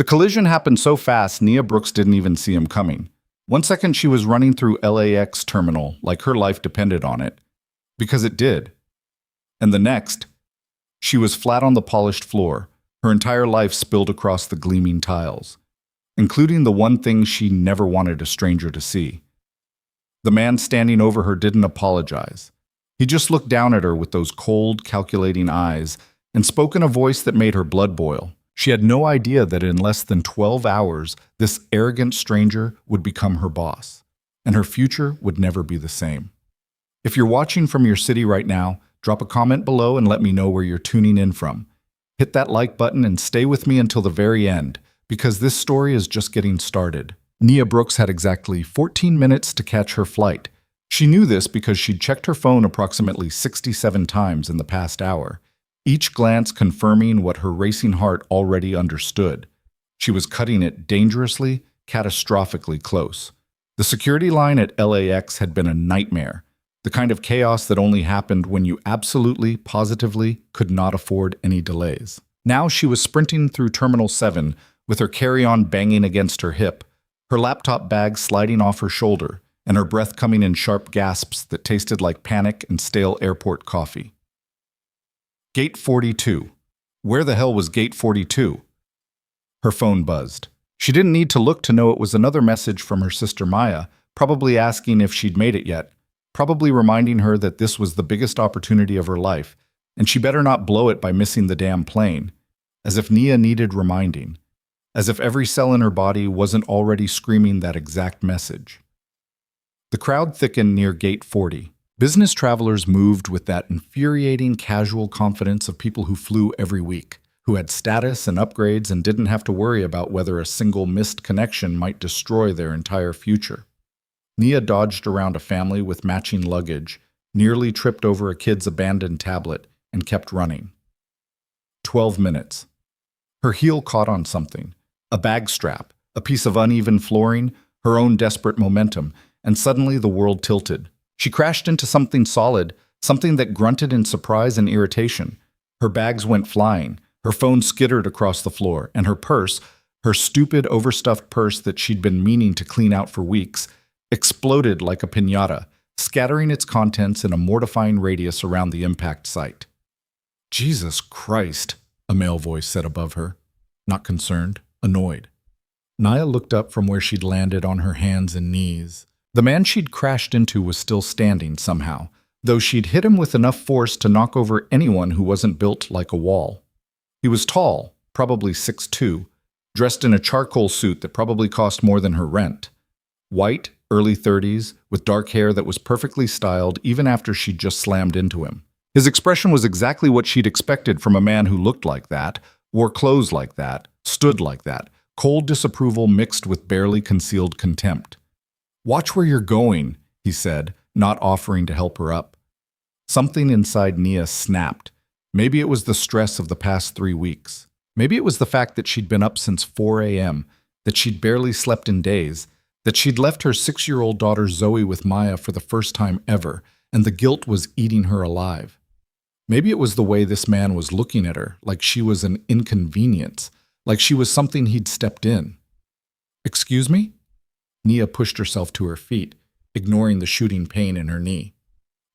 The collision happened so fast, Nia Brooks didn't even see him coming. One second she was running through LAX terminal like her life depended on it, because it did. And the next, she was flat on the polished floor, her entire life spilled across the gleaming tiles, including the one thing she never wanted a stranger to see. The man standing over her didn't apologize. He just looked down at her with those cold, calculating eyes and spoke in a voice that made her blood boil. She had no idea that in less than 12 hours, this arrogant stranger would become her boss, and her future would never be the same. If you're watching from your city right now, drop a comment below and let me know where you're tuning in from. Hit that like button and stay with me until the very end, because this story is just getting started. Nia Brooks had exactly 14 minutes to catch her flight. She knew this because she'd checked her phone approximately 67 times in the past hour, each glance confirming what her racing heart already understood. She was cutting it dangerously, catastrophically close. The security line at LAX had been a nightmare, the kind of chaos that only happened when you absolutely, positively could not afford any delays. Now she was sprinting through Terminal 7 with her carry-on banging against her hip, her laptop bag sliding off her shoulder, and her breath coming in sharp gasps that tasted like panic and stale airport coffee. Gate 42. Where the hell was Gate 42? Her phone buzzed. She didn't need to look to know it was another message from her sister Maya, probably asking if she'd made it yet, probably reminding her that this was the biggest opportunity of her life, and she better not blow it by missing the damn plane. As if Nia needed reminding. As if every cell in her body wasn't already screaming that exact message. The crowd thickened near Gate 40. Business travelers moved with that infuriating casual confidence of people who flew every week, who had status and upgrades and didn't have to worry about whether a single missed connection might destroy their entire future. Nia dodged around a family with matching luggage, nearly tripped over a kid's abandoned tablet, and kept running. 12 minutes. Her heel caught on something, a bag strap, a piece of uneven flooring, her own desperate momentum, and suddenly the world tilted. She crashed into something solid, something that grunted in surprise and irritation. Her bags went flying, her phone skittered across the floor, and her purse, her stupid, overstuffed purse that she'd been meaning to clean out for weeks, exploded like a piñata, scattering its contents in a mortifying radius around the impact site. Jesus Christ, a male voice said above her, not concerned, annoyed. Nia looked up from where she'd landed on her hands and knees. The man she'd crashed into was still standing somehow, though she'd hit him with enough force to knock over anyone who wasn't built like a wall. He was tall, probably 6'2", dressed in a charcoal suit that probably cost more than her rent. White, early 30s, with dark hair that was perfectly styled even after she'd just slammed into him. His expression was exactly what she'd expected from a man who looked like that, wore clothes like that, stood like that, cold disapproval mixed with barely concealed contempt. "Watch where you're going," he said, not offering to help her up. Something inside Nia snapped. Maybe it was the stress of the past 3 weeks. Maybe it was the fact that she'd been up since 4 a.m., that she'd barely slept in days, that she'd left her 6-year-old daughter Zoe with Maya for the first time ever, and the guilt was eating her alive. Maybe it was the way this man was looking at her, like she was an inconvenience, like she was something he'd stepped in. "Excuse me?" Nia pushed herself to her feet, ignoring the shooting pain in her knee.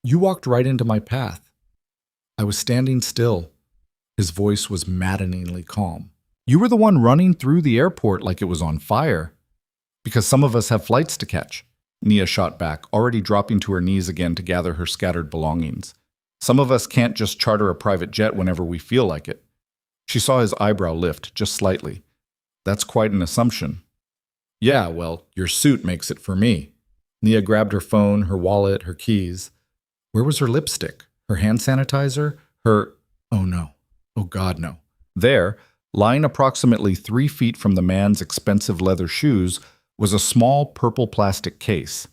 "You walked right into my path." I was standing still. His voice was maddeningly calm. "You were the one running through the airport like it was on fire." "Because some of us have flights to catch," Nia shot back, already dropping to her knees again to gather her scattered belongings. "Some of us can't just charter a private jet whenever we feel like it." She saw his eyebrow lift, just slightly. "That's quite an assumption." "Yeah, well, your suit makes it for me." Nia grabbed her phone, her wallet, her keys. Where was her lipstick? Her hand sanitizer? Her... Oh no. Oh God, no. There, lying approximately 3 feet from the man's expensive leather shoes, was a small purple plastic case.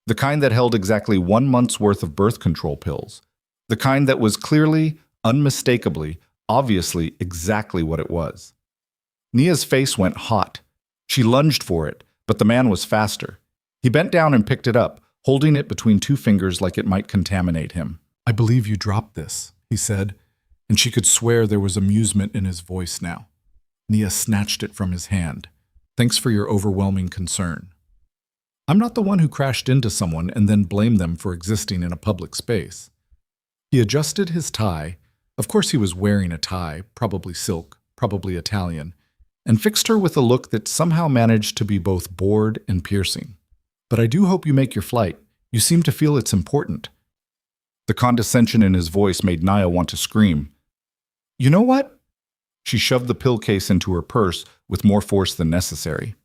The kind that held exactly 1 month's worth of birth control pills. The kind that was clearly, unmistakably, obviously exactly what it was. Nia's face went hot. She lunged for it, but the man was faster. He bent down and picked it up, holding it between 2 fingers like it might contaminate him. "I believe you dropped this," he said, and she could swear there was amusement in his voice now. Nia snatched it from his hand. Thanks for your overwhelming concern. I'm not the one who crashed into someone and then blamed them for existing in a public space. He adjusted his tie. Of course he was wearing a tie, probably silk, probably Italian, and fixed her with a look that somehow managed to be both bored and piercing. But I do hope you make your flight. You seem to feel it's important. The condescension in his voice made Nia want to scream. You know what? She shoved the pill case into her purse with more force than necessary.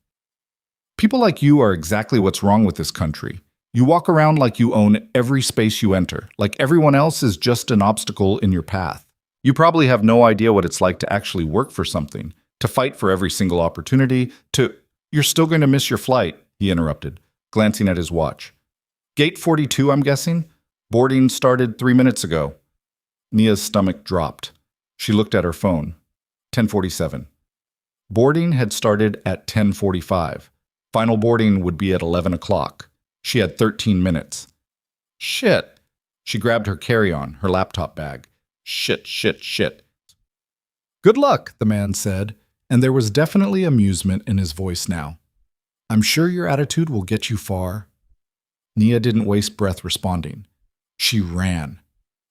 People like you are exactly what's wrong with this country. You walk around like you own every space you enter, like everyone else is just an obstacle in your path. You probably have no idea what it's like to actually work for something, to fight for every single opportunity, to... You're still going to miss your flight, he interrupted, glancing at his watch. Gate 42, I'm guessing? Boarding started 3 minutes ago. Nia's stomach dropped. She looked at her phone. 10:47. Boarding had started at 10:45. Final boarding would be at 11 o'clock. She had 13 minutes. Shit. She grabbed her carry-on, her laptop bag. Shit. Good luck, the man said, and there was definitely amusement in his voice now. I'm sure your attitude will get you far. Nia didn't waste breath responding. She ran.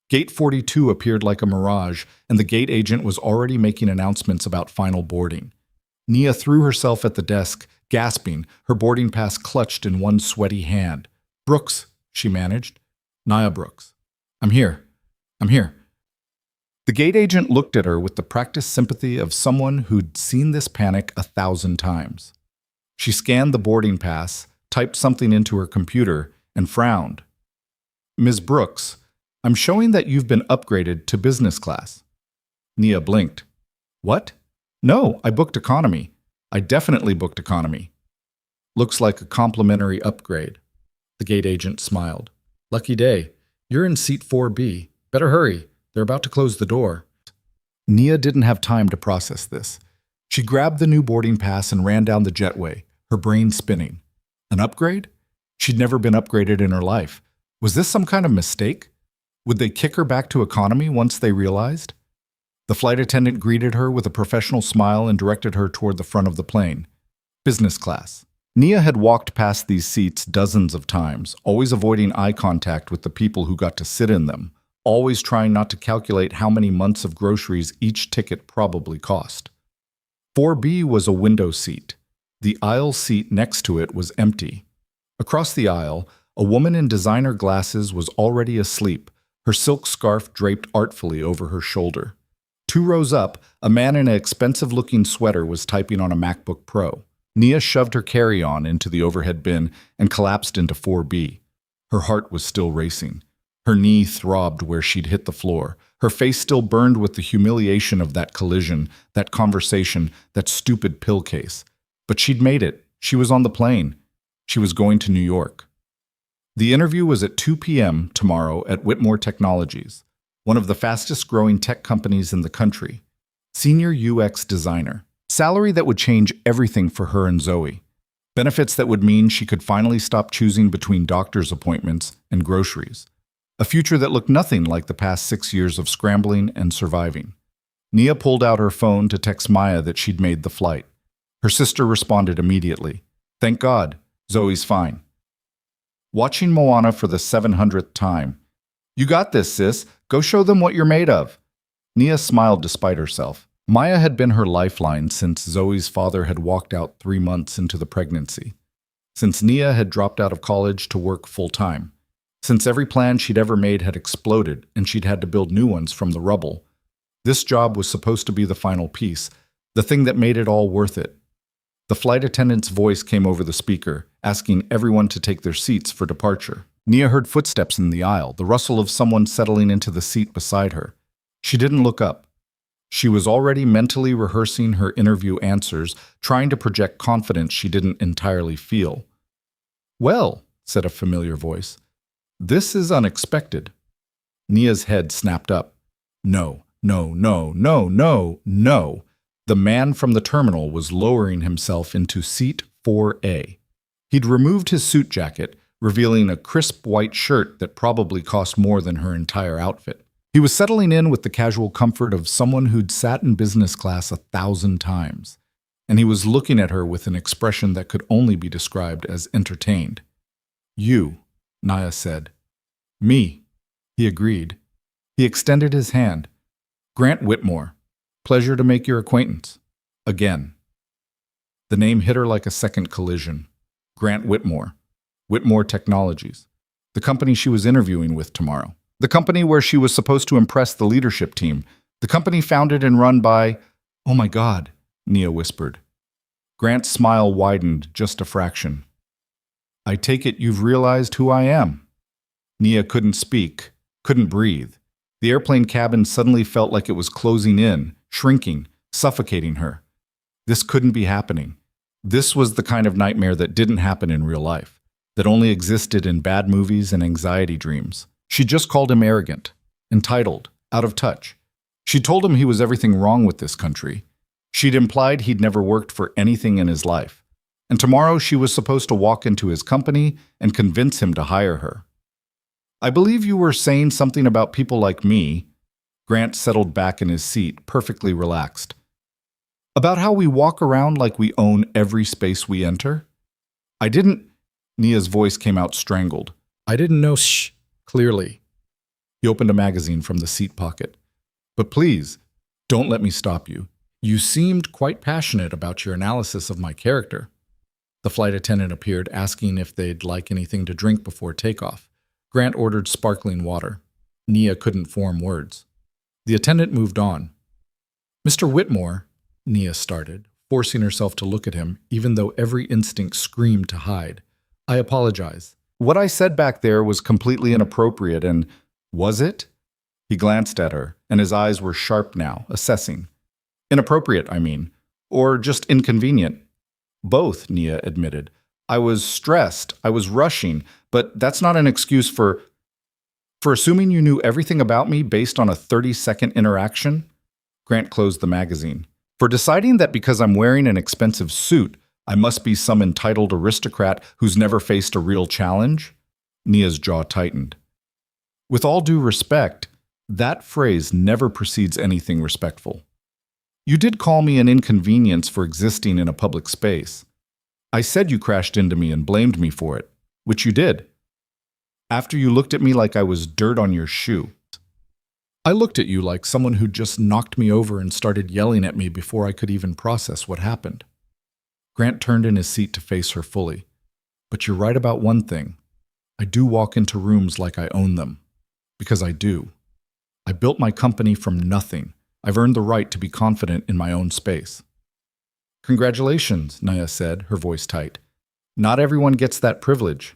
Gate 42 appeared like a mirage, and the gate agent was already making announcements about final boarding. Nia threw herself at the desk, gasping, her boarding pass clutched in one sweaty hand. Brooks, she managed. Nia Brooks. I'm here. The gate agent looked at her with the practiced sympathy of someone who'd seen this panic 1,000 times. She scanned the boarding pass, typed something into her computer, and frowned. Ms. Brooks, I'm showing that you've been upgraded to business class. Nia blinked. What? No, I booked economy. I definitely booked economy. Looks like a complimentary upgrade. The gate agent smiled. Lucky day. You're in seat 4B. Better hurry. They're about to close the door. Nia didn't have time to process this. She grabbed the new boarding pass and ran down the jetway, her brain spinning. An upgrade? She'd never been upgraded in her life. Was this some kind of mistake? Would they kick her back to economy once they realized? The flight attendant greeted her with a professional smile and directed her toward the front of the plane. Business class. Nia had walked past these seats dozens of times, always avoiding eye contact with the people who got to sit in them, always trying not to calculate how many months of groceries each ticket probably cost. 4B was a window seat. The aisle seat next to it was empty. Across the aisle, a woman in designer glasses was already asleep, her silk scarf draped artfully over her shoulder. 2 rows up, a man in an expensive-looking sweater was typing on a MacBook Pro. Nia shoved her carry-on into the overhead bin and collapsed into 4B. Her heart was still racing. Her knee throbbed where she'd hit the floor. Her face still burned with the humiliation of that collision, that conversation, that stupid pill case. But she'd made it. She was on the plane. She was going to New York. The interview was at 2 p.m. tomorrow at Whitmore Technologies, one of the fastest-growing tech companies in the country. Senior UX designer. Salary that would change everything for her and Zoe. Benefits that would mean she could finally stop choosing between doctor's appointments and groceries. A future that looked nothing like the past 6 years of scrambling and surviving. Nia pulled out her phone to text Maya that she'd made the flight. Her sister responded immediately. Thank God, Zoe's fine. Watching Moana for the 700th time. You got this, sis. Go show them what you're made of. Nia smiled despite herself. Maya had been her lifeline since Zoe's father had walked out 3 months into the pregnancy. Since Nia had dropped out of college to work full-time. Since every plan she'd ever made had exploded and she'd had to build new ones from the rubble. This job was supposed to be the final piece, the thing that made it all worth it. The flight attendant's voice came over the speaker, asking everyone to take their seats for departure. Nia heard footsteps in the aisle, the rustle of someone settling into the seat beside her. She didn't look up. She was already mentally rehearsing her interview answers, trying to project confidence she didn't entirely feel. Well, said a familiar voice, this is unexpected. Nia's head snapped up. No. The man from the terminal was lowering himself into seat 4A. He'd removed his suit jacket, revealing a crisp white shirt that probably cost more than her entire outfit. He was settling in with the casual comfort of someone who'd sat in business class 1,000 times, and he was looking at her with an expression that could only be described as entertained. "You," Naya said. "Me," he agreed. He extended his hand. "Grant Whitmore. Pleasure to make your acquaintance. Again." The name hit her like a second collision. Grant Whitmore. Whitmore Technologies. The company she was interviewing with tomorrow. The company where she was supposed to impress the leadership team. The company founded and run by… "Oh my God," Nia whispered. Grant's smile widened just a fraction. "I take it you've realized who I am." Nia couldn't speak, couldn't breathe. The airplane cabin suddenly felt like it was closing in, shrinking, suffocating her. This couldn't be happening. This was the kind of nightmare that didn't happen in real life, that only existed in bad movies and anxiety dreams. She just called him arrogant, entitled, out of touch. She told him he was everything wrong with this country. She'd implied he'd never worked for anything in his life. And tomorrow she was supposed to walk into his company and convince him to hire her. "I believe you were saying something about people like me." Grant settled back in his seat, perfectly relaxed. "About how we walk around like we own every space we enter?" "I didn't…" Nia's voice came out strangled. "I didn't know clearly." He opened a magazine from the seat pocket. "But please, don't let me stop you. You seemed quite passionate about your analysis of my character." The flight attendant appeared, asking if they'd like anything to drink before takeoff. Grant ordered sparkling water. Nia couldn't form words. The attendant moved on. "Mr. Whitmore," Nia started, forcing herself to look at him, even though every instinct screamed to hide. "I apologize. What I said back there was completely inappropriate and…" "Was it?" He glanced at her, and his eyes were sharp now, assessing. "Inappropriate, I mean. Or just inconvenient." "Both," Nia admitted. "I was stressed, I was rushing, but that's not an excuse for assuming you knew everything about me based on a 30-second interaction." Grant closed the magazine. "For deciding that because I'm wearing an expensive suit, I must be some entitled aristocrat who's never faced a real challenge?" Nia's jaw tightened. "With all due respect, that phrase never precedes anything respectful. You did call me an inconvenience for existing in a public space. I said you crashed into me and blamed me for it, which you did. After you looked at me like I was dirt on your shoe. I looked at you like someone who just knocked me over and started yelling at me before I could even process what happened." Grant turned in his seat to face her fully. "But you're right about one thing. I do walk into rooms like I own them. Because I do. I built my company from nothing. I've earned the right to be confident in my own space." "Congratulations," Nia said, her voice tight. "Not everyone gets that privilege."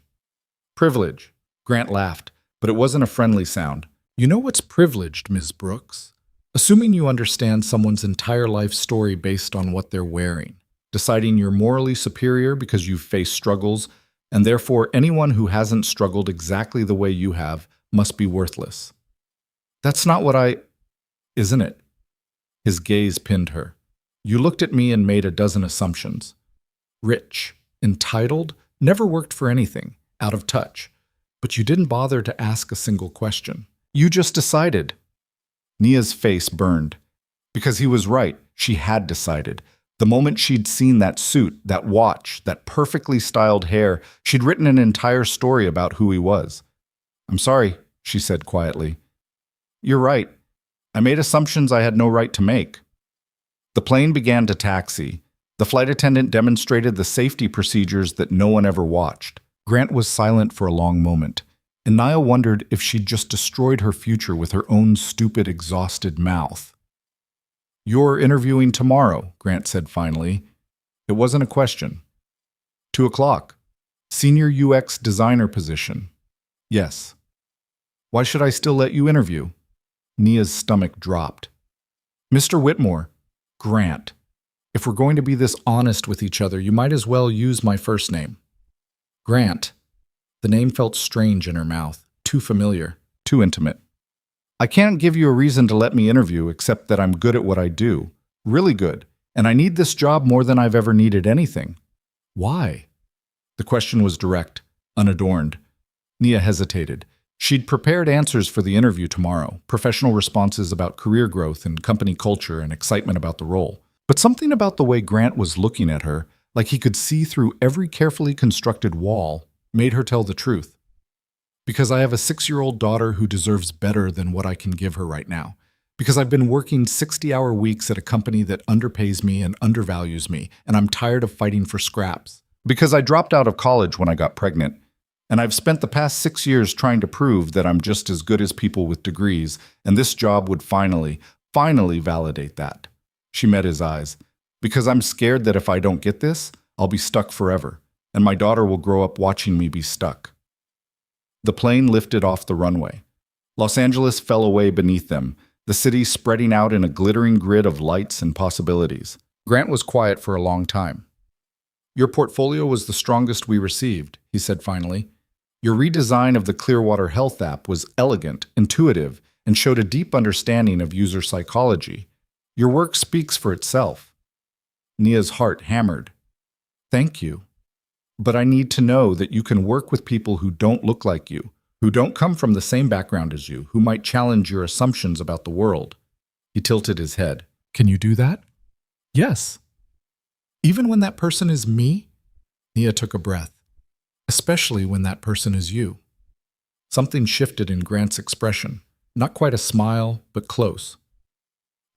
"Privilege." Grant laughed, but it wasn't a friendly sound. "You know what's privileged, Ms. Brooks? Assuming you understand someone's entire life story based on what they're wearing. Deciding you're morally superior because you've faced struggles, and therefore anyone who hasn't struggled exactly the way you have must be worthless. That's not what I… Isn't it?" His gaze pinned her. "You looked at me and made a dozen assumptions. Rich, entitled, never worked for anything, out of touch. But you didn't bother to ask a single question. You just decided." Nia's face burned. Because he was right, she had decided. The moment she'd seen that suit, that watch, that perfectly styled hair, she'd written an entire story about who he was. "I'm sorry," she said quietly. "You're right. I made assumptions I had no right to make." The plane began to taxi. The flight attendant demonstrated the safety procedures that no one ever watched. Grant was silent for a long moment, and Nia wondered if she'd just destroyed her future with her own stupid, exhausted mouth. "You're interviewing tomorrow," Grant said finally. It wasn't a question. 2:00. Senior UX designer position. "Yes." "Why should I still let you interview?" Nia's stomach dropped. "Mr. Whitmore." "Grant. If we're going to be this honest with each other, you might as well use my first name." "Grant." The name felt strange in her mouth, too familiar, too intimate. "I can't give you a reason to let me interview except that I'm good at what I do. Really good. And I need this job more than I've ever needed anything." "Why?" The question was direct, unadorned. Nia hesitated. She'd prepared answers for the interview tomorrow, professional responses about career growth and company culture and excitement about the role. But something about the way Grant was looking at her, like he could see through every carefully constructed wall, made her tell the truth. Because I have a 6-year-old daughter who deserves better than what I can give her right now. Because I've been working 60-hour weeks at a company that underpays me and undervalues me, and I'm tired of fighting for scraps. Because I dropped out of college when I got pregnant, and I've spent the past 6 years trying to prove that I'm just as good as people with degrees, and this job would finally validate that. She met his eyes. Because I'm scared that if I don't get this, I'll be stuck forever, and my daughter will grow up watching me be stuck. The plane lifted off the runway. Los Angeles fell away beneath them, the city spreading out in a glittering grid of lights and possibilities. Grant was quiet for a long time. Your portfolio was the strongest we received, he said finally. Your redesign of the Clearwater Health app was elegant, intuitive, and showed a deep understanding of user psychology. Your work speaks for itself. Nia's heart hammered. Thank you. But I need to know that you can work with people who don't look like you, who don't come from the same background as you, who might challenge your assumptions about the world. He tilted his head. Can you do that? Yes. Even when that person is me? Nia took a breath. Especially when that person is you. Something shifted in Grant's expression. Not quite a smile, but close.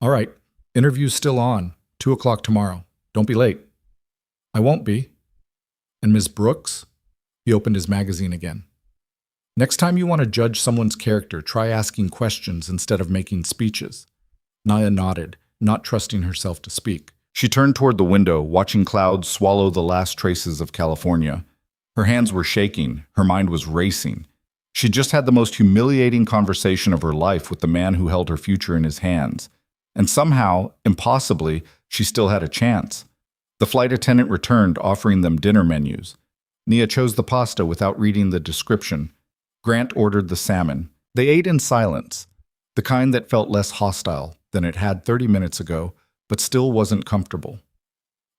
All right, interview's still on. 2 o'clock tomorrow. Don't be late. I won't be. And Ms. Brooks? He opened his magazine again. Next time you want to judge someone's character, try asking questions instead of making speeches. Nia nodded, not trusting herself to speak. She turned toward the window, watching clouds swallow the last traces of California. Her hands were shaking, her mind was racing. She just had the most humiliating conversation of her life with the man who held her future in his hands. And somehow, impossibly, she still had a chance. The flight attendant returned, offering them dinner menus. Nia chose the pasta without reading the description. Grant ordered the salmon. They ate in silence, the kind that felt less hostile than it had 30 minutes ago, but still wasn't comfortable.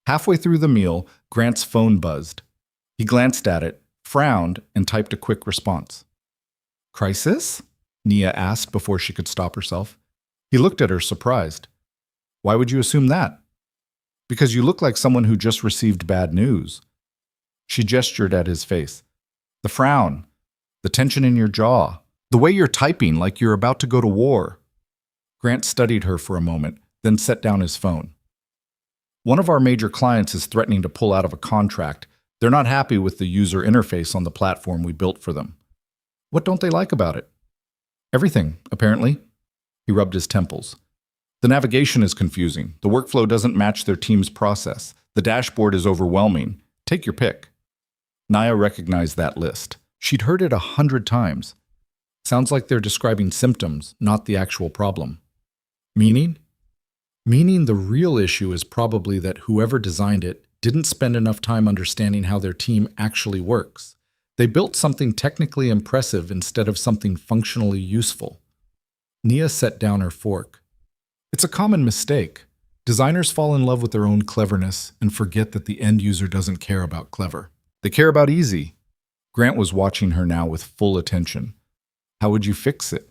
Halfway through the meal, Grant's phone buzzed. He glanced at it, frowned, and typed a quick response. Crisis? Nia asked before she could stop herself. He looked at her, surprised. Why would you assume that? Because you look like someone who just received bad news. She gestured at his face. The frown, the tension in your jaw, the way you're typing like you're about to go to war. Grant studied her for a moment, then set down his phone. One of our major clients is threatening to pull out of a contract. They're not happy with the user interface on the platform we built for them. What don't they like about it? Everything, apparently. He rubbed his temples. The navigation is confusing. The workflow doesn't match their team's process. The dashboard is overwhelming. Take your pick. Nia recognized that list. She'd heard it 100 times. Sounds like they're describing symptoms, not the actual problem. Meaning? Meaning the real issue is probably that whoever designed it didn't spend enough time understanding how their team actually works. They built something technically impressive instead of something functionally useful. Nia set down her fork. It's a common mistake. Designers fall in love with their own cleverness and forget that the end user doesn't care about clever. They care about easy. Grant was watching her now with full attention. How would you fix it?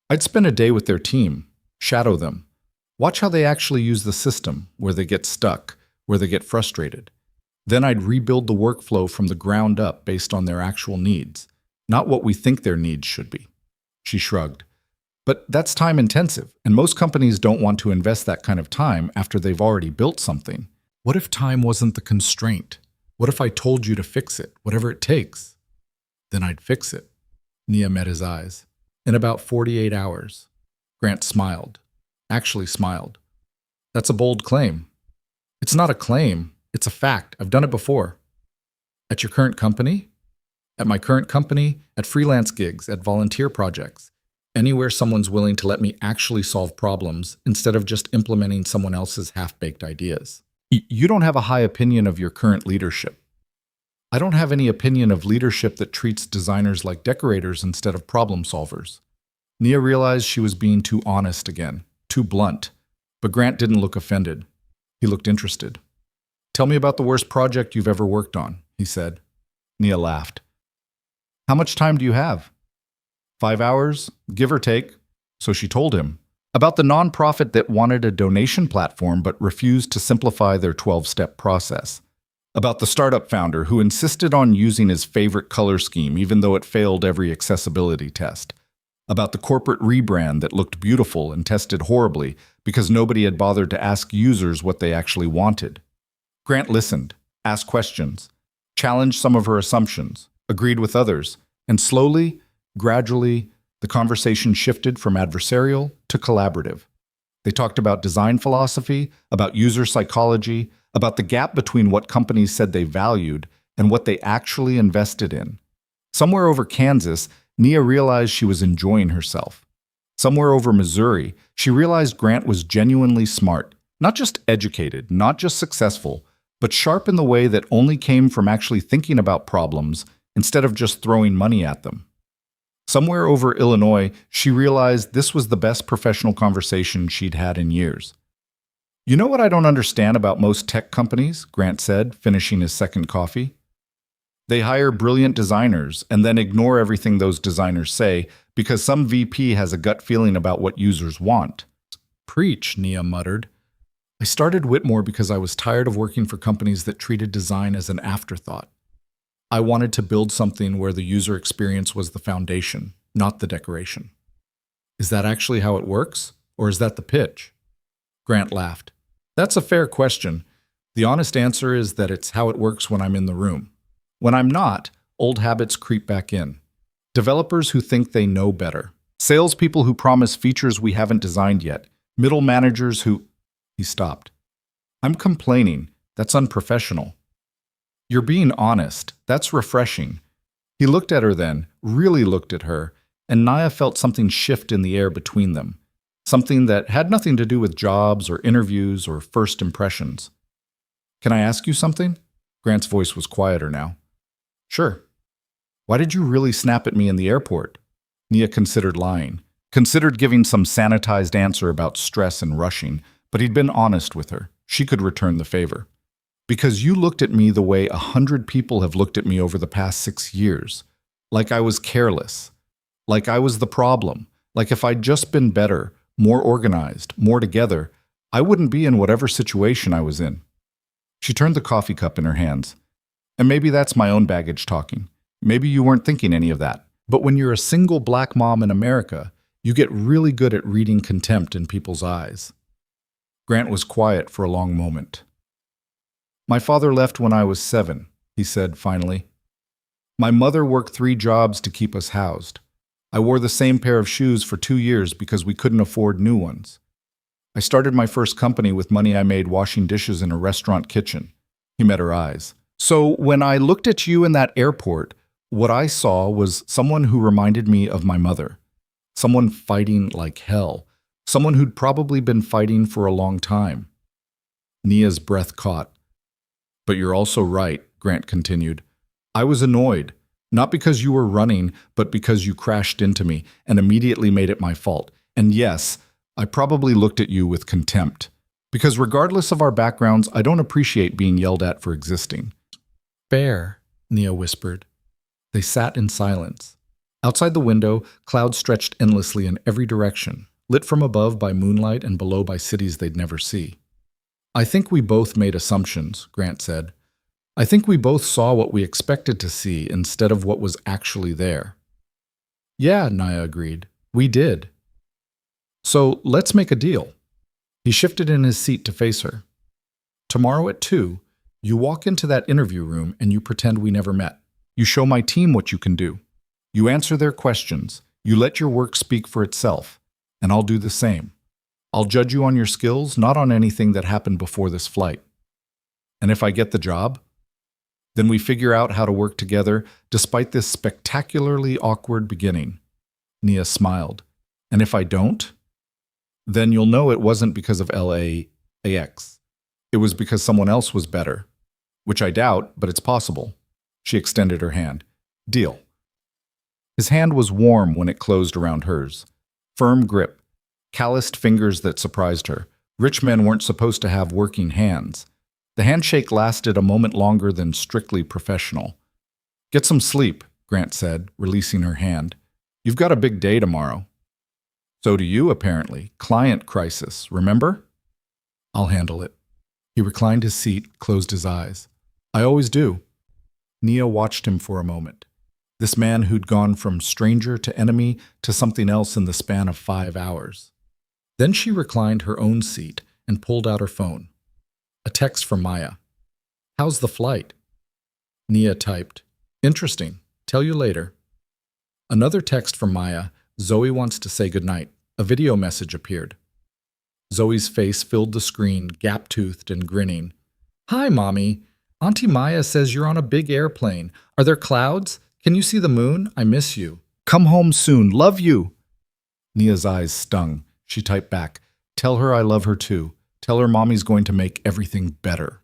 I'd spend a day with their team, shadow them. Watch how they actually use the system, where they get stuck, where they get frustrated. Then I'd rebuild the workflow from the ground up based on their actual needs, not what we think their needs should be. She shrugged. But that's time intensive, and most companies don't want to invest that kind of time after they've already built something. What if time wasn't the constraint? What if I told you to fix it, whatever it takes? Then I'd fix it. Nia met his eyes. In about 48 hours. Grant smiled. Actually smiled. That's a bold claim. It's not a claim. It's a fact. I've done it before. At your current company? At my current company? At freelance gigs? At volunteer projects? Anywhere someone's willing to let me actually solve problems instead of just implementing someone else's half-baked ideas. You don't have a high opinion of your current leadership. I don't have any opinion of leadership that treats designers like decorators instead of problem solvers. Nia realized she was being too honest again, too blunt. But Grant didn't look offended. He looked interested. Tell me about the worst project you've ever worked on, he said. Nia laughed. How much time do you have? 5 hours, give or take. So she told him about the nonprofit that wanted a donation platform but refused to simplify their 12-step process. About the startup founder who insisted on using his favorite color scheme even though it failed every accessibility test. About the corporate rebrand that looked beautiful and tested horribly because nobody had bothered to ask users what they actually wanted. Grant listened, asked questions, challenged some of her assumptions, agreed with others, and slowly, gradually, the conversation shifted from adversarial to collaborative. They talked about design philosophy, about user psychology, about the gap between what companies said they valued and what they actually invested in. Somewhere over Kansas, Nia realized she was enjoying herself. Somewhere over Missouri, she realized Grant was genuinely smart, not just educated, not just successful, but sharp in the way that only came from actually thinking about problems instead of just throwing money at them. Somewhere over Illinois, she realized this was the best professional conversation she'd had in years. You know what I don't understand about most tech companies? Grant said, finishing his second coffee. They hire brilliant designers and then ignore everything those designers say because some VP has a gut feeling about what users want. Preach, Nia muttered. I started Whitmore because I was tired of working for companies that treated design as an afterthought. I wanted to build something where the user experience was the foundation, not the decoration. Is that actually how it works? Or is that the pitch? Grant laughed. That's a fair question. The honest answer is that it's how it works when I'm in the room. When I'm not, old habits creep back in. Developers who think they know better. Salespeople who promise features we haven't designed yet. Middle managers who... He stopped. I'm complaining. That's unprofessional. You're being honest. That's refreshing. He looked at her then, really looked at her, and Nia felt something shift in the air between them. Something that had nothing to do with jobs or interviews or first impressions. Can I ask you something? Grant's voice was quieter now. Sure. Why did you really snap at me in the airport? Nia considered lying, considered giving some sanitized answer about stress and rushing, but he'd been honest with her. She could return the favor. Because you looked at me the way 100 people have looked at me over the past 6 years. Like I was careless. Like I was the problem. Like if I'd just been better, more organized, more together, I wouldn't be in whatever situation I was in. She turned the coffee cup in her hands. And maybe that's my own baggage talking. Maybe you weren't thinking any of that. But when you're a single black mom in America, you get really good at reading contempt in people's eyes. Grant was quiet for a long moment. My father left when I was 7, he said finally. My mother worked 3 jobs to keep us housed. I wore the same pair of shoes for 2 years because we couldn't afford new ones. I started my first company with money I made washing dishes in a restaurant kitchen. He met her eyes. So when I looked at you in that airport, what I saw was someone who reminded me of my mother. Someone fighting like hell. Someone who'd probably been fighting for a long time. Nia's breath caught. But you're also right, Grant continued. I was annoyed, not because you were running, but because you crashed into me and immediately made it my fault. And yes, I probably looked at you with contempt. Because regardless of our backgrounds, I don't appreciate being yelled at for existing. Fair, Nia whispered. They sat in silence. Outside the window, clouds stretched endlessly in every direction, lit from above by moonlight and below by cities they'd never see. I think we both made assumptions, Grant said. I think we both saw what we expected to see instead of what was actually there. Yeah, Nia agreed. We did. So let's make a deal. He shifted in his seat to face her. Tomorrow at 2, you walk into that interview room and you pretend we never met. You show my team what you can do. You answer their questions. You let your work speak for itself. And I'll do the same. I'll judge you on your skills, not on anything that happened before this flight. And if I get the job, then we figure out how to work together despite this spectacularly awkward beginning. Nia smiled. And if I don't, then you'll know it wasn't because of LAX. It was because someone else was better. Which I doubt, but it's possible. She extended her hand. Deal. His hand was warm when it closed around hers. Firm grip. Calloused fingers that surprised her. Rich men weren't supposed to have working hands. The handshake lasted a moment longer than strictly professional. Get some sleep, Grant said, releasing her hand. You've got a big day tomorrow. So do you, apparently. Client crisis, remember? I'll handle it. He reclined his seat, closed his eyes. I always do. Nia watched him for a moment. This man who'd gone from stranger to enemy to something else in the span of 5 hours. Then she reclined her own seat and pulled out her phone. A text from Maya. How's the flight? Nia typed. Interesting. Tell you later. Another text from Maya. Zoe wants to say goodnight. A video message appeared. Zoe's face filled the screen, gap-toothed and grinning. Hi, Mommy. Auntie Maya says you're on a big airplane. Are there clouds? Can you see the moon? I miss you. Come home soon. Love you. Nia's eyes stung. She typed back. Tell her I love her too. Tell her Mommy's going to make everything better.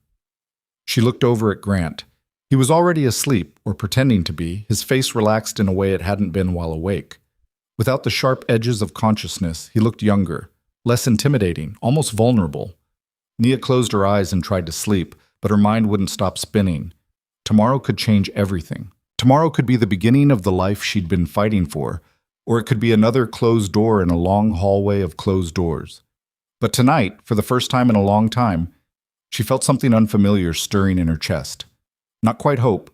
She looked over at Grant. He was already asleep, or pretending to be, his face relaxed in a way it hadn't been while awake. Without the sharp edges of consciousness, he looked younger, less intimidating, almost vulnerable. Nia closed her eyes and tried to sleep, but her mind wouldn't stop spinning. Tomorrow could change everything. Tomorrow could be the beginning of the life she'd been fighting for, or it could be another closed door in a long hallway of closed doors. But tonight, for the first time in a long time, she felt something unfamiliar stirring in her chest. Not quite hope,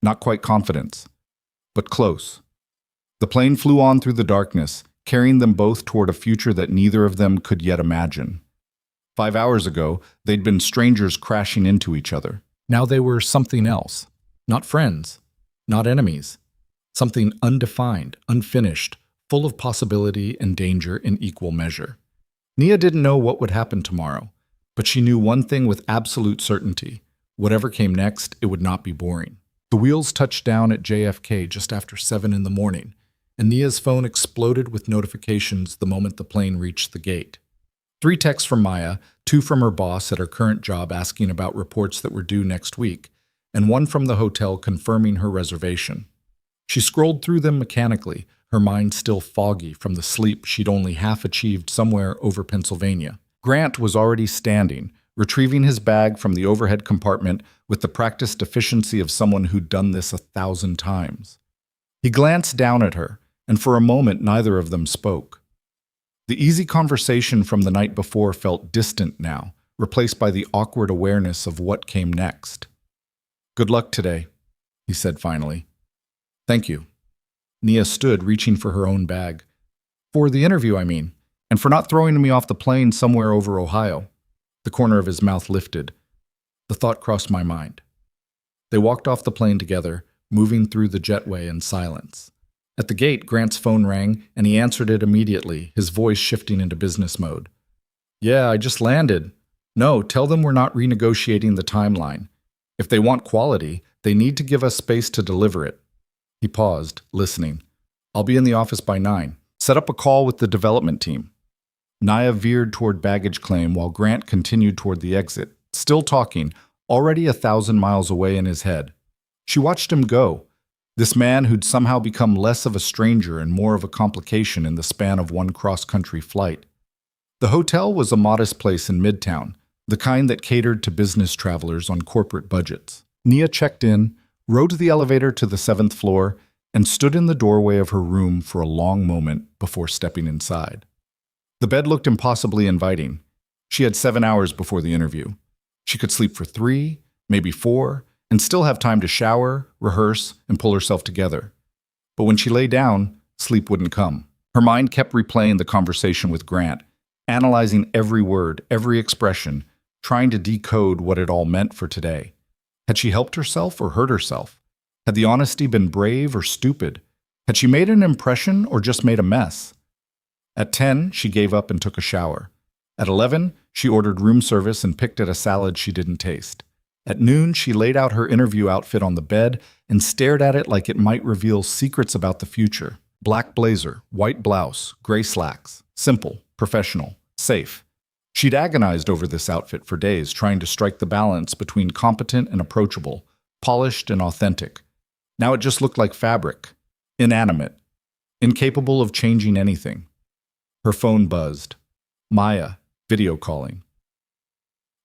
not quite confidence, but close. The plane flew on through the darkness, carrying them both toward a future that neither of them could yet imagine. 5 hours ago, they'd been strangers crashing into each other. Now they were something else. Not friends, not enemies. Something undefined, unfinished, full of possibility and danger in equal measure. Nia didn't know what would happen tomorrow, but she knew one thing with absolute certainty. Whatever came next, it would not be boring. The wheels touched down at JFK just after 7 in the morning, and Nia's phone exploded with notifications the moment the plane reached the gate. 3 texts from Maya, 2 from her boss at her current job asking about reports that were due next week, and 1 from the hotel confirming her reservation. She scrolled through them mechanically, her mind still foggy from the sleep she'd only half achieved somewhere over Pennsylvania. Grant was already standing, retrieving his bag from the overhead compartment with the practiced efficiency of someone who'd done this 1,000 times. He glanced down at her, and for a moment neither of them spoke. The easy conversation from the night before felt distant now, replaced by the awkward awareness of what came next. Good luck today, he said finally. Thank you. Nia stood, reaching for her own bag. For the interview, I mean, and for not throwing me off the plane somewhere over Ohio. The corner of his mouth lifted. The thought crossed my mind. They walked off the plane together, moving through the jetway in silence. At the gate, Grant's phone rang, and he answered it immediately, his voice shifting into business mode. Yeah, I just landed. No, tell them we're not renegotiating the timeline. If they want quality, they need to give us space to deliver it. He paused, listening. I'll be in the office by 9. Set up a call with the development team. Nia veered toward baggage claim while Grant continued toward the exit, still talking, already 1,000 miles away in his head. She watched him go. This man who'd somehow become less of a stranger and more of a complication in the span of one cross-country flight. The hotel was a modest place in Midtown, the kind that catered to business travelers on corporate budgets. Nia checked in, rode the elevator to the 7th floor, and stood in the doorway of her room for a long moment before stepping inside. The bed looked impossibly inviting. She had 7 hours before the interview. She could sleep for 3, maybe 4, and still have time to shower, rehearse, and pull herself together. But when she lay down, sleep wouldn't come. Her mind kept replaying the conversation with Grant, analyzing every word, every expression, trying to decode what it all meant for today. Had she helped herself or hurt herself? Had the honesty been brave or stupid? Had she made an impression or just made a mess? At 10, she gave up and took a shower. At 11, she ordered room service and picked at a salad she didn't taste. At noon, she laid out her interview outfit on the bed and stared at it like it might reveal secrets about the future. Black blazer, white blouse, gray slacks. Simple, professional, safe. She'd agonized over this outfit for days, trying to strike the balance between competent and approachable, polished and authentic. Now it just looked like fabric, inanimate, incapable of changing anything. Her phone buzzed. Maya, video calling.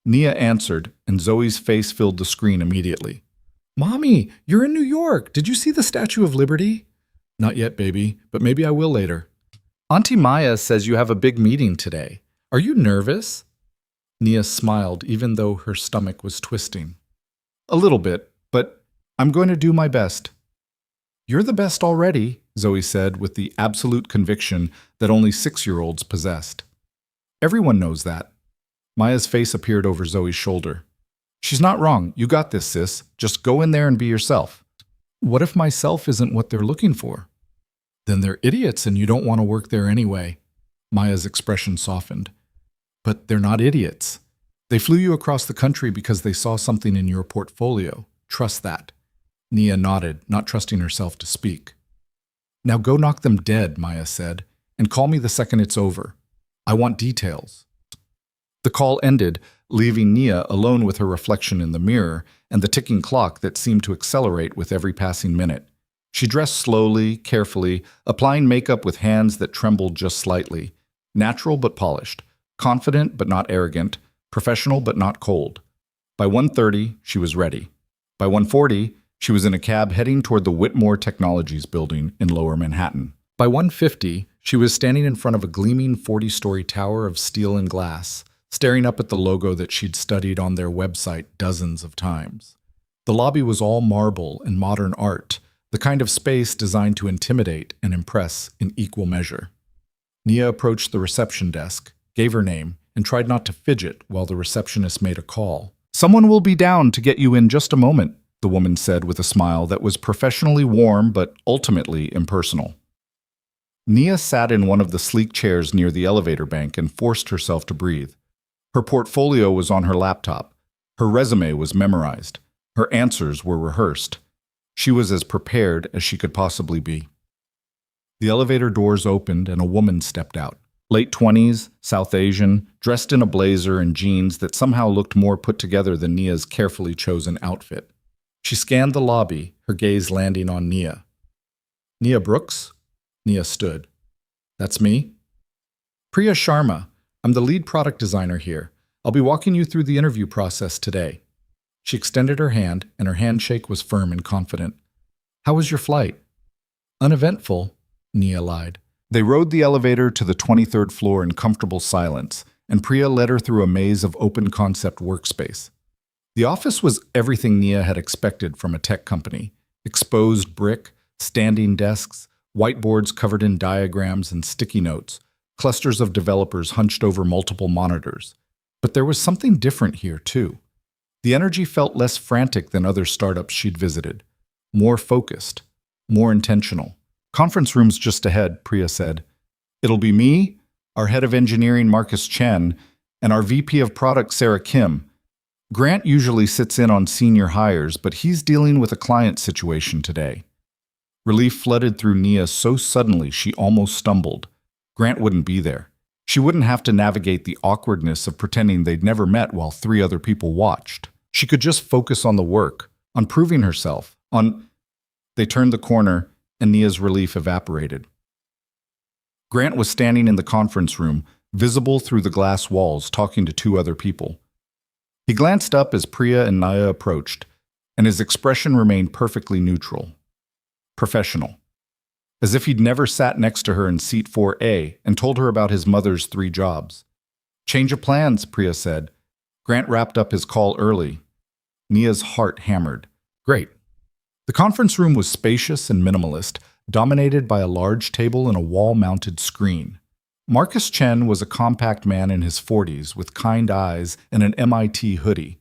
Nia answered, and Zoe's face filled the screen immediately. Mommy, you're in New York. Did you see the Statue of Liberty? Not yet, baby, but maybe I will later. Auntie Maya says you have a big meeting today. Are you nervous? Nia smiled, even though her stomach was twisting. A little bit, but I'm going to do my best. You're the best already, Zoe said with the absolute conviction that only 6-year-olds possessed. Everyone knows that. Maya's face appeared over Zoe's shoulder. She's not wrong. You got this, sis. Just go in there and be yourself. What if myself isn't what they're looking for? Then they're idiots and you don't want to work there anyway. Maya's expression softened. But they're not idiots. They flew you across the country because they saw something in your portfolio. Trust that. Nia nodded, not trusting herself to speak. Now go knock them dead, Maya said, and call me the second it's over. I want details. The call ended, leaving Nia alone with her reflection in the mirror and the ticking clock that seemed to accelerate with every passing minute. She dressed slowly, carefully, applying makeup with hands that trembled just slightly. Natural but polished, confident but not arrogant, professional but not cold. By 1:30, she was ready. By 1:40, she was in a cab heading toward the Whitmore Technologies building in Lower Manhattan. By 1:50, she was standing in front of a gleaming 40-story tower of steel and glass, staring up at the logo that she'd studied on their website dozens of times. The lobby was all marble and modern art, the kind of space designed to intimidate and impress in equal measure. Nia approached the reception desk, gave her name, and tried not to fidget while the receptionist made a call. "Someone will be down to get you in just a moment," the woman said with a smile that was professionally warm but ultimately impersonal. Nia sat in one of the sleek chairs near the elevator bank and forced herself to breathe. Her portfolio was on her laptop. Her resume was memorized. Her answers were rehearsed. She was as prepared as she could possibly be. The elevator doors opened and a woman stepped out. Late 20s, South Asian, dressed in a blazer and jeans that somehow looked more put together than Nia's carefully chosen outfit. She scanned the lobby, her gaze landing on Nia. "Nia Brooks?" Nia stood. "That's me." "Priya Sharma. I'm the lead product designer here. I'll be walking you through the interview process today." She extended her hand, and her handshake was firm and confident. "How was your flight?" "Uneventful," Nia lied. They rode the elevator to the 23rd floor in comfortable silence, and Priya led her through a maze of open-concept workspace. The office was everything Nia had expected from a tech company. Exposed brick, standing desks, whiteboards covered in diagrams and sticky notes, clusters of developers hunched over multiple monitors. But there was something different here, too. The energy felt less frantic than other startups she'd visited. More focused, more intentional. "Conference room's just ahead," Priya said. "It'll be me, our head of engineering, Marcus Chen, and our VP of product, Sarah Kim. Grant usually sits in on senior hires, but he's dealing with a client situation today." Relief flooded through Nia so suddenly she almost stumbled. Grant wouldn't be there. She wouldn't have to navigate the awkwardness of pretending they'd never met while 3 other people watched. She could just focus on the work, on proving herself, on... They turned the corner, and Nia's relief evaporated. Grant was standing in the conference room, visible through the glass walls, talking to 2 other people. He glanced up as Priya and Nia approached, and his expression remained perfectly neutral. Professional. As if he'd never sat next to her in seat 4A and told her about his mother's 3 jobs. "Change of plans," Priya said. Grant wrapped up his call early. Nia's heart hammered. Great. The conference room was spacious and minimalist, dominated by a large table and a wall-mounted screen. Marcus Chen was a compact man in his 40s with kind eyes and an MIT hoodie.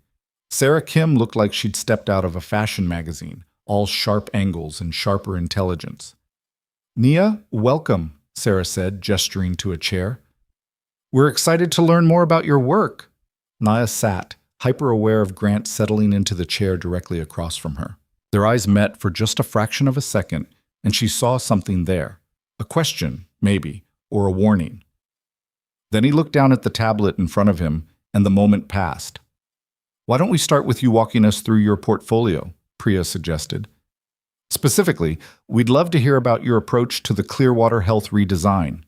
Sarah Kim looked like she'd stepped out of a fashion magazine, all sharp angles and sharper intelligence. "Nia, welcome," Sarah said, gesturing to a chair. "We're excited to learn more about your work." Nia sat, hyper-aware of Grant settling into the chair directly across from her. Their eyes met for just a fraction of a second, and she saw something there. A question, maybe, or a warning. Then he looked down at the tablet in front of him, and the moment passed. "Why don't we start with you walking us through your portfolio?" Priya suggested. "Specifically, we'd love to hear about your approach to the Clearwater Health redesign."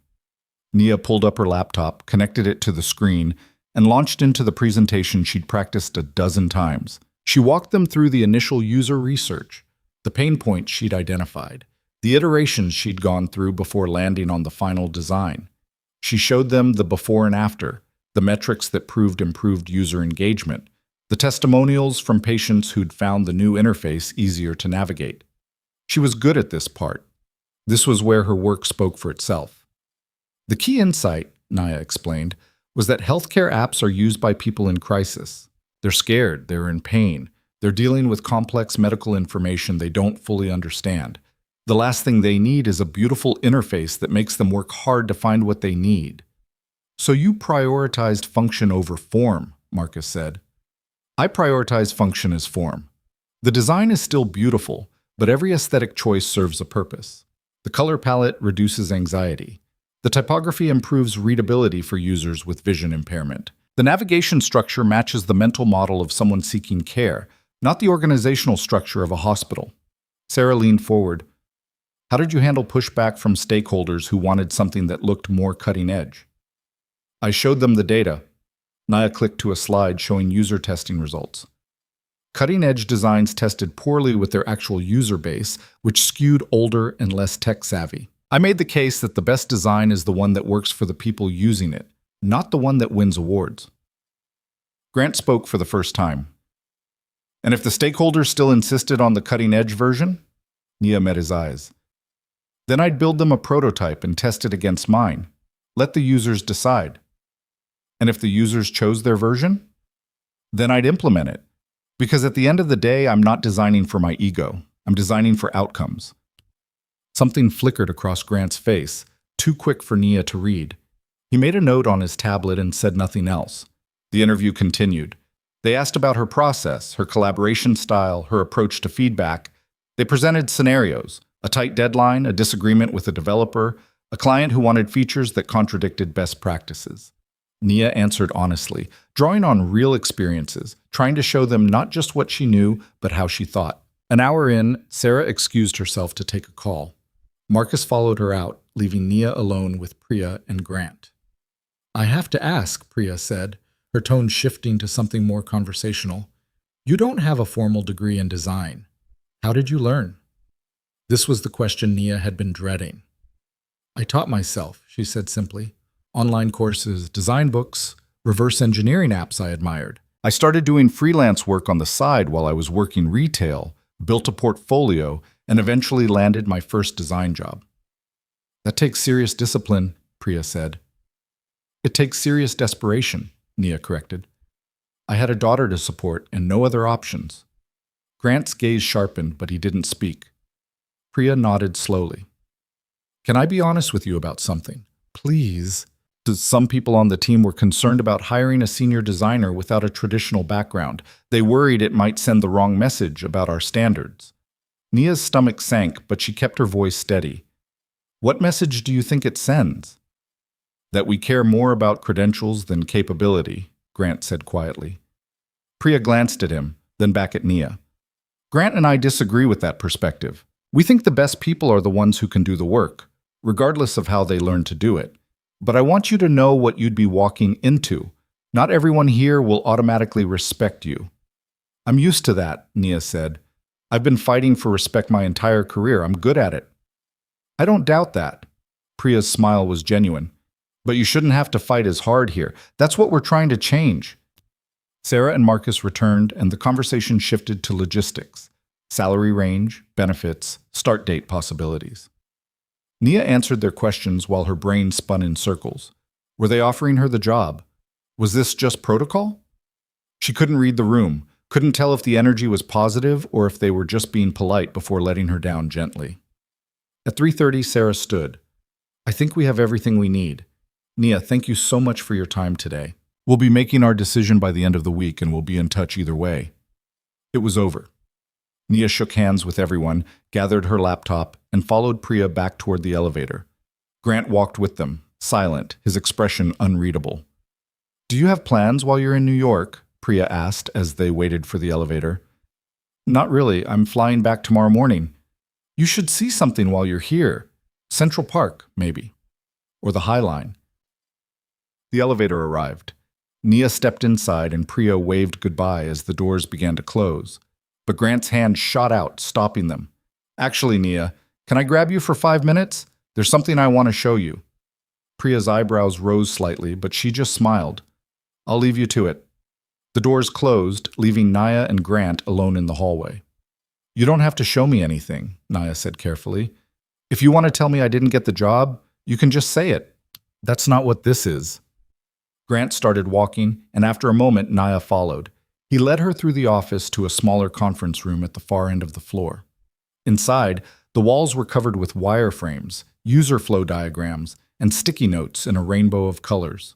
Nia pulled up her laptop, connected it to the screen, and launched into the presentation she'd practiced a dozen times. She walked them through the initial user research, the pain points she'd identified, the iterations she'd gone through before landing on the final design. She showed them the before and after, the metrics that proved improved user engagement, the testimonials from patients who'd found the new interface easier to navigate. She was good at this part. This was where her work spoke for itself. The key insight, Naya explained, was that healthcare apps are used by people in crisis. They're scared, they're in pain, they're dealing with complex medical information they don't fully understand. The last thing they need is a beautiful interface that makes them work hard to find what they need. So you prioritized function over form, Marcus said. I prioritize function as form. The design is still beautiful, but every aesthetic choice serves a purpose. The color palette reduces anxiety. The typography improves readability for users with vision impairment. The navigation structure matches the mental model of someone seeking care, not the organizational structure of a hospital. Sarah leaned forward. How did you handle pushback from stakeholders who wanted something that looked more cutting edge? I showed them the data. Naya clicked to a slide showing user testing results. Cutting-edge designs tested poorly with their actual user base, which skewed older and less tech-savvy. I made the case that the best design is the one that works for the people using it, not the one that wins awards. Grant spoke for the first time. And if the stakeholders still insisted on the cutting-edge version? Nia met his eyes. Then I'd build them a prototype and test it against mine. Let the users decide. And if the users chose their version? Then I'd implement it. Because at the end of the day, I'm not designing for my ego. I'm designing for outcomes. Something flickered across Grant's face, too quick for Nia to read. He made a note on his tablet and said nothing else. The interview continued. They asked about her process, her collaboration style, her approach to feedback. They presented scenarios, a tight deadline, a disagreement with a developer, a client who wanted features that contradicted best practices. Nia answered honestly, drawing on real experiences, trying to show them not just what she knew, but how she thought. An hour in, Sarah excused herself to take a call. Marcus followed her out, leaving Nia alone with Priya and Grant. I have to ask, Priya said, her tone shifting to something more conversational. You don't have a formal degree in design. How did you learn? This was the question Nia had been dreading. I taught myself, she said simply. Online courses, design books, reverse engineering apps I admired. I started doing freelance work on the side while I was working retail, built a portfolio, and eventually landed my first design job. That takes serious discipline, Priya said. It takes serious desperation, Nia corrected. I had a daughter to support and no other options. Grant's gaze sharpened, but he didn't speak. Priya nodded slowly. Can I be honest with you about something? Please. Some people on the team were concerned about hiring a senior designer without a traditional background. They worried it might send the wrong message about our standards. Nia's stomach sank, but she kept her voice steady. What message do you think it sends? That we care more about credentials than capability, Grant said quietly. Priya glanced at him, then back at Nia. Grant and I disagree with that perspective. We think the best people are the ones who can do the work, regardless of how they learn to do it. But I want you to know what you'd be walking into. Not everyone here will automatically respect you. I'm used to that, Nia said. I've been fighting for respect my entire career. I'm good at it. I don't doubt that. Priya's smile was genuine. But you shouldn't have to fight as hard here. That's what we're trying to change. Sarah and Marcus returned, and the conversation shifted to logistics. Salary range, benefits, start date possibilities. Nia answered their questions while her brain spun in circles. Were they offering her the job? Was this just protocol? She couldn't read the room, couldn't tell if the energy was positive or if they were just being polite before letting her down gently. At 3:30, Sarah stood. I think we have everything we need. Nia, thank you so much for your time today. We'll be making our decision by the end of the week and we'll be in touch either way. It was over. Nia shook hands with everyone, gathered her laptop, and followed Priya back toward the elevator. Grant walked with them, silent, his expression unreadable. Do you have plans while you're in New York? Priya asked as they waited for the elevator. Not really. I'm flying back tomorrow morning. You should see something while you're here. Central Park, maybe. Or the High Line. The elevator arrived. Nia stepped inside and Priya waved goodbye as the doors began to close. But Grant's hand shot out, stopping them. Actually, Nia, Can I grab you for 5 minutes? There's something I want to show you. Priya's eyebrows rose slightly, but she just smiled. I'll leave you to it. The doors closed, leaving Naya and Grant alone in the hallway. You don't have to show me anything, Naya said carefully. If you want to tell me I didn't get the job, you can just say it. That's not what this is. Grant started walking, and after a moment, Naya followed. He led her through the office to a smaller conference room at the far end of the floor. Inside, the walls were covered with wireframes, user flow diagrams, and sticky notes in a rainbow of colors.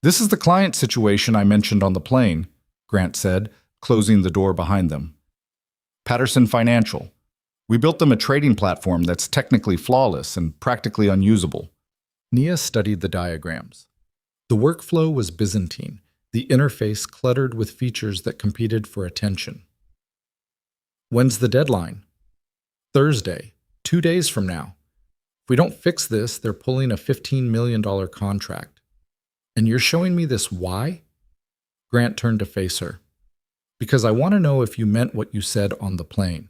This is the client situation I mentioned on the plane, Grant said, closing the door behind them. Patterson Financial. We built them a trading platform that's technically flawless and practically unusable. Nia studied the diagrams. The workflow was Byzantine, the interface cluttered with features that competed for attention. When's the deadline? Thursday, 2 days from now. If we don't fix this, they're pulling a $15 million contract. And you're showing me this why? Grant turned to face her. Because I want to know if you meant what you said on the plane,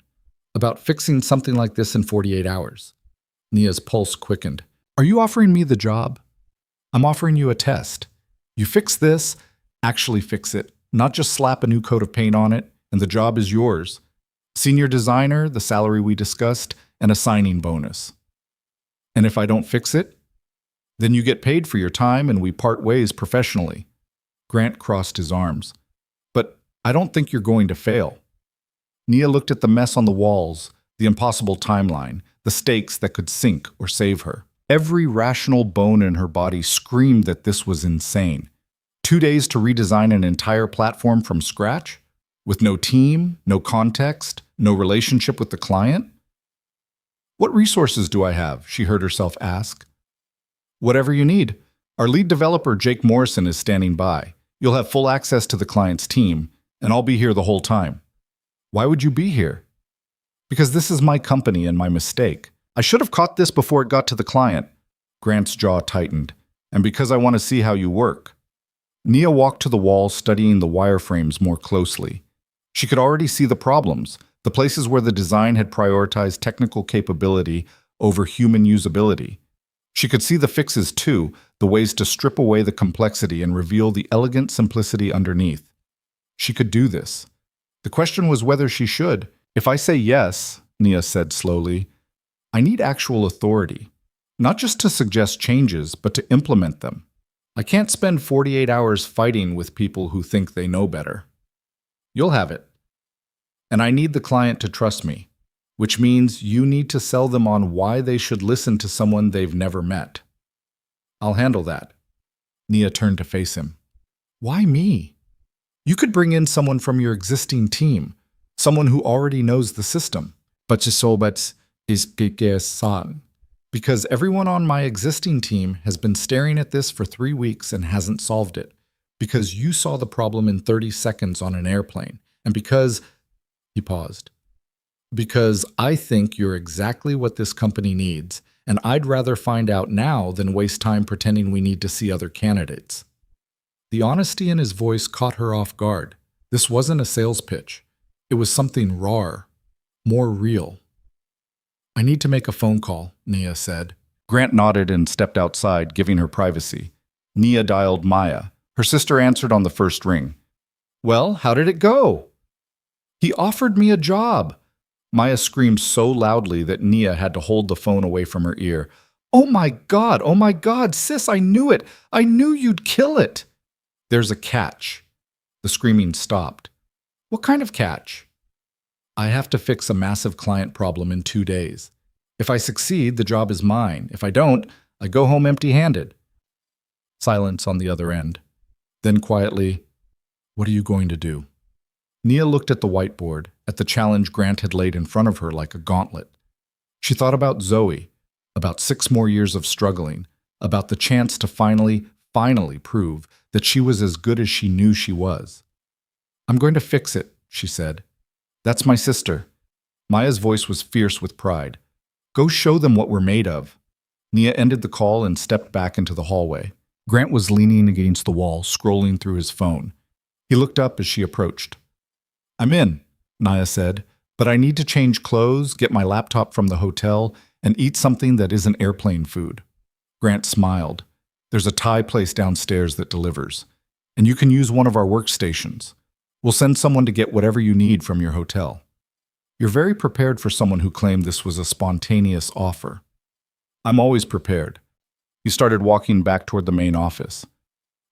about fixing something like this in 48 hours. Nia's pulse quickened. Are you offering me the job? I'm offering you a test. You fix this, actually fix it, not just slap a new coat of paint on it, and the job is yours. Senior designer, the salary we discussed, and a signing bonus. And if I don't fix it, then you get paid for your time and we part ways professionally. Grant crossed his arms. But I don't think you're going to fail. Nia looked at the mess on the walls, the impossible timeline, the stakes that could sink or save her. Every rational bone in her body screamed that this was insane. 2 days to redesign an entire platform from scratch? With no team, no context, no relationship with the client? What resources do I have? She heard herself ask. Whatever you need. Our lead developer, Jake Morrison, is standing by. You'll have full access to the client's team, and I'll be here the whole time. Why would you be here? Because this is my company and my mistake. I should have caught this before it got to the client. Grant's jaw tightened. And because I want to see how you work. Nia walked to the wall, studying the wireframes more closely. She could already see the problems, the places where the design had prioritized technical capability over human usability. She could see the fixes too, the ways to strip away the complexity and reveal the elegant simplicity underneath. She could do this. The question was whether she should. If I say yes, Nia said slowly, I need actual authority, not just to suggest changes, but to implement them. I can't spend 48 hours fighting with people who think they know better. You'll have it. And I need the client to trust me, which means you need to sell them on why they should listen to someone they've never met. I'll handle that. Nia turned to face him. Why me? You could bring in someone from your existing team, someone who already knows the system. But because everyone on my existing team has been staring at this for 3 weeks and hasn't solved it. Because you saw the problem in 30 seconds on an airplane. And because... He paused. Because I think you're exactly what this company needs, and I'd rather find out now than waste time pretending we need to see other candidates. The honesty in his voice caught her off guard. This wasn't a sales pitch. It was something rawer, more real. I need to make a phone call, Nia said. Grant nodded and stepped outside, giving her privacy. Nia dialed Maya. Her sister answered on the first ring. Well, how did it go? He offered me a job. Maya screamed so loudly that Nia had to hold the phone away from her ear. Oh my God, sis, I knew it. I knew you'd kill it. There's a catch. The screaming stopped. What kind of catch? I have to fix a massive client problem in 2 days. If I succeed, the job is mine. If I don't, I go home empty-handed. Silence on the other end. Then quietly, what are you going to do? Nia looked at the whiteboard, at the challenge Grant had laid in front of her like a gauntlet. She thought about Zoe, about 6 more years of struggling, about the chance to finally prove that she was as good as she knew she was. I'm going to fix it, she said. That's my sister. Maya's voice was fierce with pride. Go show them what we're made of. Nia ended the call and stepped back into the hallway. Grant was leaning against the wall, scrolling through his phone. He looked up as she approached. I'm in, Nia said, But I need to change clothes, get my laptop from the hotel, and eat something that isn't airplane food. Grant smiled. There's a Thai place downstairs that delivers, and you can use one of our workstations. We'll send someone to get whatever you need from your hotel. You're very prepared for someone who claimed this was a spontaneous offer. I'm always prepared. He started walking back toward the main office.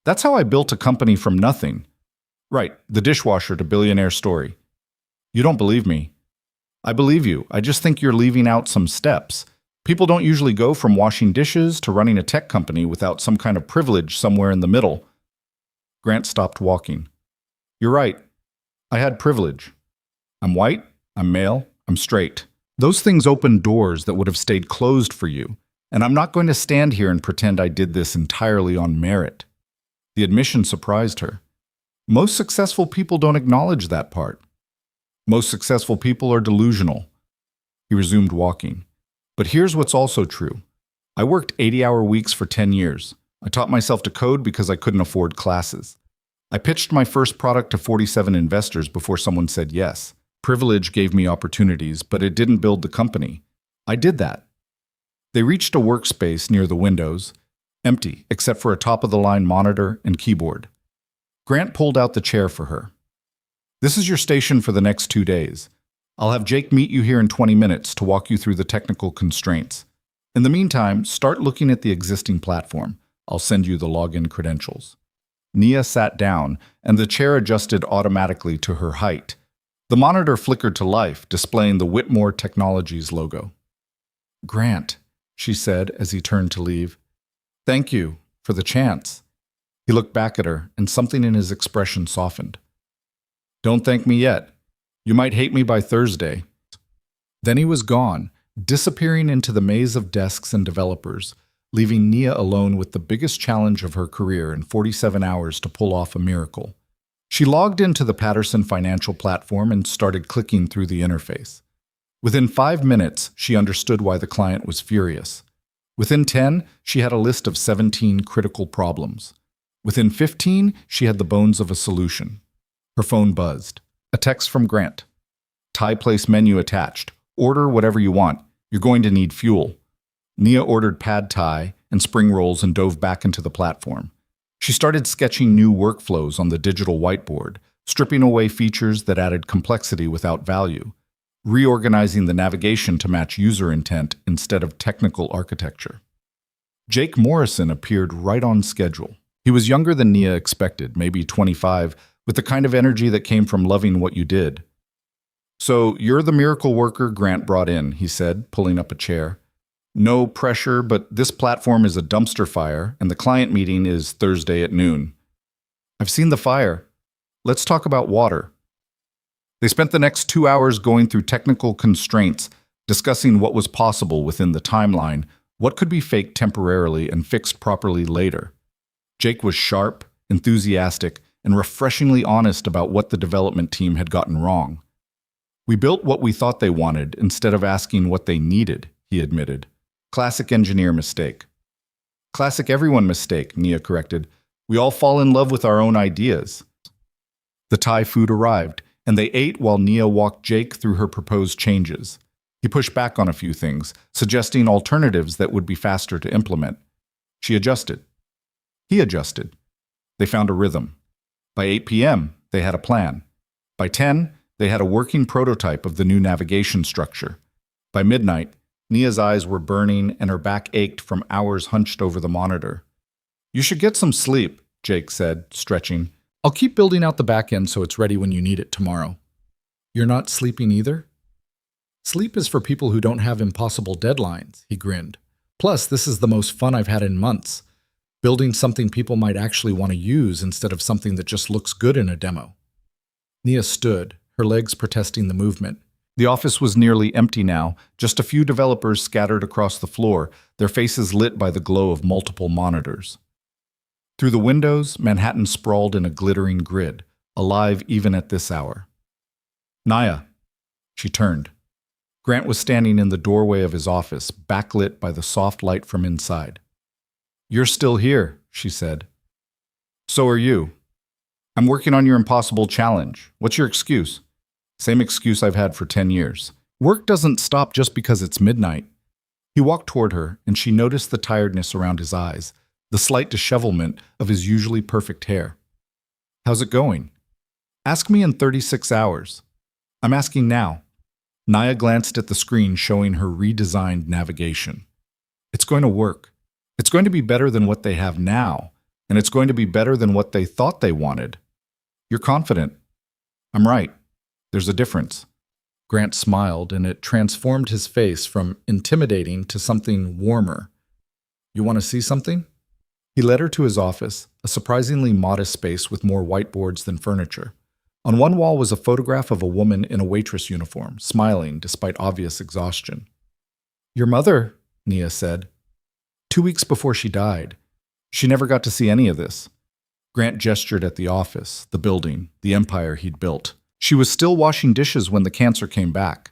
That's how I built a company from nothing. Right, the dishwasher to billionaire story. You don't believe me. I believe you. I just think you're leaving out some steps. People don't usually go from washing dishes to running a tech company without some kind of privilege somewhere in the middle. Grant stopped walking. You're right. I had privilege. I'm white, I'm male, I'm straight. Those things opened doors that would have stayed closed for you, and I'm not going to stand here and pretend I did this entirely on merit. The admission surprised her. Most successful people don't acknowledge that part. Most successful people are delusional. He resumed walking. But here's what's also true. I worked 80-hour weeks for 10 years. I taught myself to code because I couldn't afford classes. I pitched my first product to 47 investors before someone said yes. Privilege gave me opportunities, but it didn't build the company. I did that. They reached a workspace near the windows, empty except for a top-of-the-line monitor and keyboard. Grant pulled out the chair for her. This is your station for the next 2 days. I'll have Jake meet you here in 20 minutes to walk you through the technical constraints. In the meantime, start looking at the existing platform. I'll send you the login credentials. Nia sat down, and the chair adjusted automatically to her height. The monitor flickered to life, displaying the Whitmore Technologies logo. Grant, she said as he turned to leave. Thank you for the chance. He looked back at her, and something in his expression softened. Don't thank me yet. You might hate me by Thursday. Then he was gone, disappearing into the maze of desks and developers, leaving Nia alone with the biggest challenge of her career in 47 hours to pull off a miracle. She logged into the Patterson financial platform and started clicking through the interface. Within 5 minutes, she understood why the client was furious. Within 10, she had a list of 17 critical problems. Within 15, she had the bones of a solution. Her phone buzzed. A text from Grant. Thai place menu attached. Order whatever you want. You're going to need fuel. Nia ordered pad thai and spring rolls and dove back into the platform. She started sketching new workflows on the digital whiteboard, stripping away features that added complexity without value, reorganizing the navigation to match user intent instead of technical architecture. Jake Morrison appeared right on schedule. He was younger than Nia expected, maybe 25, with the kind of energy that came from loving what you did. So, you're the miracle worker Grant brought in, he said, pulling up a chair. No pressure, but this platform is a dumpster fire, and the client meeting is Thursday at noon. I've seen the fire. Let's talk about water. They spent the next 2 hours going through technical constraints, discussing what was possible within the timeline, what could be faked temporarily and fixed properly later. Jake was sharp, enthusiastic, and refreshingly honest about what the development team had gotten wrong. We built what we thought they wanted instead of asking what they needed, he admitted. Classic engineer mistake. Classic everyone mistake, Nia corrected. We all fall in love with our own ideas. The Thai food arrived, and they ate while Nia walked Jake through her proposed changes. He pushed back on a few things, suggesting alternatives that would be faster to implement. She adjusted. He adjusted. They found a rhythm. By 8 p.m., they had a plan. By 10, they had a working prototype of the new navigation structure. By midnight, Nia's eyes were burning and her back ached from hours hunched over the monitor. You should get some sleep, Jake said, stretching. I'll keep building out the back end so it's ready when you need it tomorrow. You're not sleeping either? Sleep is for people who don't have impossible deadlines, he grinned. Plus, this is the most fun I've had in months. Building something people might actually want to use instead of something that just looks good in a demo. Nia stood, her legs protesting the movement. The office was nearly empty now, just a few developers scattered across the floor, their faces lit by the glow of multiple monitors. Through the windows, Manhattan sprawled in a glittering grid, alive even at this hour. Naya. She turned. Grant was standing in the doorway of his office, backlit by the soft light from inside. You're still here, she said. So are you. I'm working on your impossible challenge. What's your excuse? Same excuse I've had for 10 years. Work doesn't stop just because it's midnight. He walked toward her, and she noticed the tiredness around his eyes, the slight dishevelment of his usually perfect hair. How's it going? Ask me in 36 hours. I'm asking now. Naya glanced at the screen showing her redesigned navigation. It's going to work. It's going to be better than what they have now, and it's going to be better than what they thought they wanted. You're confident. I'm right. There's a difference. Grant smiled, and it transformed his face from intimidating to something warmer. You want to see something? He led her to his office, a surprisingly modest space with more whiteboards than furniture. On one wall was a photograph of a woman in a waitress uniform, smiling despite obvious exhaustion. Your mother, Nia said. 2 weeks before she died. She never got to see any of this. Grant gestured at the office, the building, the empire he'd built. She was still washing dishes when the cancer came back.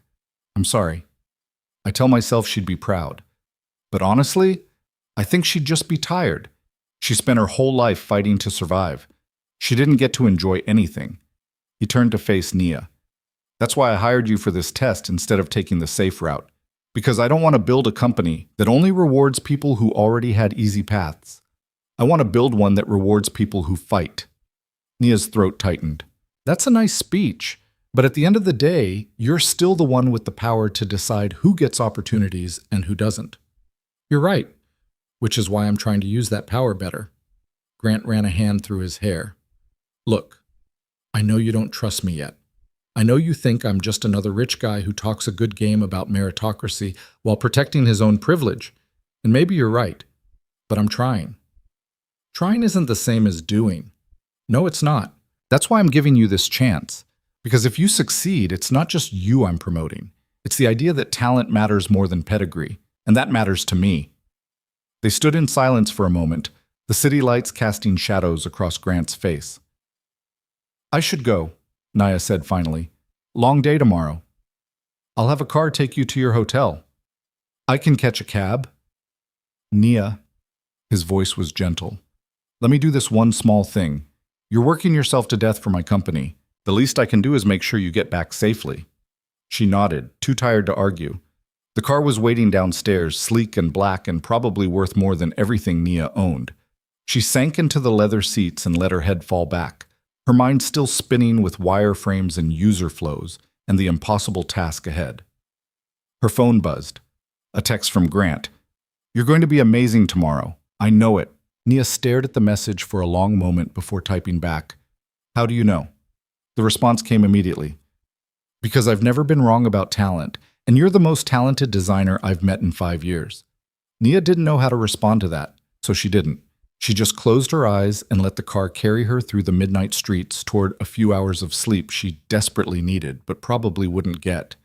I'm sorry. I tell myself she'd be proud. But honestly, I think she'd just be tired. She spent her whole life fighting to survive. She didn't get to enjoy anything. He turned to face Nia. That's why I hired you for this test instead of taking the safe route. Because I don't want to build a company that only rewards people who already had easy paths. I want to build one that rewards people who fight. Nia's throat tightened. That's a nice speech, but at the end of the day, you're still the one with the power to decide who gets opportunities and who doesn't. You're right, which is why I'm trying to use that power better. Grant ran a hand through his hair. Look, I know you don't trust me yet. I know you think I'm just another rich guy who talks a good game about meritocracy while protecting his own privilege. And maybe you're right, but I'm trying. Trying isn't the same as doing. No, it's not. That's why I'm giving you this chance. Because if you succeed, it's not just you I'm promoting. It's the idea that talent matters more than pedigree, and that matters to me. They stood in silence for a moment, the city lights casting shadows across Grant's face. I should go, Naya said finally. Long day tomorrow. I'll have a car take you to your hotel. I can catch a cab. Nia, his voice was gentle. Let me do this one small thing. You're working yourself to death for my company. The least I can do is make sure you get back safely. She nodded, too tired to argue. The car was waiting downstairs, sleek and black and probably worth more than everything Nia owned. She sank into the leather seats and let her head fall back, her mind still spinning with wireframes and user flows and the impossible task ahead. Her phone buzzed. A text from Grant. You're going to be amazing tomorrow. I know it. Nia stared at the message for a long moment before typing back. How do you know? The response came immediately. Because I've never been wrong about talent, and you're the most talented designer I've met in 5 years. Nia didn't know how to respond to that, so she didn't. She just closed her eyes and let the car carry her through the midnight streets toward a few hours of sleep she desperately needed, but probably wouldn't get.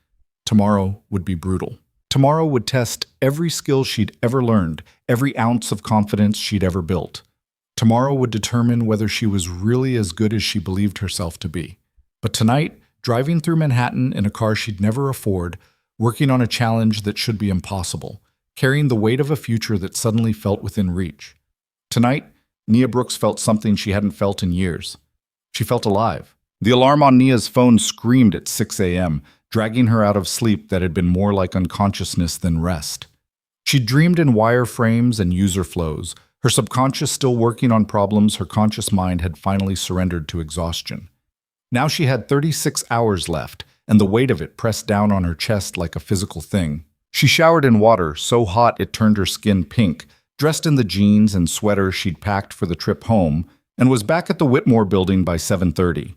Tomorrow would be brutal. Tomorrow would test every skill she'd ever learned, every ounce of confidence she'd ever built. Tomorrow would determine whether she was really as good as she believed herself to be. But tonight, driving through Manhattan in a car she'd never afford, working on a challenge that should be impossible, carrying the weight of a future that suddenly felt within reach. Tonight, Nia Brooks felt something she hadn't felt in years. She felt alive. The alarm on Nia's phone screamed at 6 a.m., dragging her out of sleep that had been more like unconsciousness than rest. She dreamed in wireframes and user flows, her subconscious still working on problems her conscious mind had finally surrendered to exhaustion. Now she had 36 hours left, and the weight of it pressed down on her chest like a physical thing. She showered in water so hot it turned her skin pink, dressed in the jeans and sweater she'd packed for the trip home, and was back at the Whitmore building by 7:30.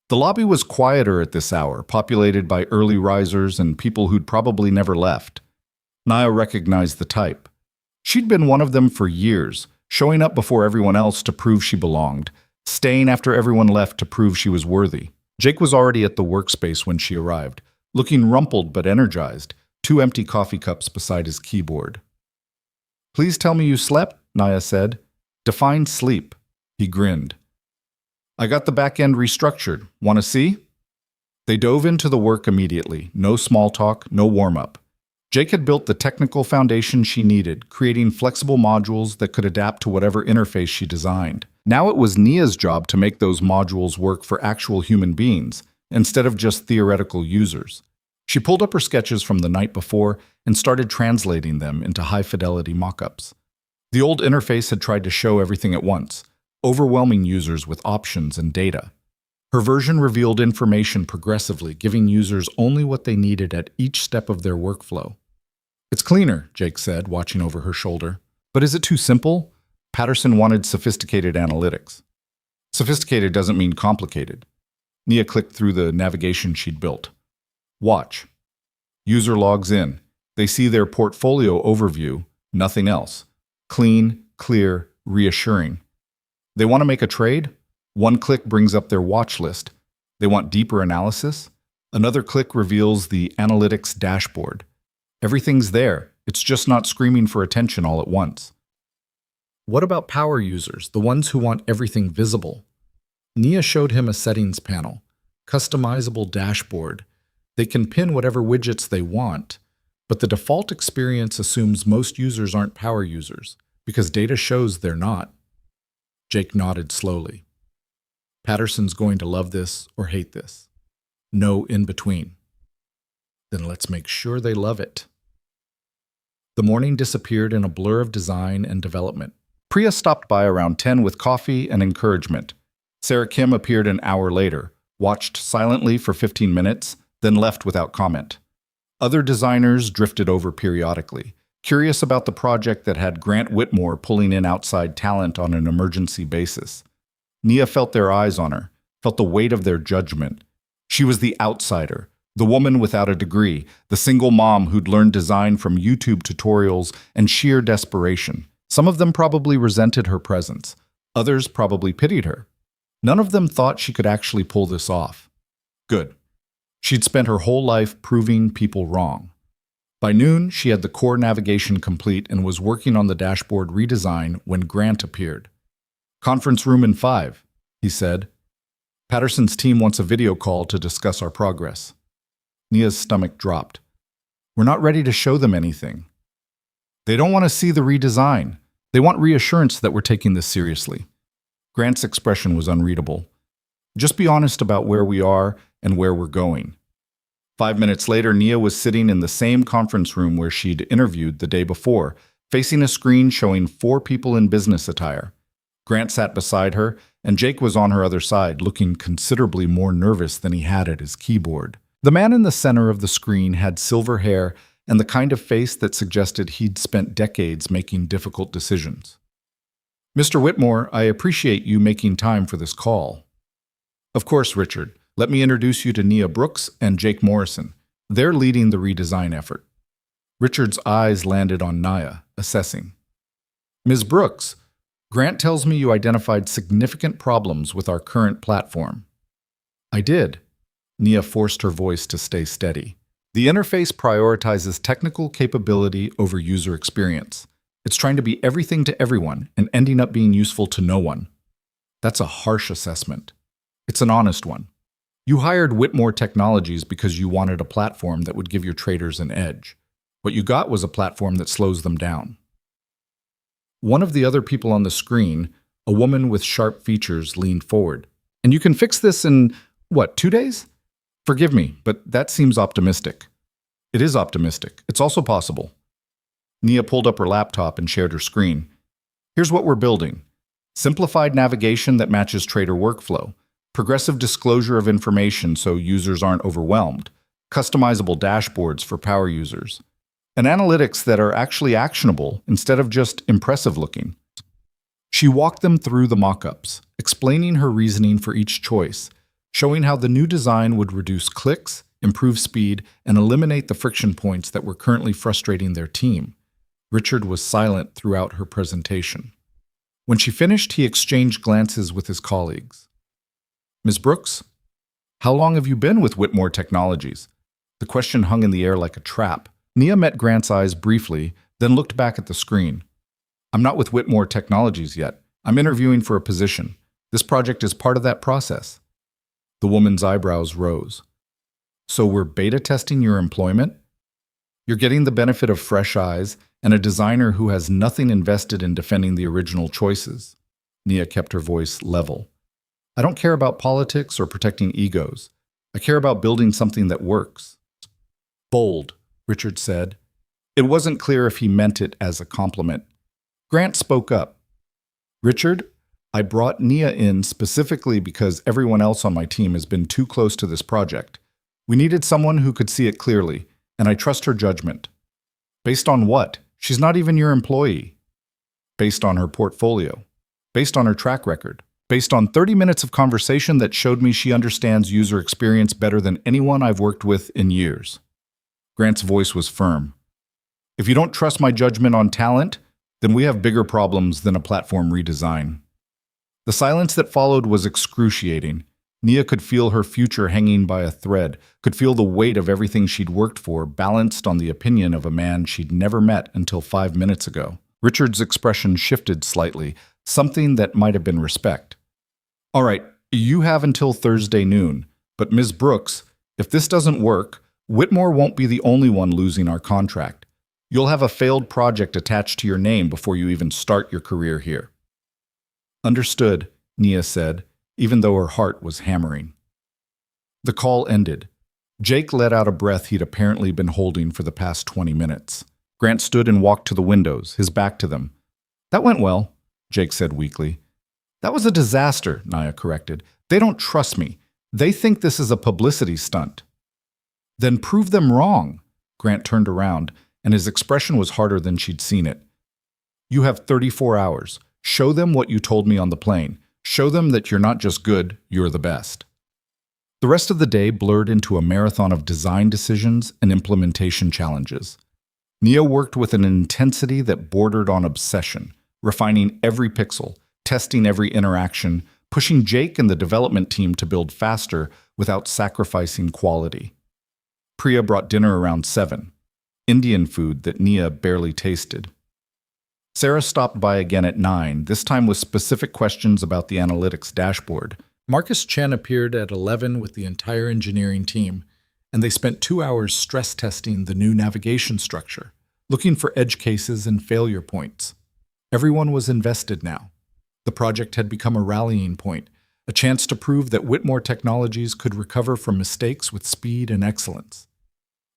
The lobby was quieter at this hour, populated by early risers and people who'd probably never left. Nia recognized the type. She'd been one of them for years, showing up before everyone else to prove she belonged, staying after everyone left to prove she was worthy. Jake was already at the workspace when she arrived, looking rumpled but energized, 2 empty coffee cups beside his keyboard. Please tell me you slept, Nia said. Define sleep. He grinned. I got the back end restructured. Want to see? They dove into the work immediately. No small talk, no warm-up. Jake had built the technical foundation she needed, creating flexible modules that could adapt to whatever interface she designed. Now it was Nia's job to make those modules work for actual human beings, instead of just theoretical users. She pulled up her sketches from the night before and started translating them into high-fidelity mock-ups. The old interface had tried to show everything at once, overwhelming users with options and data. Her version revealed information progressively, giving users only what they needed at each step of their workflow. "It's cleaner," Jake said, watching over her shoulder. "But is it too simple?" Patterson wanted sophisticated analytics. Sophisticated doesn't mean complicated. Nia clicked through the navigation she'd built. Watch. User logs in. They see their portfolio overview, nothing else. Clean, clear, reassuring. They want to make a trade? One click brings up their watch list. They want deeper analysis? Another click reveals the analytics dashboard. Everything's there. It's just not screaming for attention all at once. What about power users, the ones who want everything visible? Nia showed him a settings panel, customizable dashboard. They can pin whatever widgets they want, but the default experience assumes most users aren't power users, because data shows they're not. Jake nodded slowly. Patterson's going to love this or hate this. No in between. Then let's make sure they love it. The morning disappeared in a blur of design and development. Priya stopped by around 10 with coffee and encouragement. Sarah Kim appeared an hour later, watched silently for 15 minutes, then left without comment. Other designers drifted over periodically, curious about the project that had Grant Whitmore pulling in outside talent on an emergency basis. Nia felt their eyes on her, felt the weight of their judgment. She was the outsider, the woman without a degree, the single mom who'd learned design from YouTube tutorials and sheer desperation. Some of them probably resented her presence. Others probably pitied her. None of them thought she could actually pull this off. Good. She'd spent her whole life proving people wrong. By noon, she had the core navigation complete and was working on the dashboard redesign when Grant appeared. "Conference room in 5, he said. "Patterson's team wants a video call to discuss our progress." Nia's stomach dropped. "We're not ready to show them anything." "They don't want to see the redesign. They want reassurance that we're taking this seriously." Grant's expression was unreadable. "Just be honest about where we are and where we're going." 5 minutes later, Nia was sitting in the same conference room where she'd interviewed the day before, facing a screen showing 4 people in business attire. Grant sat beside her, and Jake was on her other side, looking considerably more nervous than he had at his keyboard. The man in the center of the screen had silver hair and the kind of face that suggested he'd spent decades making difficult decisions. "Mr. Whitmore, I appreciate you making time for this call." "Of course, Richard. Let me introduce you to Nia Brooks and Jake Morrison. They're leading the redesign effort." Richard's eyes landed on Nia, assessing. "Ms. Brooks, Grant tells me you identified significant problems with our current platform." "I did." Nia forced her voice to stay steady. "The interface prioritizes technical capability over user experience. It's trying to be everything to everyone and ending up being useful to no one." "That's a harsh assessment." "It's an honest one. You hired Whitmore Technologies because you wanted a platform that would give your traders an edge. What you got was a platform that slows them down." One of the other people on the screen, a woman with sharp features, leaned forward. "And you can fix this in, 2 days? Forgive me, but that seems optimistic." "It is optimistic. It's also possible." Nia pulled up her laptop and shared her screen. "Here's what we're building. Simplified navigation that matches trader workflow. Progressive disclosure of information so users aren't overwhelmed. Customizable dashboards for power users. And analytics that are actually actionable instead of just impressive looking." She walked them through the mock-ups, explaining her reasoning for each choice, showing how the new design would reduce clicks, improve speed, and eliminate the friction points that were currently frustrating their team. Richard was silent throughout her presentation. When she finished, he exchanged glances with his colleagues. "Ms. Brooks, how long have you been with Whitmore Technologies?" The question hung in the air like a trap. Nia met Grant's eyes briefly, then looked back at the screen. "I'm not with Whitmore Technologies yet. I'm interviewing for a position. This project is part of that process." The woman's eyebrows rose. "So we're beta testing your employment? You're getting the benefit of fresh eyes and a designer who has nothing invested in defending the original choices." Nia kept her voice level. "I don't care about politics or protecting egos. I care about building something that works. Bold, Richard said. It wasn't clear if he meant it as a compliment. Grant spoke up. Richard, I brought Nia in specifically because everyone else on my team has been too close to this project. We needed someone who could see it clearly, and I trust her judgment. Based on what? She's not even your employee. Based on her portfolio. Based on her track record. Based on 30 minutes of conversation that showed me she understands user experience better than anyone I've worked with in years. Grant's voice was firm. If you don't trust my judgment on talent, then we have bigger problems than a platform redesign. The silence that followed was excruciating. Nia could feel her future hanging by a thread, could feel the weight of everything she'd worked for balanced on the opinion of a man she'd never met until 5 minutes ago. Richard's expression shifted slightly, something that might have been respect. All right, you have until Thursday noon, but Ms. Brooks, if this doesn't work, Whitmore won't be the only one losing our contract. You'll have a failed project attached to your name before you even start your career here. Understood, Nia said, even though her heart was hammering. The call ended. Jake let out a breath he'd apparently been holding for the past 20 minutes. Grant stood and walked to the windows, his back to them. That went well, Jake said weakly. That was a disaster, Nia corrected. They don't trust me. They think this is a publicity stunt. Then prove them wrong. Grant turned around, and his expression was harder than she'd seen it. You have 34 hours. Show them what you told me on the plane. Show them that you're not just good, you're the best. The rest of the day blurred into a marathon of design decisions and implementation challenges. Nia worked with an intensity that bordered on obsession, refining every pixel, testing every interaction, pushing Jake and the development team to build faster without sacrificing quality. Priya brought dinner around 7, Indian food that Nia barely tasted. Sarah stopped by again at 9, this time with specific questions about the analytics dashboard. Marcus Chen appeared at 11 with the entire engineering team, and they spent 2 hours stress testing the new navigation structure, looking for edge cases and failure points. Everyone was invested now. The project had become a rallying point, a chance to prove that Whitmore Technologies could recover from mistakes with speed and excellence.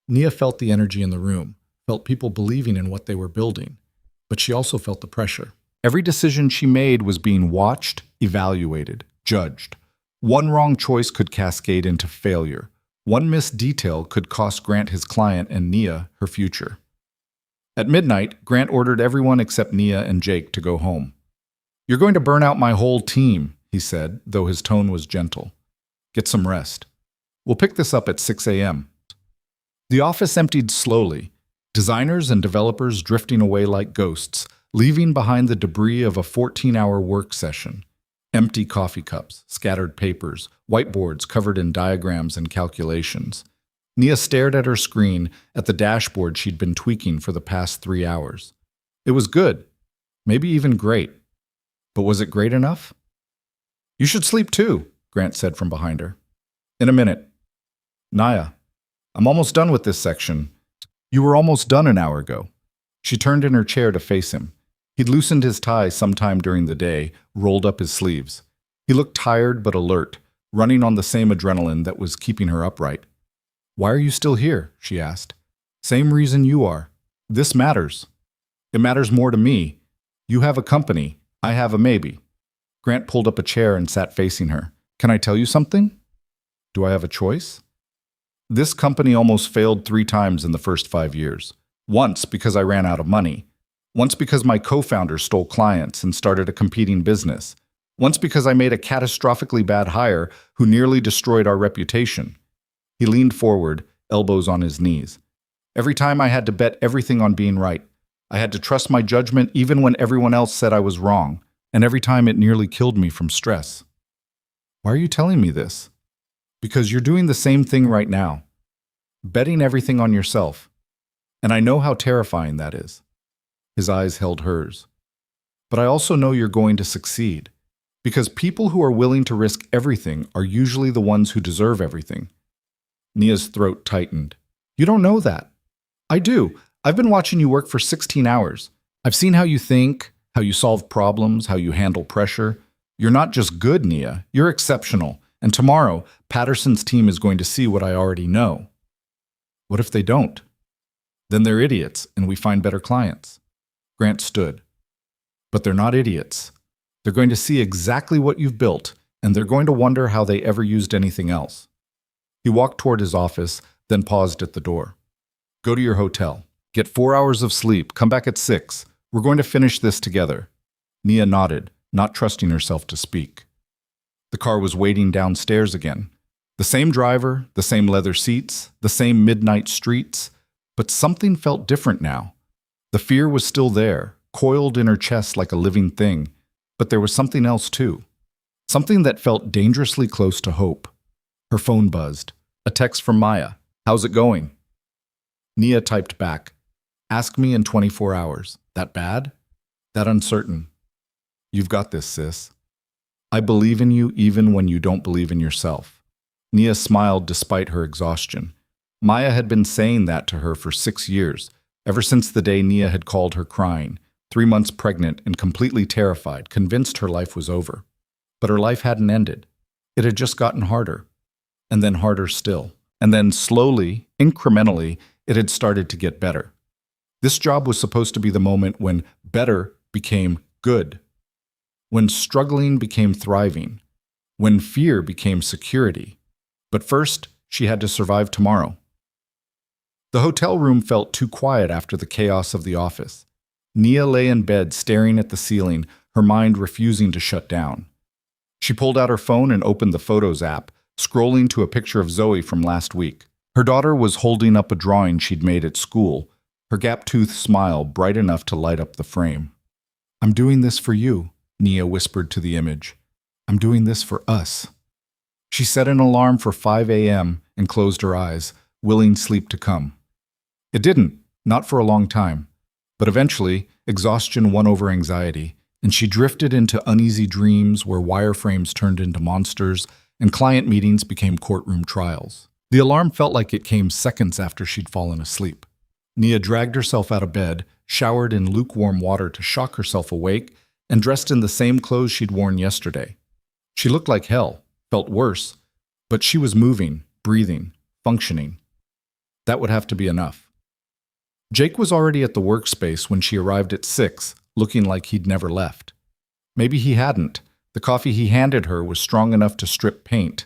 Nia felt the energy in the room, felt people believing in what they were building, but she also felt the pressure. Every decision she made was being watched, evaluated, judged. One wrong choice could cascade into failure. One missed detail could cost Grant his client and Nia her future. At midnight, Grant ordered everyone except Nia and Jake to go home. You're going to burn out my whole team, he said, though his tone was gentle. Get some rest. We'll pick this up at 6 a.m. The office emptied slowly, designers and developers drifting away like ghosts, leaving behind the debris of a 14-hour work session. Empty coffee cups, scattered papers, whiteboards covered in diagrams and calculations. Nia stared at her screen, at the dashboard she'd been tweaking for the past 3 hours. It was good, maybe even great. But was it great enough? You should sleep too, Grant said from behind her. In a minute. Nia, I'm almost done with this section. You were almost done an hour ago. She turned in her chair to face him. He'd loosened his tie sometime during the day, rolled up his sleeves. He looked tired but alert, running on the same adrenaline that was keeping her upright. Why are you still here? She asked. Same reason you are. This matters. It matters more to me. You have a company. I have a maybe. Grant pulled up a chair and sat facing her. Can I tell you something? Do I have a choice? This company almost failed 3 times in the first 5 years. Once because I ran out of money. Once because my co-founder stole clients and started a competing business. Once because I made a catastrophically bad hire who nearly destroyed our reputation. He leaned forward, elbows on his knees. Every time I had to bet everything on being right. I had to trust my judgment even when everyone else said I was wrong, and every time it nearly killed me from stress. Why are you telling me this? Because you're doing the same thing right now. Betting everything on yourself. And I know how terrifying that is. His eyes held hers. But I also know you're going to succeed. Because people who are willing to risk everything are usually the ones who deserve everything. Nia's throat tightened. You don't know that. I do. I've been watching you work for 16 hours. I've seen how you think, how you solve problems, how you handle pressure. You're not just good, Nia. You're exceptional. And tomorrow, Patterson's team is going to see what I already know. What if they don't? Then they're idiots, and we find better clients. Grant stood. But they're not idiots. They're going to see exactly what you've built, and they're going to wonder how they ever used anything else. He walked toward his office, then paused at the door. Go to your hotel. Get 4 hours of sleep. Come back at 6. We're going to finish this together. Nia nodded, not trusting herself to speak. The car was waiting downstairs again. The same driver, the same leather seats, the same midnight streets, but something felt different now. The fear was still there, coiled in her chest like a living thing, but there was something else too. Something that felt dangerously close to hope. Her phone buzzed. A text from Maya. How's it going? Nia typed back. Ask me in 24 hours. That bad? That uncertain? You've got this, sis. I believe in you even when you don't believe in yourself. Nia smiled despite her exhaustion. Maya had been saying that to her for 6 years, ever since the day Nia had called her crying, 3 months pregnant and completely terrified, convinced her life was over. But her life hadn't ended. It had just gotten harder. And then harder still. And then slowly, incrementally, it had started to get better. This job was supposed to be the moment when better became good. When struggling became thriving. When fear became security. But first, she had to survive tomorrow. The hotel room felt too quiet after the chaos of the office. Nia lay in bed staring at the ceiling, her mind refusing to shut down. She pulled out her phone and opened the Photos app, scrolling to a picture of Zoe from last week. Her daughter was holding up a drawing she'd made at school, her gap-toothed smile bright enough to light up the frame. I'm doing this for you, Nia whispered to the image. I'm doing this for us. She set an alarm for 5 a.m. and closed her eyes, willing sleep to come. It didn't, not for a long time. But eventually, exhaustion won over anxiety, and she drifted into uneasy dreams where wireframes turned into monsters and client meetings became courtroom trials. The alarm felt like it came seconds after she'd fallen asleep. Nia dragged herself out of bed, showered in lukewarm water to shock herself awake, and dressed in the same clothes she'd worn yesterday. She looked like hell, felt worse, but she was moving, breathing, functioning. That would have to be enough. Jake was already at the workspace when she arrived at 6, looking like he'd never left. Maybe he hadn't. The coffee he handed her was strong enough to strip paint.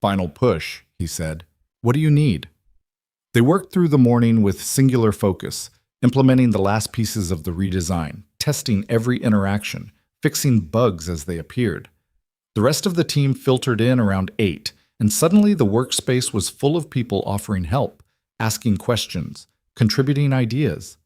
Final push, he said. What do you need? They worked through the morning with singular focus, implementing the last pieces of the redesign, testing every interaction, fixing bugs as they appeared. The rest of the team filtered in around 8, and suddenly the workspace was full of people offering help, asking questions, contributing ideas.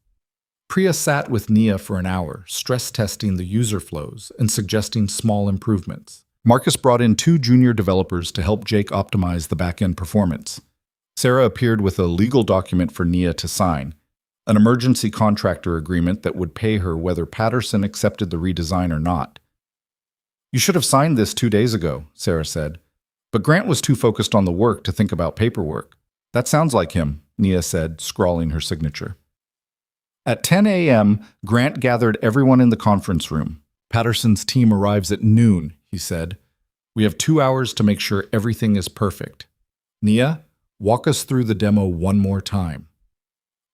Priya sat with Nia for an hour, stress-testing the user flows and suggesting small improvements. Marcus brought in 2 junior developers to help Jake optimize the back-end performance. Sarah appeared with a legal document for Nia to sign, an emergency contractor agreement that would pay her whether Patterson accepted the redesign or not. You should have signed this 2 days ago, Sarah said. But Grant was too focused on the work to think about paperwork. That sounds like him, Nia said, scrawling her signature. At 10 a.m., Grant gathered everyone in the conference room. Patterson's team arrives at noon, he said. We have 2 hours to make sure everything is perfect. Nia, walk us through the demo one more time.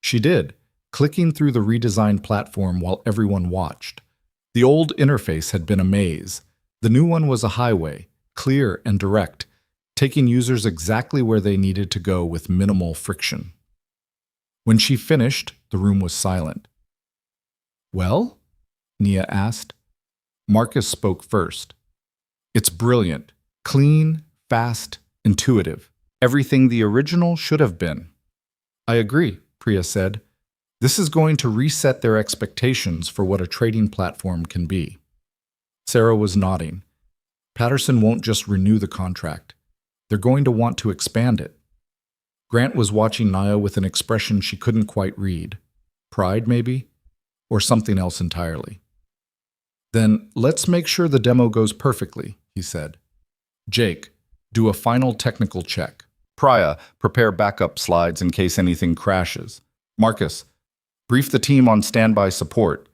She did, clicking through the redesigned platform while everyone watched. The old interface had been a maze. The new one was a highway, clear and direct, taking users exactly where they needed to go with minimal friction. When she finished, the room was silent. Well? Nia asked. Marcus spoke first. It's brilliant, clean, fast, intuitive. Everything the original should have been. I agree, Priya said. This is going to reset their expectations for what a trading platform can be. Sarah was nodding. Patterson won't just renew the contract. They're going to want to expand it. Grant was watching Nia with an expression she couldn't quite read. Pride, maybe? Or something else entirely. Then let's make sure the demo goes perfectly, he said. Jake, do a final technical check. Priya, prepare backup slides in case anything crashes. Marcus, brief the team on standby support.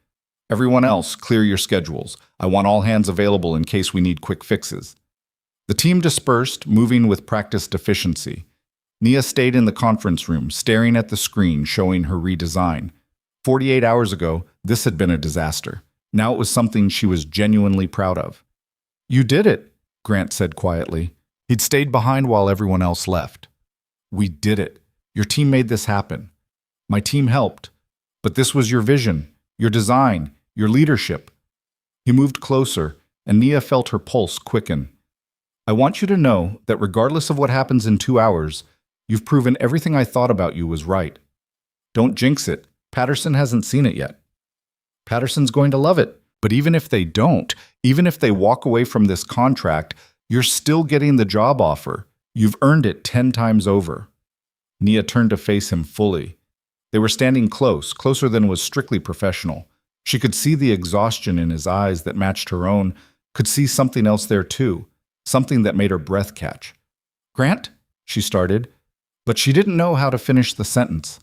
Everyone else, clear your schedules. I want all hands available in case we need quick fixes. The team dispersed, moving with practiced efficiency. Nia stayed in the conference room, staring at the screen showing her redesign. 48 hours ago, this had been a disaster. Now it was something she was genuinely proud of. "You did it," Grant said quietly. He'd stayed behind while everyone else left. "We did it. Your team made this happen. My team helped. But this was your vision, your design, your leadership." He moved closer, and Nia felt her pulse quicken. "I want you to know that regardless of what happens in 2 hours, you've proven everything I thought about you was right. Don't jinx it. Patterson hasn't seen it yet. Patterson's going to love it. But even if they don't, even if they walk away from this contract, you're still getting the job offer. You've earned it 10 times over." Nia turned to face him fully. They were standing close, closer than was strictly professional. She could see the exhaustion in his eyes that matched her own, could see something else there too, something that made her breath catch. "Grant?" she started, but she didn't know how to finish the sentence.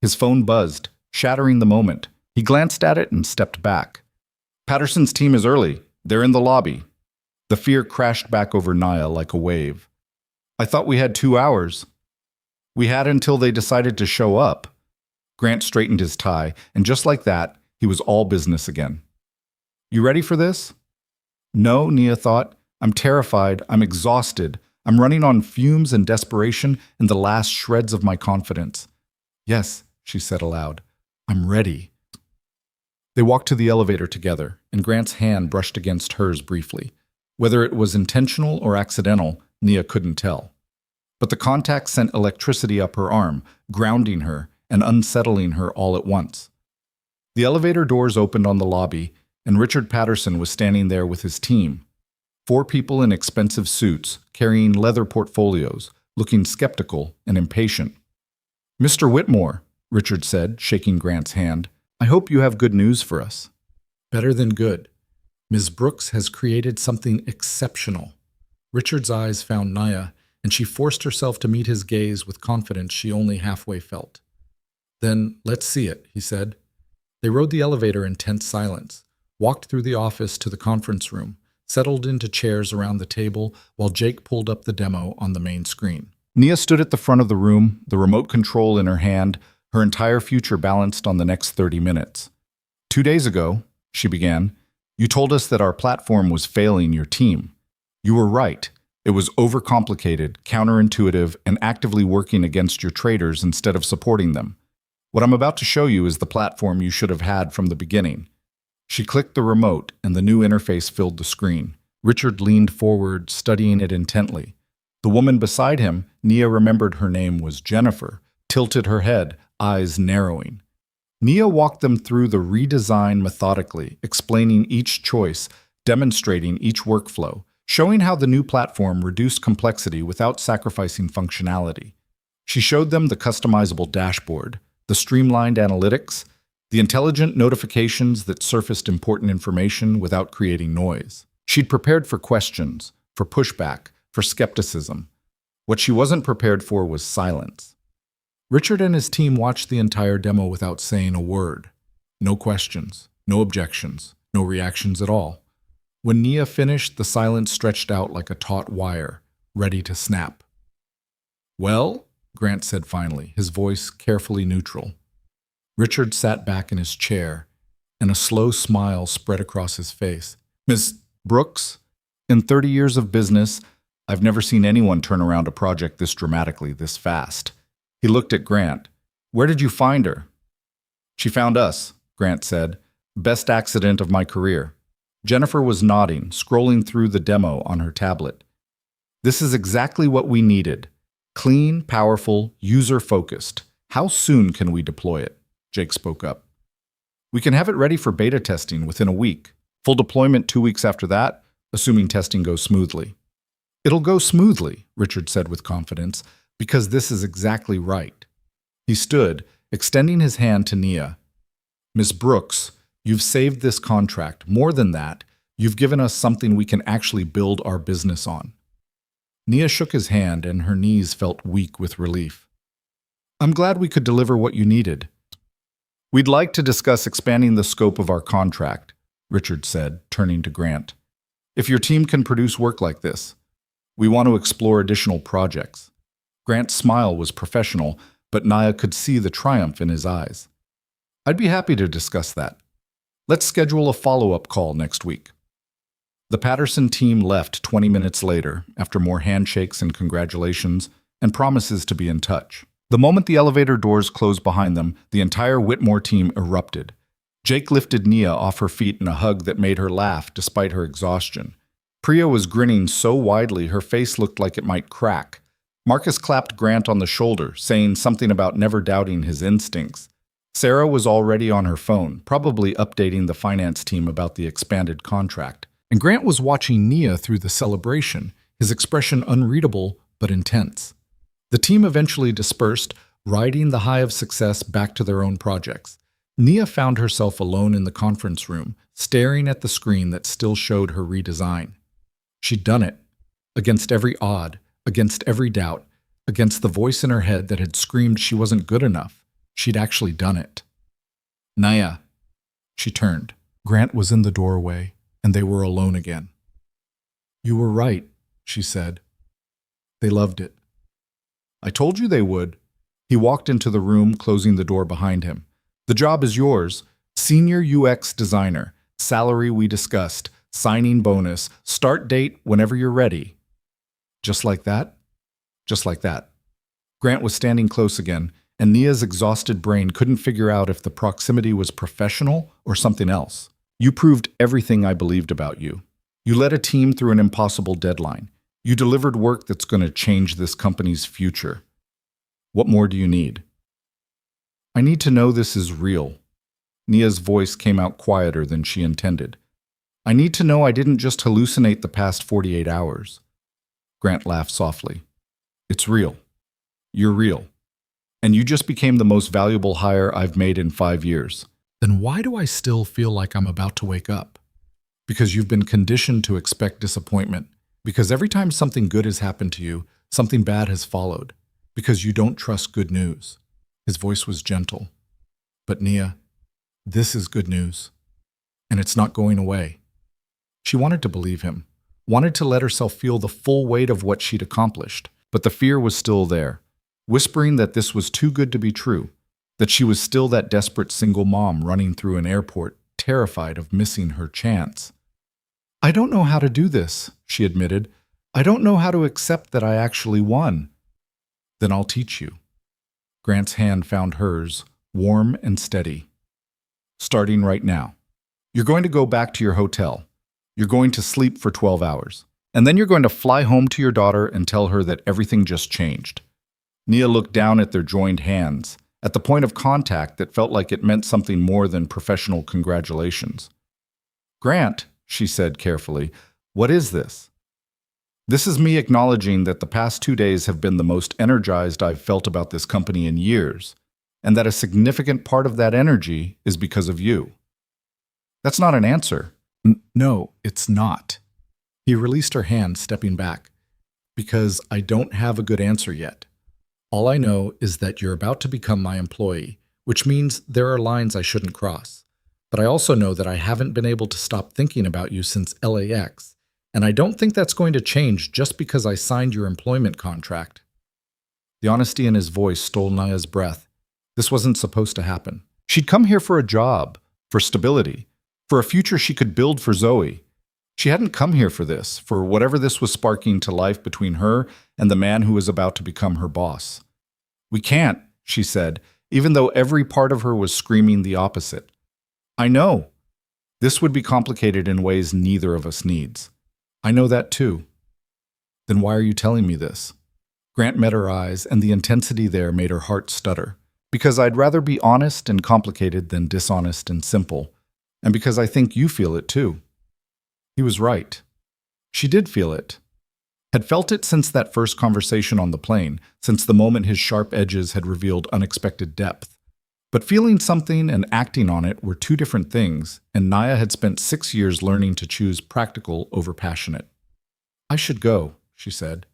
His phone buzzed, shattering the moment. He glanced at it and stepped back. "Patterson's team is early. They're in the lobby." The fear crashed back over Nia like a wave. "I thought we had 2 hours." "We had until they decided to show up." Grant straightened his tie, and just like that, he was all business again. "You ready for this?" "No," Nia thought. "I'm terrified. I'm exhausted. I'm running on fumes and desperation and the last shreds of my confidence." "Yes," she said aloud. "I'm ready." They walked to the elevator together, and Grant's hand brushed against hers briefly. Whether it was intentional or accidental, Nia couldn't tell. But the contact sent electricity up her arm, grounding her and unsettling her all at once. The elevator doors opened on the lobby, and Richard Patterson was standing there with his team. 4 people in expensive suits, carrying leather portfolios, looking skeptical and impatient. "Mr. Whitmore," Richard said, shaking Grant's hand, "I hope you have good news for us." "Better than good. Ms. Brooks has created something exceptional." Richard's eyes found Nia, and she forced herself to meet his gaze with confidence she only halfway felt. "Then let's see it," he said. They rode the elevator in tense silence, walked through the office to the conference room, settled into chairs around the table while Jake pulled up the demo on the main screen. Nia stood at the front of the room, the remote control in her hand, her entire future balanced on the next 30 minutes. 2 days ago," she began, "you told us that our platform was failing your team. You were right. It was overcomplicated, counterintuitive, and actively working against your traders instead of supporting them. What I'm about to show you is the platform you should have had from the beginning." She clicked the remote, and the new interface filled the screen. Richard leaned forward, studying it intently. The woman beside him, Nia remembered her name was Jennifer, tilted her head, eyes narrowing. Nia walked them through the redesign methodically, explaining each choice, demonstrating each workflow, showing how the new platform reduced complexity without sacrificing functionality. She showed them the customizable dashboard, the streamlined analytics, the intelligent notifications that surfaced important information without creating noise. She'd prepared for questions, for pushback, for skepticism. What she wasn't prepared for was silence. Richard and his team watched the entire demo without saying a word. No questions, no objections, no reactions at all. When Nia finished, the silence stretched out like a taut wire, ready to snap. "Well?" Grant said finally, his voice carefully neutral. Richard sat back in his chair, and a slow smile spread across his face. "Miss Brooks, in 30 years of business, I've never seen anyone turn around a project this dramatically, this fast." He looked at Grant. "Where did you find her?" "She found us," Grant said. "Best accident of my career." Jennifer was nodding, scrolling through the demo on her tablet. "This is exactly what we needed. Clean, powerful, user-focused. How soon can we deploy it?" Jake spoke up. "We can have it ready for beta testing within a week. Full deployment 2 weeks after that, assuming testing goes smoothly." "It'll go smoothly," Richard said with confidence, "because this is exactly right." He stood, extending his hand to Nia. "Miss Brooks, you've saved this contract. More than that, you've given us something we can actually build our business on." Nia shook his hand, and her knees felt weak with relief. "I'm glad we could deliver what you needed." "We'd like to discuss expanding the scope of our contract," Richard said, turning to Grant. "If your team can produce work like this." We want to explore additional projects. Grant's smile was professional, but Naya could see the triumph in his eyes. I'd be happy to discuss that. Let's schedule a follow-up call next week. The Patterson team left 20 minutes later, after more handshakes and congratulations, and promises to be in touch. The moment the elevator doors closed behind them, the entire Whitmore team erupted. Jake lifted Nia off her feet in a hug that made her laugh despite her exhaustion. Priya was grinning so widely her face looked like it might crack. Marcus clapped Grant on the shoulder, saying something about never doubting his instincts. Sarah was already on her phone, probably updating the finance team about the expanded contract. And Grant was watching Nia through the celebration, his expression unreadable but intense. The team eventually dispersed, riding the high of success back to their own projects. Nia found herself alone in the conference room, staring at the screen that still showed her redesign. She'd done it. Against every odd, against every doubt, against the voice in her head that had screamed she wasn't good enough. She'd actually done it. Naya. She turned. Grant was in the doorway, and they were alone again. You were right, she said. They loved it. I told you they would. He walked into the room, closing the door behind him. The job is yours. Senior UX designer. Salary we discussed. Signing bonus. Start date whenever you're ready. Just like that? Just like that. Grant was standing close again, and Nia's exhausted brain couldn't figure out if the proximity was professional or something else. You proved everything I believed about you. You led a team through an impossible deadline. You delivered work that's going to change this company's future. What more do you need? I need to know this is real. Nia's voice came out quieter than she intended. I need to know I didn't just hallucinate the past 48 hours. Grant laughed softly. It's real. You're real. And you just became the most valuable hire I've made in 5 years. Then why do I still feel like I'm about to wake up? Because you've been conditioned to expect disappointment. Because every time something good has happened to you, something bad has followed. Because you don't trust good news. His voice was gentle. But Nia, this is good news. And it's not going away. She wanted to believe him, wanted to let herself feel the full weight of what she'd accomplished. But the fear was still there, whispering that this was too good to be true, that she was still that desperate single mom running through an airport, terrified of missing her chance. I don't know how to do this, she admitted. I don't know how to accept that I actually won. Then I'll teach you. Grant's hand found hers, warm and steady. Starting right now. You're going to go back to your hotel. You're going to sleep for 12 hours. And then you're going to fly home to your daughter and tell her that everything just changed. Nia looked down at their joined hands, at the point of contact that felt like it meant something more than professional congratulations. Grant, she said carefully, what is this? This is me acknowledging that the past 2 days have been the most energized I've felt about this company in years, and that a significant part of that energy is because of you. That's not an answer. No, it's not. He released her hand, stepping back. Because I don't have a good answer yet. All I know is that you're about to become my employee, which means there are lines I shouldn't cross. But I also know that I haven't been able to stop thinking about you since LAX, and I don't think that's going to change just because I signed your employment contract. The honesty in his voice stole Naya's breath. This wasn't supposed to happen. She'd come here for a job, for stability, for a future she could build for Zoe. She hadn't come here for this, for whatever this was sparking to life between her and the man who was about to become her boss. We can't, she said, even though every part of her was screaming the opposite. I know. This would be complicated in ways neither of us needs. I know that too. Then why are you telling me this? Grant met her eyes, and the intensity there made her heart stutter. Because I'd rather be honest and complicated than dishonest and simple. And because I think you feel it too. He was right. She did feel it. Had felt it since that first conversation on the plane, since the moment his sharp edges had revealed unexpected depth. But feeling something and acting on it were two different things, and Naya had spent 6 years learning to choose practical over passionate. I should go, she said.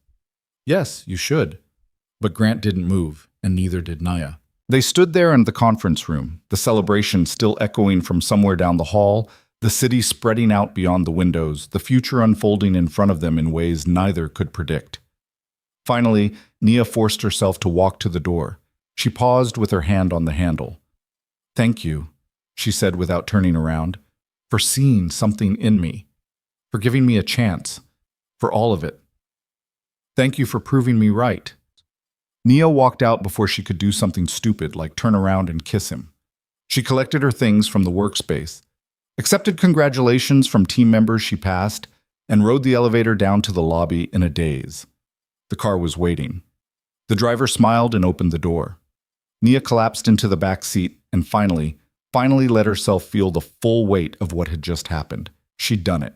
Yes, you should. But Grant didn't move, and neither did Naya. They stood there in the conference room, the celebration still echoing from somewhere down the hall, The city spreading out beyond the windows, the future unfolding in front of them in ways neither could predict. Finally, Nia forced herself to walk to the door. She paused with her hand on the handle. "Thank you," she said without turning around, "for seeing something in me, for giving me a chance, for all of it. Thank you for proving me right." Nia walked out before she could do something stupid like turn around and kiss him. She collected her things from the workspace, accepted congratulations from team members she passed, and rode the elevator down to the lobby in a daze. The car was waiting. The driver smiled and opened the door. Nia collapsed into the back seat and finally let herself feel the full weight of what had just happened. She'd done it.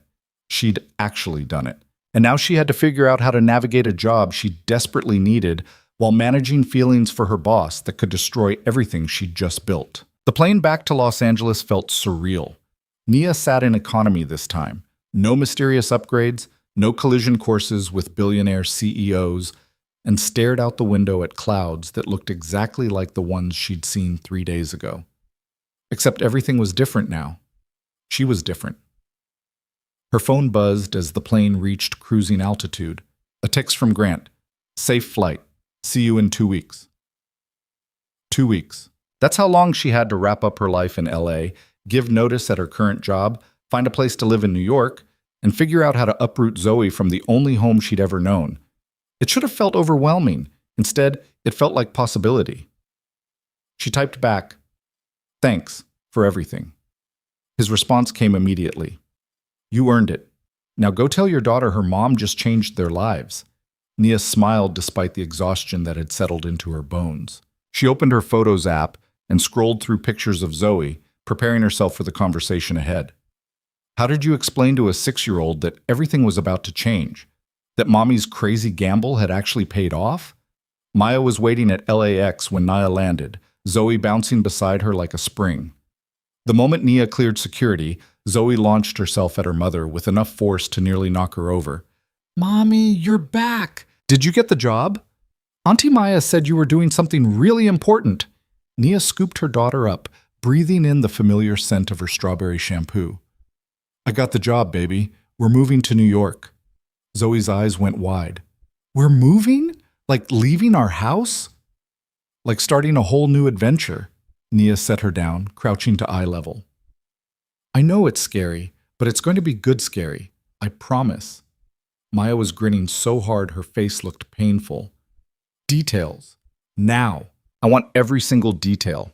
She'd actually done it. And now she had to figure out how to navigate a job she desperately needed while managing feelings for her boss that could destroy everything she'd just built. The plane back to Los Angeles felt surreal. Nia sat in economy this time. No mysterious upgrades, no collision courses with billionaire CEOs, and stared out the window at clouds that looked exactly like the ones she'd seen 3 days ago. Except everything was different now. She was different. Her phone buzzed as the plane reached cruising altitude. A text from Grant. "Safe flight. See you in 2 weeks." 2 weeks. That's how long she had to wrap up her life in LA, give notice at her current job, find a place to live in New York, and figure out how to uproot Zoe from the only home she'd ever known. It should have felt overwhelming. Instead, it felt like possibility. She typed back, "Thanks for everything." His response came immediately. "You earned it. Now go tell your daughter her mom just changed their lives." Nia smiled despite the exhaustion that had settled into her bones. She opened her Photos app and scrolled through pictures of Zoe, preparing herself for the conversation ahead. How did you explain to a 6-year-old that everything was about to change? That mommy's crazy gamble had actually paid off? Maya was waiting at LAX when Nia landed, Zoe bouncing beside her like a spring. The moment Nia cleared security, Zoe launched herself at her mother with enough force to nearly knock her over. "Mommy, you're back! Did you get the job? Auntie Maya said you were doing something really important." Nia scooped her daughter up, breathing in the familiar scent of her strawberry shampoo. "I got the job, baby. We're moving to New York." Zoe's eyes went wide. "We're moving? Like leaving our house?" "Like starting a whole new adventure." Nia set her down, crouching to eye level. "I know it's scary, but it's going to be good scary. I promise." Maya was grinning so hard her face looked painful. "Details. Now. I want every single detail."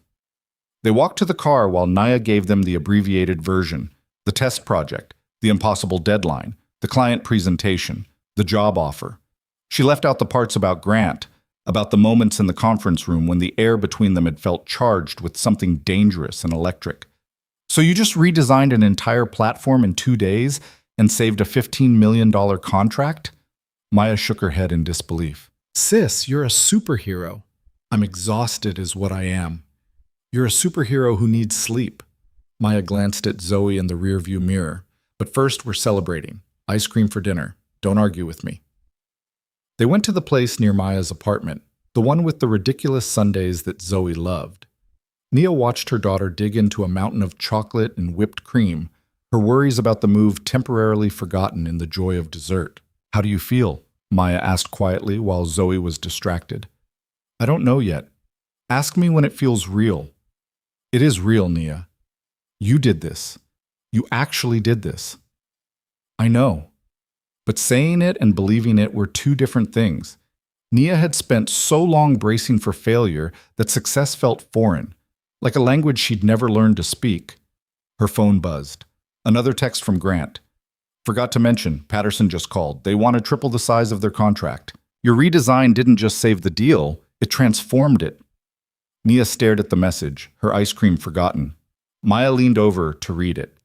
They walked to the car while Nia gave them the abbreviated version, the test project, the impossible deadline, the client presentation, the job offer. She left out the parts about Grant, about the moments in the conference room when the air between them had felt charged with something dangerous and electric. "So you just redesigned an entire platform in 2 days and saved a $15 million contract?" Maya shook her head in disbelief. "Sis, you're a superhero." "I'm exhausted is what I am." "You're a superhero who needs sleep." Maya glanced at Zoe in the rearview mirror. "But first, we're celebrating. Ice cream for dinner. Don't argue with me." They went to the place near Maya's apartment, the one with the ridiculous sundaes that Zoe loved. Nia watched her daughter dig into a mountain of chocolate and whipped cream, her worries about the move temporarily forgotten in the joy of dessert. "How do you feel?" Maya asked quietly while Zoe was distracted. "I don't know yet. Ask me when it feels real." "It is real, Nia. You did this. You actually did this." "I know." But saying it and believing it were two different things. Nia had spent so long bracing for failure that success felt foreign, like a language she'd never learned to speak. Her phone buzzed. Another text from Grant. "Forgot to mention, Patterson just called. They want to triple the size of their contract. Your redesign didn't just save the deal, it transformed it." Nia stared at the message, her ice cream forgotten. Maya leaned over to read it.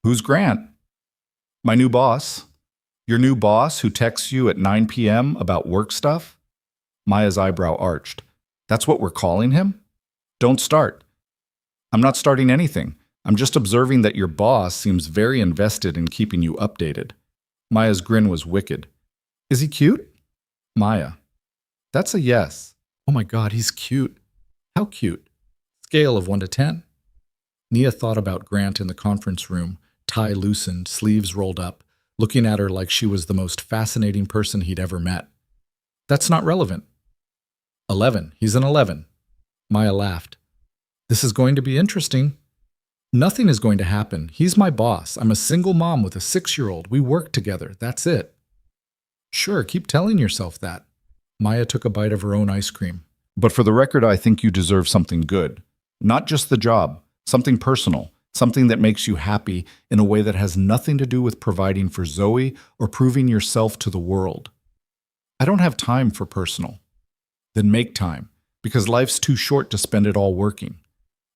"Who's Grant?" "My new boss." "Your new boss who texts you at 9 p.m. about work stuff?" Maya's eyebrow arched. "That's what we're calling him?" "Don't start." "I'm not starting anything. I'm just observing that your boss seems very invested in keeping you updated." Maya's grin was wicked. "Is he cute?" Maya. "That's a yes." "Oh my God, he's cute." "How cute?" "Scale of 1 to 10." Nia thought about Grant in the conference room, tie loosened, sleeves rolled up, looking at her like she was the most fascinating person he'd ever met. That's not relevant. 11. He's an 11. Maya laughed. This is going to be interesting. Nothing is going to happen. He's my boss. I'm a single mom with a 6-year-old. We work together. That's it. Sure, keep telling yourself that. Maya took a bite of her own ice cream. But for the record, I think you deserve something good. Not just the job, something personal, something that makes you happy in a way that has nothing to do with providing for Zoe or proving yourself to the world. I don't have time for personal. Then make time, because life's too short to spend it all working.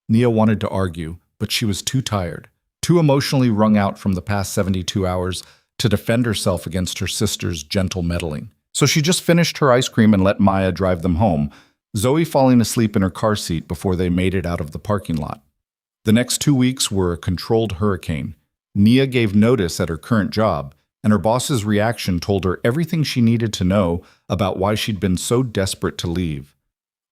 Nia wanted to argue, but she was too tired, too emotionally wrung out from the past 72 hours to defend herself against her sister's gentle meddling. So she just finished her ice cream and let Maya drive them home, Zoe falling asleep in her car seat before they made it out of the parking lot. The next 2 weeks were a controlled hurricane. Nia gave notice at her current job, and her boss's reaction told her everything she needed to know about why she'd been so desperate to leave.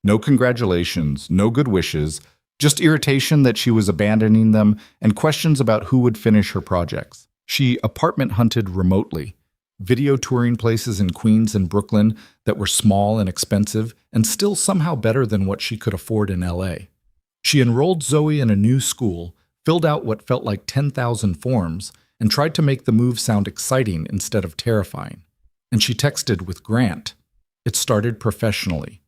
No congratulations, no good wishes, just irritation that she was abandoning them and questions about who would finish her projects. She apartment hunted remotely, video touring places in Queens and Brooklyn that were small and expensive and still somehow better than what she could afford in LA. She enrolled Zoe in a new school, filled out what felt like 10,000 forms, and tried to make the move sound exciting instead of terrifying. And she texted with Grant. It started professionally.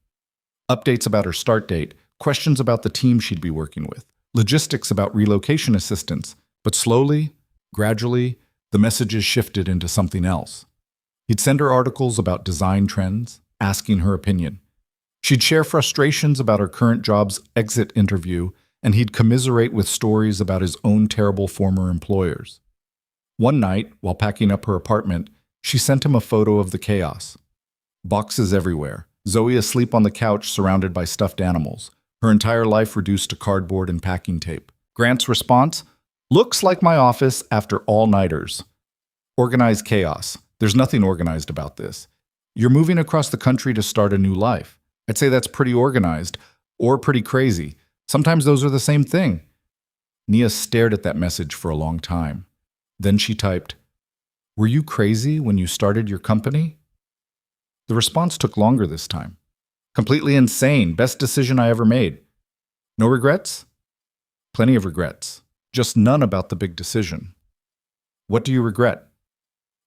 Updates about her start date, questions about the team she'd be working with, logistics about relocation assistance, but slowly, gradually, the messages shifted into something else. He'd send her articles about design trends, asking her opinion. She'd share frustrations about her current job's exit interview, and he'd commiserate with stories about his own terrible former employers. One night, while packing up her apartment, she sent him a photo of the chaos. Boxes everywhere, Zoe asleep on the couch surrounded by stuffed animals, her entire life reduced to cardboard and packing tape. Grant's response? Looks like my office after all-nighters. Organized chaos. There's nothing organized about this. You're moving across the country to start a new life. I'd say that's pretty organized, or pretty crazy. Sometimes those are the same thing. Nia stared at that message for a long time. Then she typed, "Were you crazy when you started your company?" The response took longer this time. "Completely insane. Best decision I ever made." "No regrets?" "Plenty of regrets. Just none about the big decision." "What do you regret?"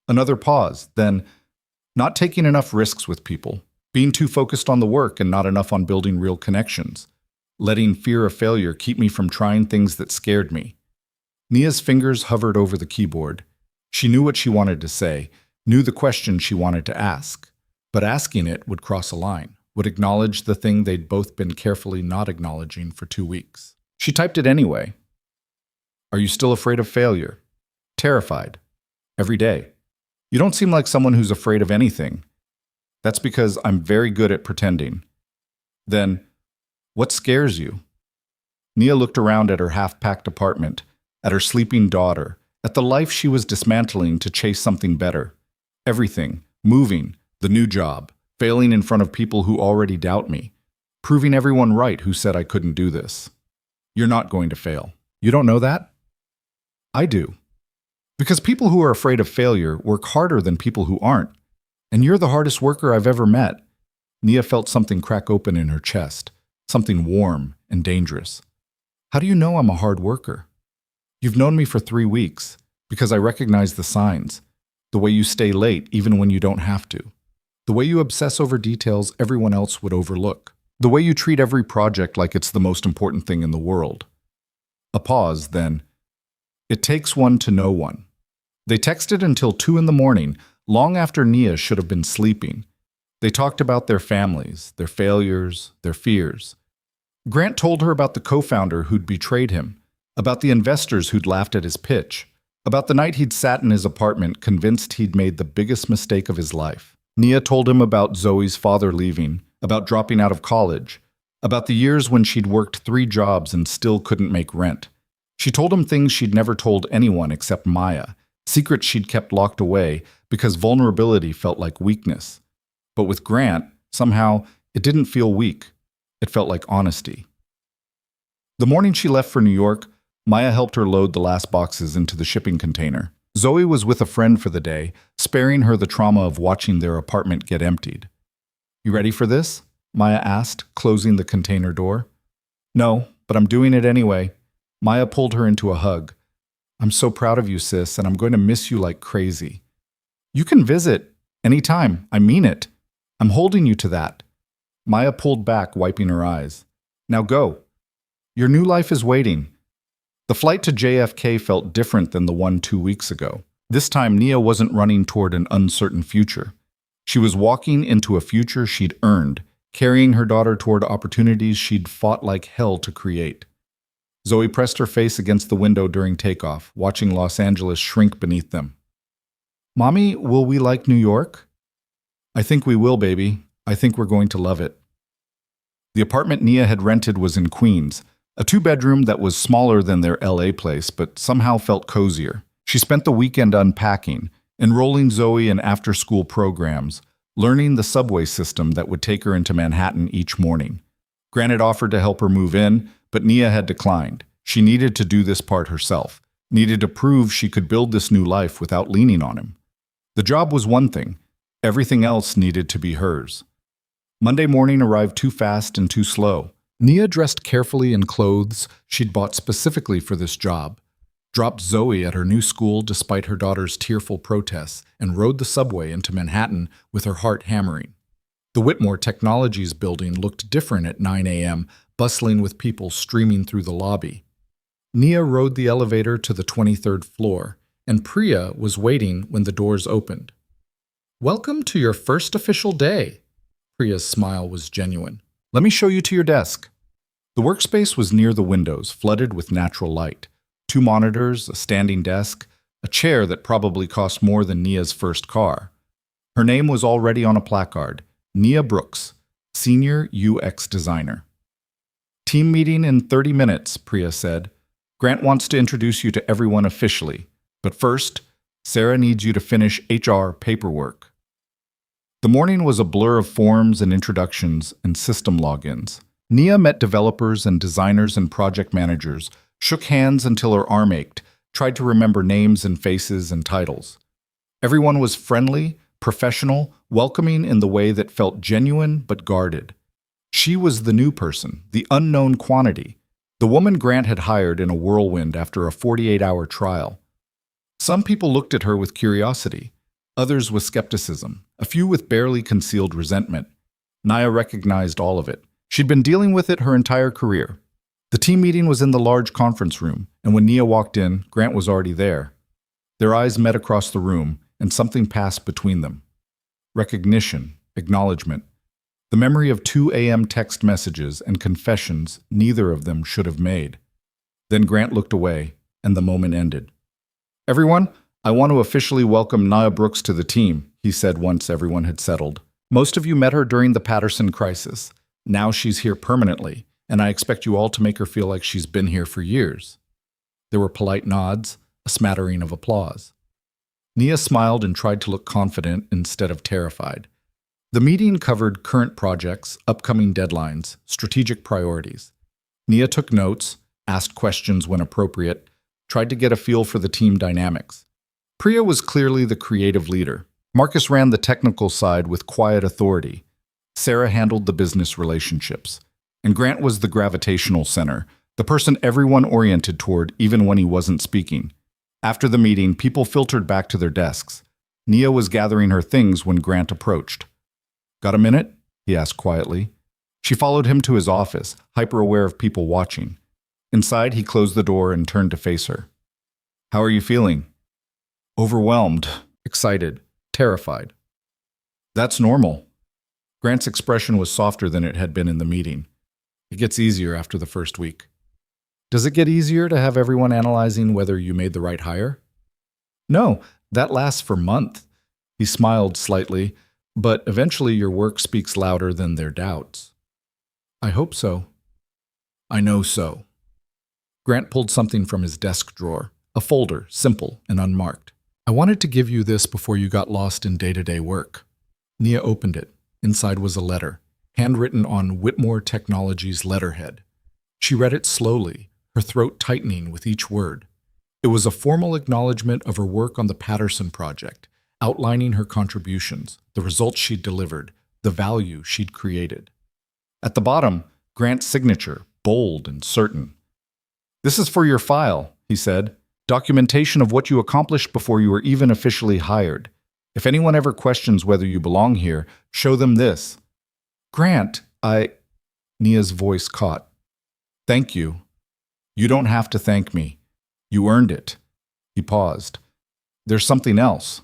Another pause, then, "Not taking enough risks with people. Being too focused on the work and not enough on building real connections. Letting fear of failure keep me from trying things that scared me." Nia's fingers hovered over the keyboard. She knew what she wanted to say, knew the question she wanted to ask. But asking it would cross a line, would acknowledge the thing they'd both been carefully not acknowledging for 2 weeks. She typed it anyway. "Are you still afraid of failure?" "Terrified. Every day." "You don't seem like someone who's afraid of anything." "That's because I'm very good at pretending." Then, "What scares you?" Nia looked around at her half-packed apartment, at her sleeping daughter, at the life she was dismantling to chase something better. Everything, moving, the new job, failing in front of people who already doubt me, proving everyone right who said I couldn't do this. "You're not going to fail. You don't know that?" "I do. Because people who are afraid of failure work harder than people who aren't. And you're the hardest worker I've ever met." Nia felt something crack open in her chest, something warm and dangerous. "How do you know I'm a hard worker?" "You've known me for 3 weeks, because I recognize the signs. The way you stay late even when you don't have to. The way you obsess over details everyone else would overlook. The way you treat every project like it's the most important thing in the world." A pause, then, "It takes one to know one." They texted until 2 in the morning, long after Nia should have been sleeping. They talked about their families, their failures, their fears. Grant told her about the co-founder who'd betrayed him, about the investors who'd laughed at his pitch, about the night he'd sat in his apartment convinced he'd made the biggest mistake of his life. Nia told him about Zoe's father leaving, about dropping out of college, about the years when she'd worked 3 jobs and still couldn't make rent. She told him things she'd never told anyone except Maya, secrets she'd kept locked away because vulnerability felt like weakness. But with Grant, somehow, it didn't feel weak. It felt like honesty. The morning she left for New York, Maya helped her load the last boxes into the shipping container. Zoe was with a friend for the day, sparing her the trauma of watching their apartment get emptied. You ready for this? Maya asked, closing the container door. No, but I'm doing it anyway. Maya pulled her into a hug. I'm so proud of you, sis, and I'm going to miss you like crazy. You can visit anytime. I mean it. I'm holding you to that. Maya pulled back, wiping her eyes. Now go. Your new life is waiting. The flight to JFK felt different than the one 2 weeks ago. This time, Nia wasn't running toward an uncertain future. She was walking into a future she'd earned, carrying her daughter toward opportunities she'd fought like hell to create. Zoe pressed her face against the window during takeoff, watching Los Angeles shrink beneath them. Mommy, will we like New York? I think we will, baby. I think we're going to love it. The apartment Nia had rented was in Queens, a 2-bedroom that was smaller than their LA place, but somehow felt cozier. She spent the weekend unpacking, enrolling Zoe in after-school programs, learning the subway system that would take her into Manhattan each morning. Grant had offered to help her move in, but Nia had declined. She needed to do this part herself, needed to prove she could build this new life without leaning on him. The job was one thing. Everything else needed to be hers. Monday morning arrived too fast and too slow. Nia dressed carefully in clothes she'd bought specifically for this job, dropped Zoe at her new school despite her daughter's tearful protests, and rode the subway into Manhattan with her heart hammering. The Whitmore Technologies building looked different at 9 a.m., bustling with people streaming through the lobby. Nia rode the elevator to the 23rd floor, and Priya was waiting when the doors opened. Welcome to your first official day. Priya's smile was genuine. Let me show you to your desk. The workspace was near the windows, flooded with natural light. 2 monitors, a standing desk, a chair that probably cost more than Nia's first car. Her name was already on a placard, Nia Brooks, Senior UX Designer. Team meeting in 30 minutes, Priya said. Grant wants to introduce you to everyone officially, but first, Sarah needs you to finish HR paperwork. The morning was a blur of forms and introductions and system logins. Nia met developers and designers and project managers, shook hands until her arm ached, tried to remember names and faces and titles. Everyone was friendly, professional, welcoming in the way that felt genuine but guarded. She was the new person, the unknown quantity, the woman Grant had hired in a whirlwind after a 48-hour trial. Some people looked at her with curiosity, others with skepticism, a few with barely concealed resentment. Nia recognized all of it. She'd been dealing with it her entire career. The team meeting was in the large conference room, and when Nia walked in, Grant was already there. Their eyes met across the room, and something passed between them. Recognition, acknowledgement. The memory of 2 a.m. text messages and confessions neither of them should have made. Then Grant looked away, and the moment ended. Everyone, I want to officially welcome Nia Brooks to the team, he said once everyone had settled. Most of you met her during the Patterson crisis. Now she's here permanently, and I expect you all to make her feel like she's been here for years. There were polite nods, a smattering of applause. Nia smiled and tried to look confident instead of terrified. The meeting covered current projects, upcoming deadlines, strategic priorities. Nia took notes, asked questions when appropriate, tried to get a feel for the team dynamics. Priya was clearly the creative leader. Marcus ran the technical side with quiet authority. Sarah handled the business relationships. And Grant was the gravitational center, the person everyone oriented toward even when he wasn't speaking. After the meeting, people filtered back to their desks. Nia was gathering her things when Grant approached. Got a minute? He asked quietly. She followed him to his office, hyper-aware of people watching. Inside, he closed the door and turned to face her. How are you feeling? Overwhelmed, excited, terrified. That's normal. Grant's expression was softer than it had been in the meeting. It gets easier after the first week. Does it get easier to have everyone analyzing whether you made the right hire? No, that lasts for months. He smiled slightly, but eventually your work speaks louder than their doubts. I hope so. I know so. Grant pulled something from his desk drawer, a folder, simple and unmarked. I wanted to give you this before you got lost in day-to-day work. Nia opened it. Inside was a letter, handwritten on Whitmore Technologies' letterhead. She read it slowly, her throat tightening with each word. It was a formal acknowledgement of her work on the Patterson project, outlining her contributions, the results she'd delivered, the value she'd created. At the bottom, Grant's signature, bold and certain. "This is for your file," he said. "Documentation of what you accomplished before you were even officially hired. If anyone ever questions whether you belong here, show them this." "Grant, Nia's voice caught. "Thank you. You don't have to thank me. You earned it." He paused. "There's something else."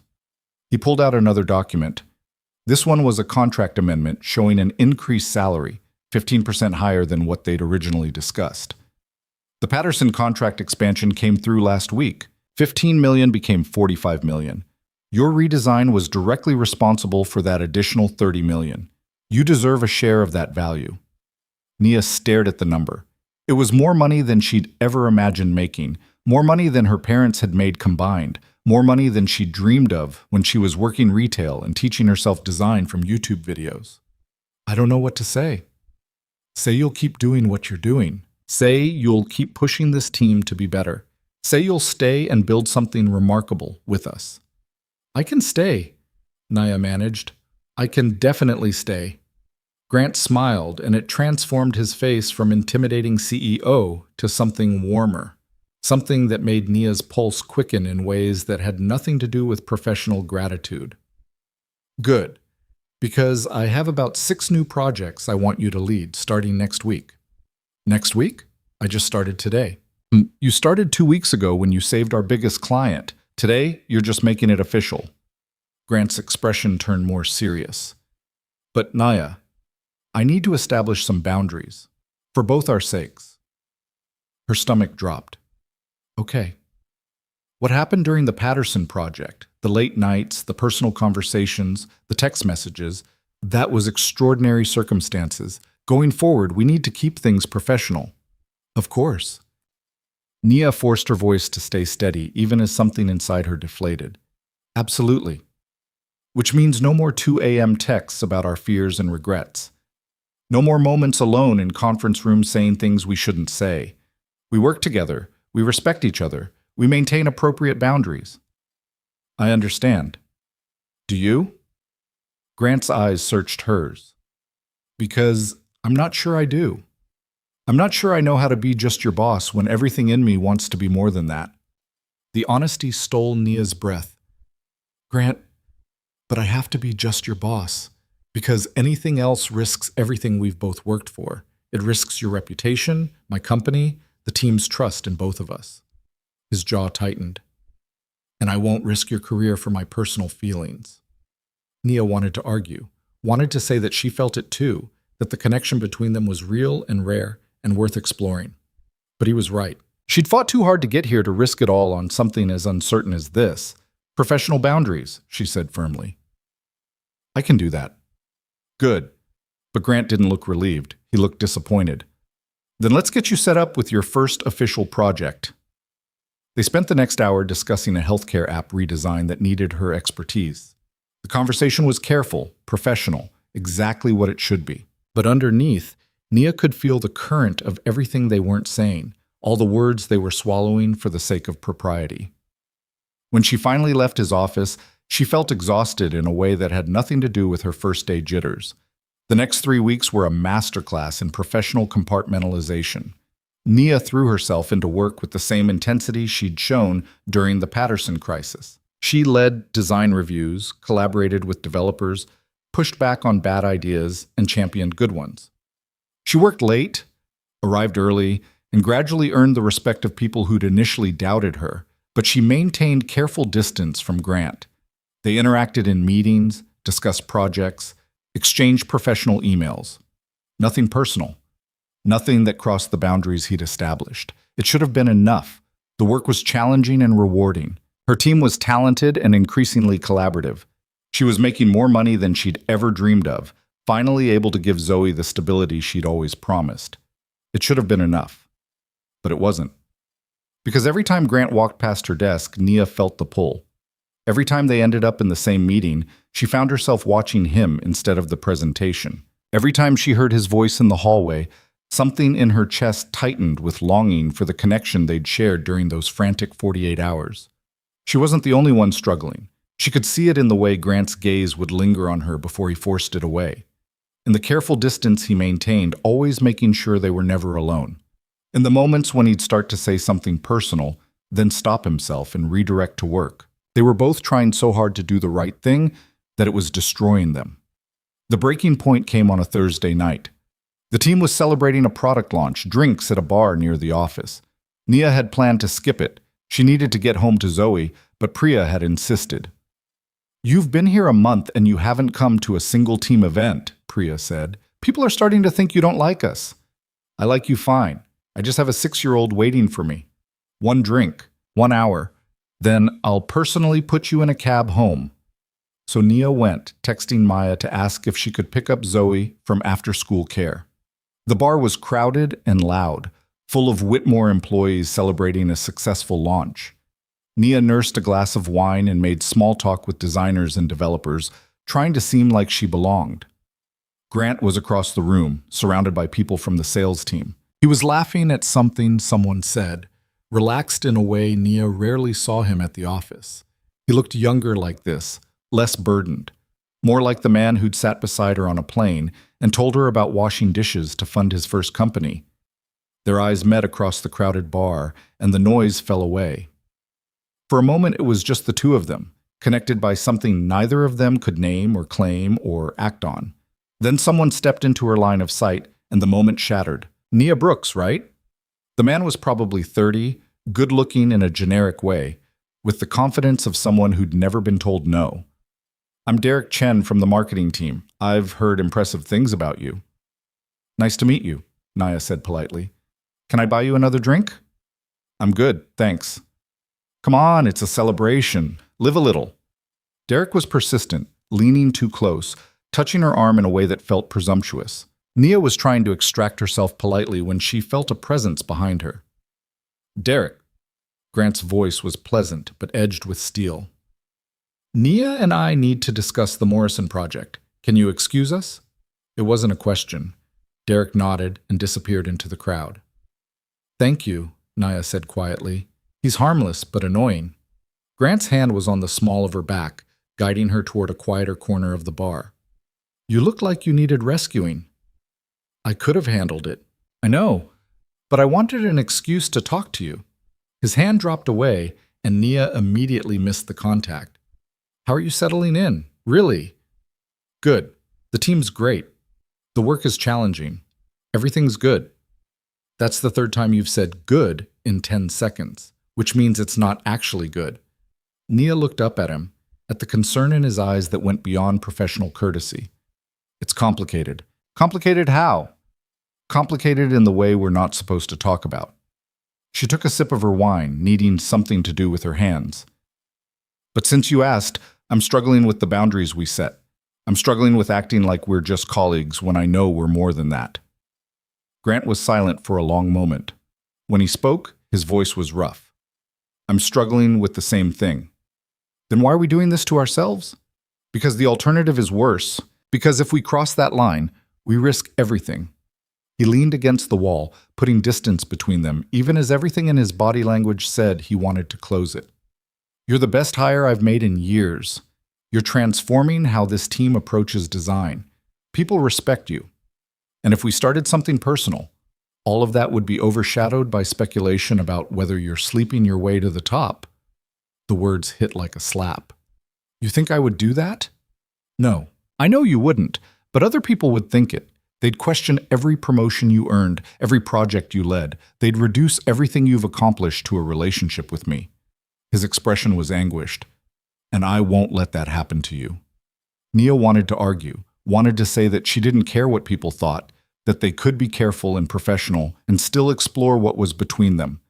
He pulled out another document. This one was a contract amendment showing an increased salary, 15% higher than what they'd originally discussed. The Patterson contract expansion came through last week. 15 million became 45 million. Your redesign was directly responsible for that additional 30 million. You deserve a share of that value. Nia stared at the number. It was more money than she'd ever imagined making, more money than her parents had made combined, more money than she dreamed of when she was working retail and teaching herself design from YouTube videos. "I don't know what to say." "Say you'll keep doing what you're doing. Say you'll keep pushing this team to be better. Say you'll stay and build something remarkable with us." "I can stay," Nia managed. "I can definitely stay." Grant smiled, and it transformed his face from intimidating CEO to something warmer, something that made Nia's pulse quicken in ways that had nothing to do with professional gratitude. "Good, because I have about 6 new projects I want you to lead starting next week." "Next week? I just started today." "You started 2 weeks ago when you saved our biggest client. Today, you're just making it official." Grant's expression turned more serious. "But Nia, I need to establish some boundaries, for both our sakes." Her stomach dropped. "Okay." What happened during the Patterson project, the late nights, the personal conversations, the text messages, that was extraordinary circumstances. Going forward, we need to keep things professional. "Of course." Nia forced her voice to stay steady, even as something inside her deflated. "Absolutely. Which means no more 2 a.m. texts about our fears and regrets. No more moments alone in conference rooms saying things we shouldn't say. We work together. We respect each other. We maintain appropriate boundaries." "I understand. Do you?" Grant's eyes searched hers. "Because I'm not sure I do. I'm not sure I know how to be just your boss when everything in me wants to be more than that." The honesty stole Nia's breath. "Grant, but I have to be just your boss. Because anything else risks everything we've both worked for. It risks your reputation, my company, the team's trust in both of us." His jaw tightened. "And I won't risk your career for my personal feelings." Nia wanted to argue, wanted to say that she felt it too, that the connection between them was real and rare and worth exploring. But he was right. She'd fought too hard to get here to risk it all on something as uncertain as this. "Professional boundaries," she said firmly. "I can do that." "Good." But Grant didn't look relieved. He looked disappointed. "Then let's get you set up with your first official project." They spent the next hour discussing a healthcare app redesign that needed her expertise. The conversation was careful, professional, exactly what it should be. But underneath, Nia could feel the current of everything they weren't saying, all the words they were swallowing for the sake of propriety. When she finally left his office, she felt exhausted in a way that had nothing to do with her first-day jitters. The next 3 weeks were a masterclass in professional compartmentalization. Nia threw herself into work with the same intensity she'd shown during the Patterson crisis. She led design reviews, collaborated with developers, pushed back on bad ideas, and championed good ones. She worked late, arrived early, and gradually earned the respect of people who'd initially doubted her, but she maintained careful distance from Grant. They interacted in meetings, discussed projects, exchanged professional emails. Nothing personal. Nothing that crossed the boundaries he'd established. It should have been enough. The work was challenging and rewarding. Her team was talented and increasingly collaborative. She was making more money than she'd ever dreamed of, finally able to give Zoe the stability she'd always promised. It should have been enough. But it wasn't. Because every time Grant walked past her desk, Nia felt the pull. Every time they ended up in the same meeting, she found herself watching him instead of the presentation. Every time she heard his voice in the hallway, Something in her chest tightened with longing for the connection they'd shared during those frantic 48 hours. She wasn't the only one struggling. She could see it in the way Grant's gaze would linger on her before he forced it away, in the careful distance he maintained, always making sure they were never alone. In the moments when he'd start to say something personal, then stop himself and redirect to work. They were both trying so hard to do the right thing that it was destroying them. The breaking point came on a Thursday night. The team was celebrating a product launch, drinks at a bar near the office. Nia had planned to skip it. She needed to get home to Zoe, but Priya had insisted. "You've been here a month and you haven't come to a single team event," Priya said. "People are starting to think you don't like us." "I like you fine. I just have a 6-year-old waiting for me. 1 drink, 1 hour. Then I'll personally put you in a cab home." So Nia went, texting Maya to ask if she could pick up Zoe from after-school care. The bar was crowded and loud, full of Whitmore employees celebrating a successful launch. Nia nursed a glass of wine and made small talk with designers and developers, trying to seem like she belonged. Grant was across the room, surrounded by people from the sales team. He was laughing at something someone said, relaxed in a way Nia rarely saw him at the office. He looked younger like this, less burdened, more like the man who'd sat beside her on a plane and told her about washing dishes to fund his first company. Their eyes met across the crowded bar, and the noise fell away. For a moment, it was just the two of them, connected by something neither of them could name or claim or act on. Then someone stepped into her line of sight, and the moment shattered. Nia Brooks, right? The man was probably 30, good-looking in a generic way, with the confidence of someone who'd never been told no. "I'm Derek Chen from the marketing team. I've heard impressive things about you." "Nice to meet you," Nia said politely. "Can I buy you another drink?" "I'm good, thanks." "Come on, it's a celebration. Live a little." Derek was persistent, leaning too close, touching her arm in a way that felt presumptuous. Nia was trying to extract herself politely when she felt a presence behind her. "Derek." Grant's voice was pleasant, but edged with steel. "Nia and I need to discuss the Morrison project. Can you excuse us?" It wasn't a question. Derek nodded and disappeared into the crowd. "Thank you," Nia said quietly. "He's harmless, but annoying." Grant's hand was on the small of her back, guiding her toward a quieter corner of the bar. "You look like you needed rescuing." "I could have handled it." "I know, but I wanted an excuse to talk to you." His hand dropped away, and Nia immediately missed the contact. "How are you settling in? Really?" "Good. The team's great. The work is challenging. Everything's good." That's the third time you've said good in 10 seconds, which means it's not actually good. Nia looked up at him, at the concern in his eyes that went beyond professional courtesy. "It's complicated." "Complicated how?" "Complicated in the way we're not supposed to talk about." She took a sip of her wine, needing something to do with her hands. "But since you asked, I'm struggling with the boundaries we set. I'm struggling with acting like we're just colleagues when I know we're more than that." Grant was silent for a long moment. When he spoke, his voice was rough. "I'm struggling with the same thing." "Then why are we doing this to ourselves?" "Because the alternative is worse. Because if we cross that line, we risk everything." He leaned against the wall, putting distance between them, even as everything in his body language said he wanted to close it. "You're the best hire I've made in years. You're transforming how this team approaches design. People respect you. And if we started something personal, all of that would be overshadowed by speculation about whether you're sleeping your way to the top." The words hit like a slap. "You think I would do that?" "No, I know you wouldn't, but other people would think it. They'd question every promotion you earned, every project you led. They'd reduce everything you've accomplished to a relationship with me." His expression was anguished. "And I won't let that happen to you." Nia wanted to argue, wanted to say that she didn't care what people thought, that they could be careful and professional and still explore what was between them.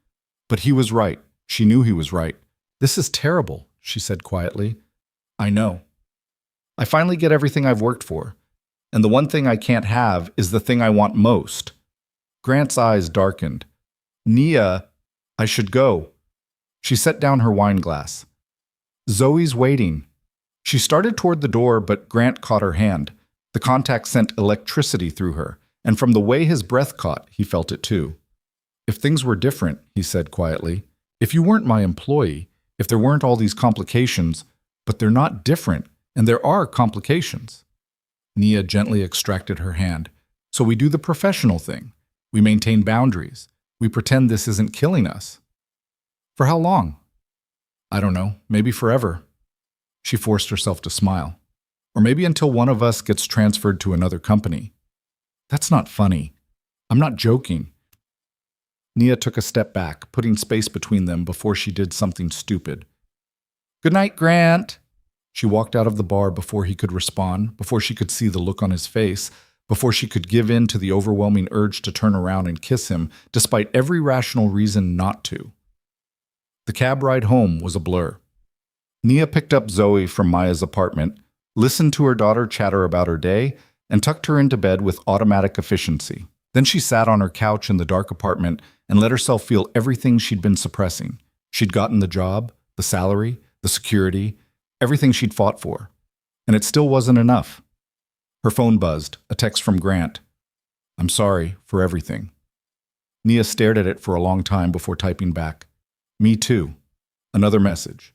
But he was right. She knew he was right. "This is terrible," she said quietly. "I know. I finally get everything I've worked for. And the one thing I can't have is the thing I want most." Grant's eyes darkened. "Nia, I should go." She set down her wine glass. "Zoe's waiting." She started toward the door, but Grant caught her hand. The contact sent electricity through her, And from the way his breath caught, he felt it too. If things were different, he said quietly, if you weren't my employee, if there weren't all these complications, but they're not different, and there are complications. Nia gently extracted her hand. So we do the professional thing. We maintain boundaries. We pretend this isn't killing us. For how long? I don't know, maybe forever. She forced herself to smile. Or maybe until one of us gets transferred to another company. That's not funny. I'm not joking. Nia took a step back, putting space between them before she did something stupid. Good night, Grant. She walked out of the bar before he could respond, before she could see the look on his face, before she could give in to the overwhelming urge to turn around and kiss him, despite every rational reason not to. The cab ride home was a blur. Nia picked up Zoe from Maya's apartment, listened to her daughter chatter about her day, and tucked her into bed with automatic efficiency. Then she sat on her couch in the dark apartment and let herself feel everything she'd been suppressing. She'd gotten the job, the salary, the security, everything she'd fought for. And it still wasn't enough. Her phone buzzed, a text from Grant. I'm sorry for everything. Nia stared at it for a long time before typing back. Me too. Another message.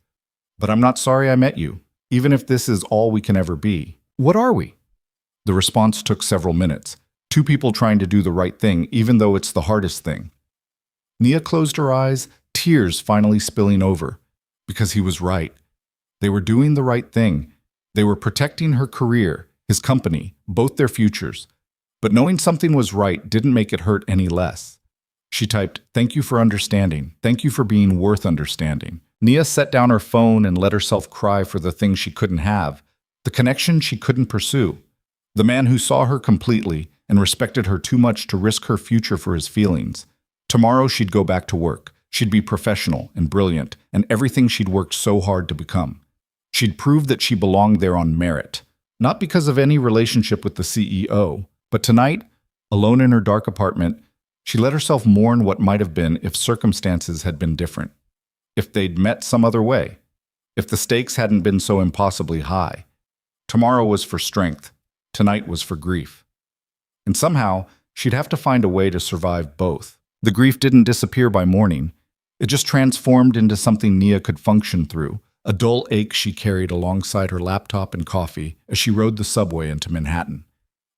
But I'm not sorry I met you, even if this is all we can ever be. What are we? The response took several minutes. Two people trying to do the right thing, even though it's the hardest thing. Nia closed her eyes, tears finally spilling over. Because he was right. They were doing the right thing. They were protecting her career, his company, both their futures. But knowing something was right didn't make it hurt any less. She typed, "Thank you for understanding. Thank you for being worth understanding." Nia set down her phone and let herself cry for the things she couldn't have, the connection she couldn't pursue, the man who saw her completely and respected her too much to risk her future for his feelings. Tomorrow she'd go back to work. She'd be professional and brilliant and everything she'd worked so hard to become. She'd prove that she belonged there on merit, not because of any relationship with the CEO, but tonight, alone in her dark apartment, she let herself mourn what might have been if circumstances had been different, if they'd met some other way, if the stakes hadn't been so impossibly high. Tomorrow was for strength, tonight was for grief. And somehow, she'd have to find a way to survive both. The grief didn't disappear by morning. It just transformed into something Nia could function through, a dull ache she carried alongside her laptop and coffee as she rode the subway into Manhattan.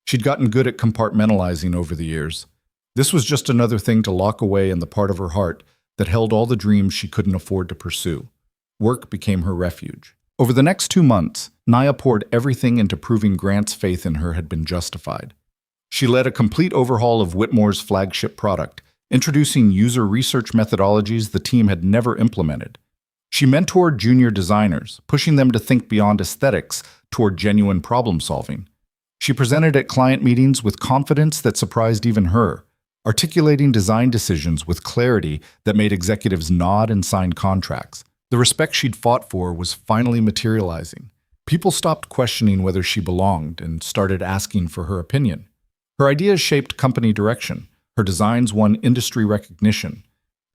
She'd gotten good at compartmentalizing over the years. This was just another thing to lock away in the part of her heart that held all the dreams she couldn't afford to pursue. Work became her refuge. Over the next 2 months, Nia poured everything into proving Grant's faith in her had been justified. She led a complete overhaul of Whitmore's flagship product, introducing user research methodologies the team had never implemented. She mentored junior designers, pushing them to think beyond aesthetics toward genuine problem-solving. She presented at client meetings with confidence that surprised even her, articulating design decisions with clarity that made executives nod and sign contracts. The respect she'd fought for was finally materializing. People stopped questioning whether she belonged and started asking for her opinion. Her ideas shaped company direction. Her designs won industry recognition.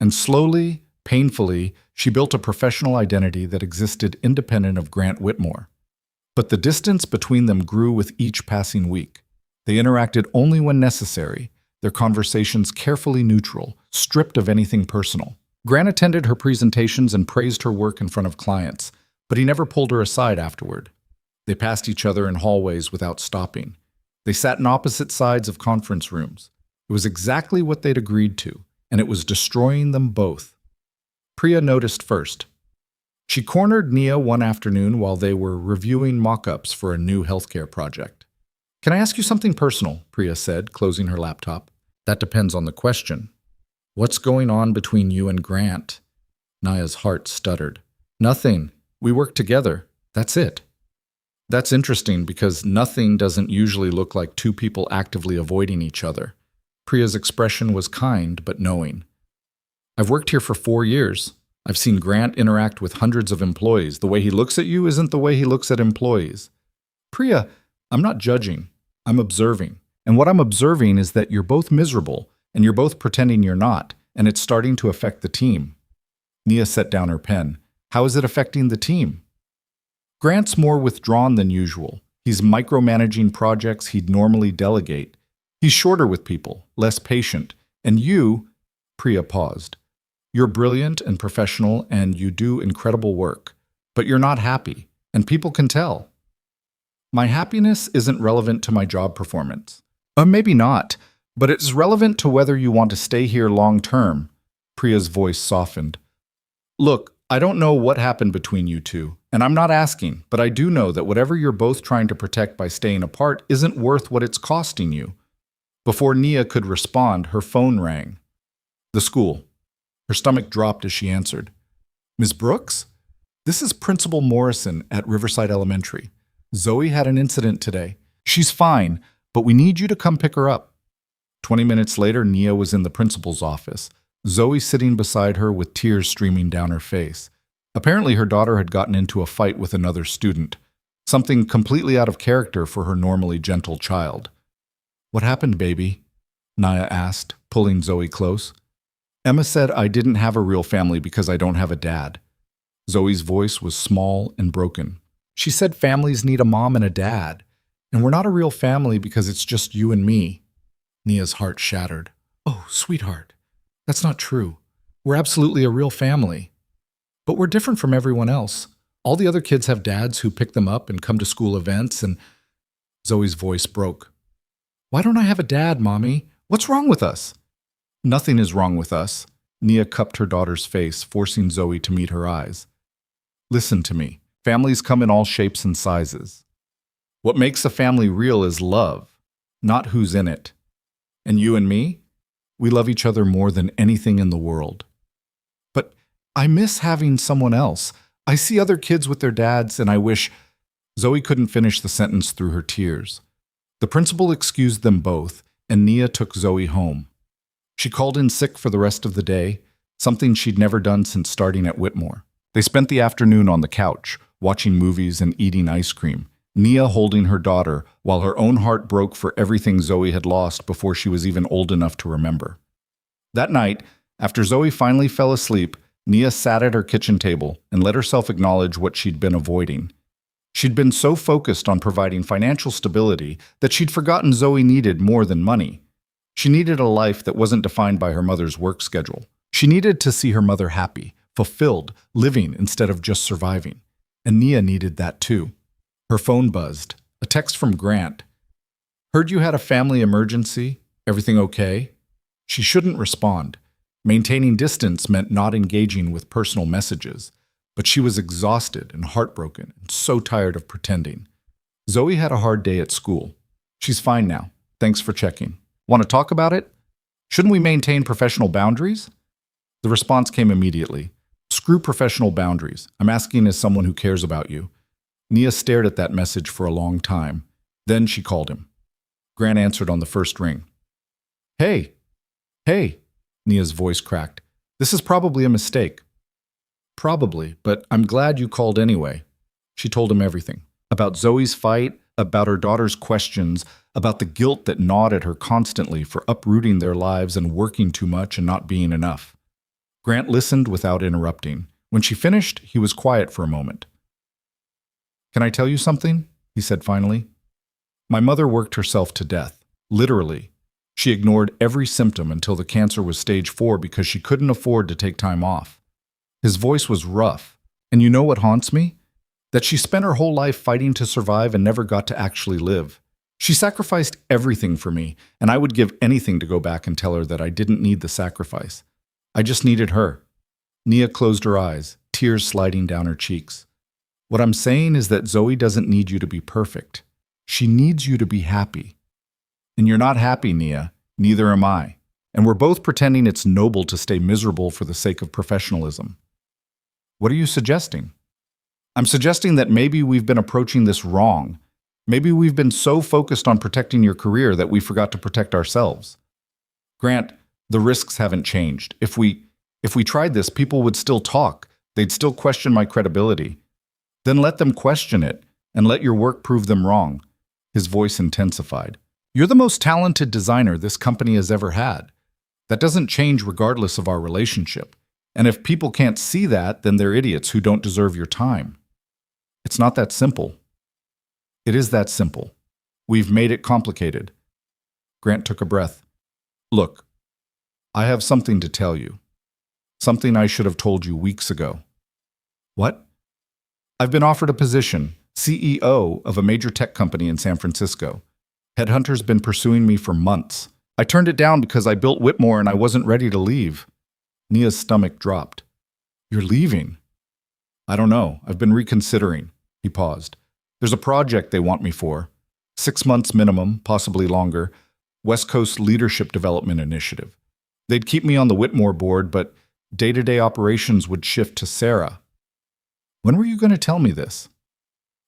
And slowly, painfully, she built a professional identity that existed independent of Grant Whitmore. But the distance between them grew with each passing week. They interacted only when necessary, their conversations carefully neutral, stripped of anything personal. Grant attended her presentations and praised her work in front of clients, but he never pulled her aside afterward. They passed each other in hallways without stopping. They sat in opposite sides of conference rooms. It was exactly what they'd agreed to, and it was destroying them both. Priya noticed first. She cornered Nia one afternoon while they were reviewing mock-ups for a new healthcare project. "Can I ask you something personal?" Priya said, closing her laptop. "That depends on the question." "What's going on between you and Grant?" Nia's heart stuttered. "Nothing. We work together. That's it." That's interesting because nothing doesn't usually look like two people actively avoiding each other. Priya's expression was kind but knowing. "I've worked here for 4 years. I've seen Grant interact with hundreds of employees. The way he looks at you isn't the way he looks at employees." "Priya, I'm not judging. I'm observing. And what I'm observing is that you're both miserable, and you're both pretending you're not, and it's starting to affect the team." Nia set down her pen. "How is it affecting the team?" "Grant's more withdrawn than usual. He's micromanaging projects he'd normally delegate. He's shorter with people, less patient. And you, Priya paused. You're brilliant and professional and you do incredible work. But you're not happy, and people can tell. My happiness isn't relevant to my job performance. Maybe not, but it's relevant to whether you want to stay here long term. Priya's voice softened. Look, I don't know what happened between you two, and I'm not asking, but I do know that whatever you're both trying to protect by staying apart isn't worth what it's costing you. Before Nia could respond, her phone rang. The school. Her stomach dropped as she answered. Ms. Brooks? This is Principal Morrison at Riverside Elementary. Zoe had an incident today. She's fine, but we need you to come pick her up. 20 minutes later, Nia was in the principal's office, Zoe sitting beside her with tears streaming down her face. Apparently, her daughter had gotten into a fight with another student, something completely out of character for her normally gentle child. What happened, baby? Nia asked, pulling Zoe close. Emma said I didn't have a real family because I don't have a dad. Zoe's voice was small and broken. She said families need a mom and a dad, and we're not a real family because it's just you and me. Nia's heart shattered. Oh, sweetheart, that's not true. We're absolutely a real family. But we're different from everyone else. All the other kids have dads who pick them up and come to school events, and Zoe's voice broke. Why don't I have a dad, Mommy? What's wrong with us? Nothing is wrong with us. Nia cupped her daughter's face, forcing Zoe to meet her eyes. Listen to me. Families come in all shapes and sizes. What makes a family real is love, not who's in it. And you and me? We love each other more than anything in the world. But I miss having someone else. I see other kids with their dads, and I wish... Zoe couldn't finish the sentence through her tears. The principal excused them both, and Nia took Zoe home. She called in sick for the rest of the day, something she'd never done since starting at Whitmore. They spent the afternoon on the couch, watching movies and eating ice cream, Nia holding her daughter while her own heart broke for everything Zoe had lost before she was even old enough to remember. That night, after Zoe finally fell asleep, Nia sat at her kitchen table and let herself acknowledge what she'd been avoiding. She'd been so focused on providing financial stability that she'd forgotten Zoe needed more than money. She needed a life that wasn't defined by her mother's work schedule. She needed to see her mother happy, fulfilled, living instead of just surviving. And Nia needed that too. Her phone buzzed. A text from Grant. Heard you had a family emergency. Everything okay? She shouldn't respond. Maintaining distance meant not engaging with personal messages. But she was exhausted and heartbroken and so tired of pretending. Zoe had a hard day at school. She's fine now. Thanks for checking. Want to talk about it? Shouldn't we maintain professional boundaries? The response came immediately. Screw professional boundaries. I'm asking as someone who cares about you. Nia stared at that message for a long time. Then she called him. Grant answered on the first ring. Hey. Nia's voice cracked. This is probably a mistake. Probably, but I'm glad you called anyway. She told him everything. About Zoe's fight, about her daughter's questions, about the guilt that gnawed at her constantly for uprooting their lives and working too much and not being enough. Grant listened without interrupting. When she finished, he was quiet for a moment. Can I tell you something? He said finally. My mother worked herself to death, literally. She ignored every symptom until the cancer was stage 4 because she couldn't afford to take time off. His voice was rough, and you know what haunts me? That she spent her whole life fighting to survive and never got to actually live. She sacrificed everything for me, and I would give anything to go back and tell her that I didn't need the sacrifice. I just needed her. Nia closed her eyes, tears sliding down her cheeks. What I'm saying is that Zoe doesn't need you to be perfect. She needs you to be happy. And you're not happy, Nia. Neither am I. And we're both pretending it's noble to stay miserable for the sake of professionalism. What are you suggesting? I'm suggesting that maybe we've been approaching this wrong. Maybe we've been so focused on protecting your career that we forgot to protect ourselves. Grant, the risks haven't changed. If we tried this, people would still talk. They'd still question my credibility. Then let them question it, and let your work prove them wrong. His voice intensified. You're the most talented designer this company has ever had. That doesn't change regardless of our relationship. And if people can't see that, then they're idiots who don't deserve your time. It's not that simple. It is that simple. We've made it complicated. Grant took a breath. Look, I have something to tell you. Something I should have told you weeks ago. What? I've been offered a position, CEO of a major tech company in San Francisco. Headhunter's been pursuing me for months. I turned it down because I built Whitmore and I wasn't ready to leave. Nia's stomach dropped. You're leaving? I don't know. I've been reconsidering. He paused. There's a project they want me for. 6 months minimum, possibly longer. West Coast Leadership Development Initiative. They'd keep me on the Whitmore board, but day-to-day operations would shift to Sarah. When were you going to tell me this?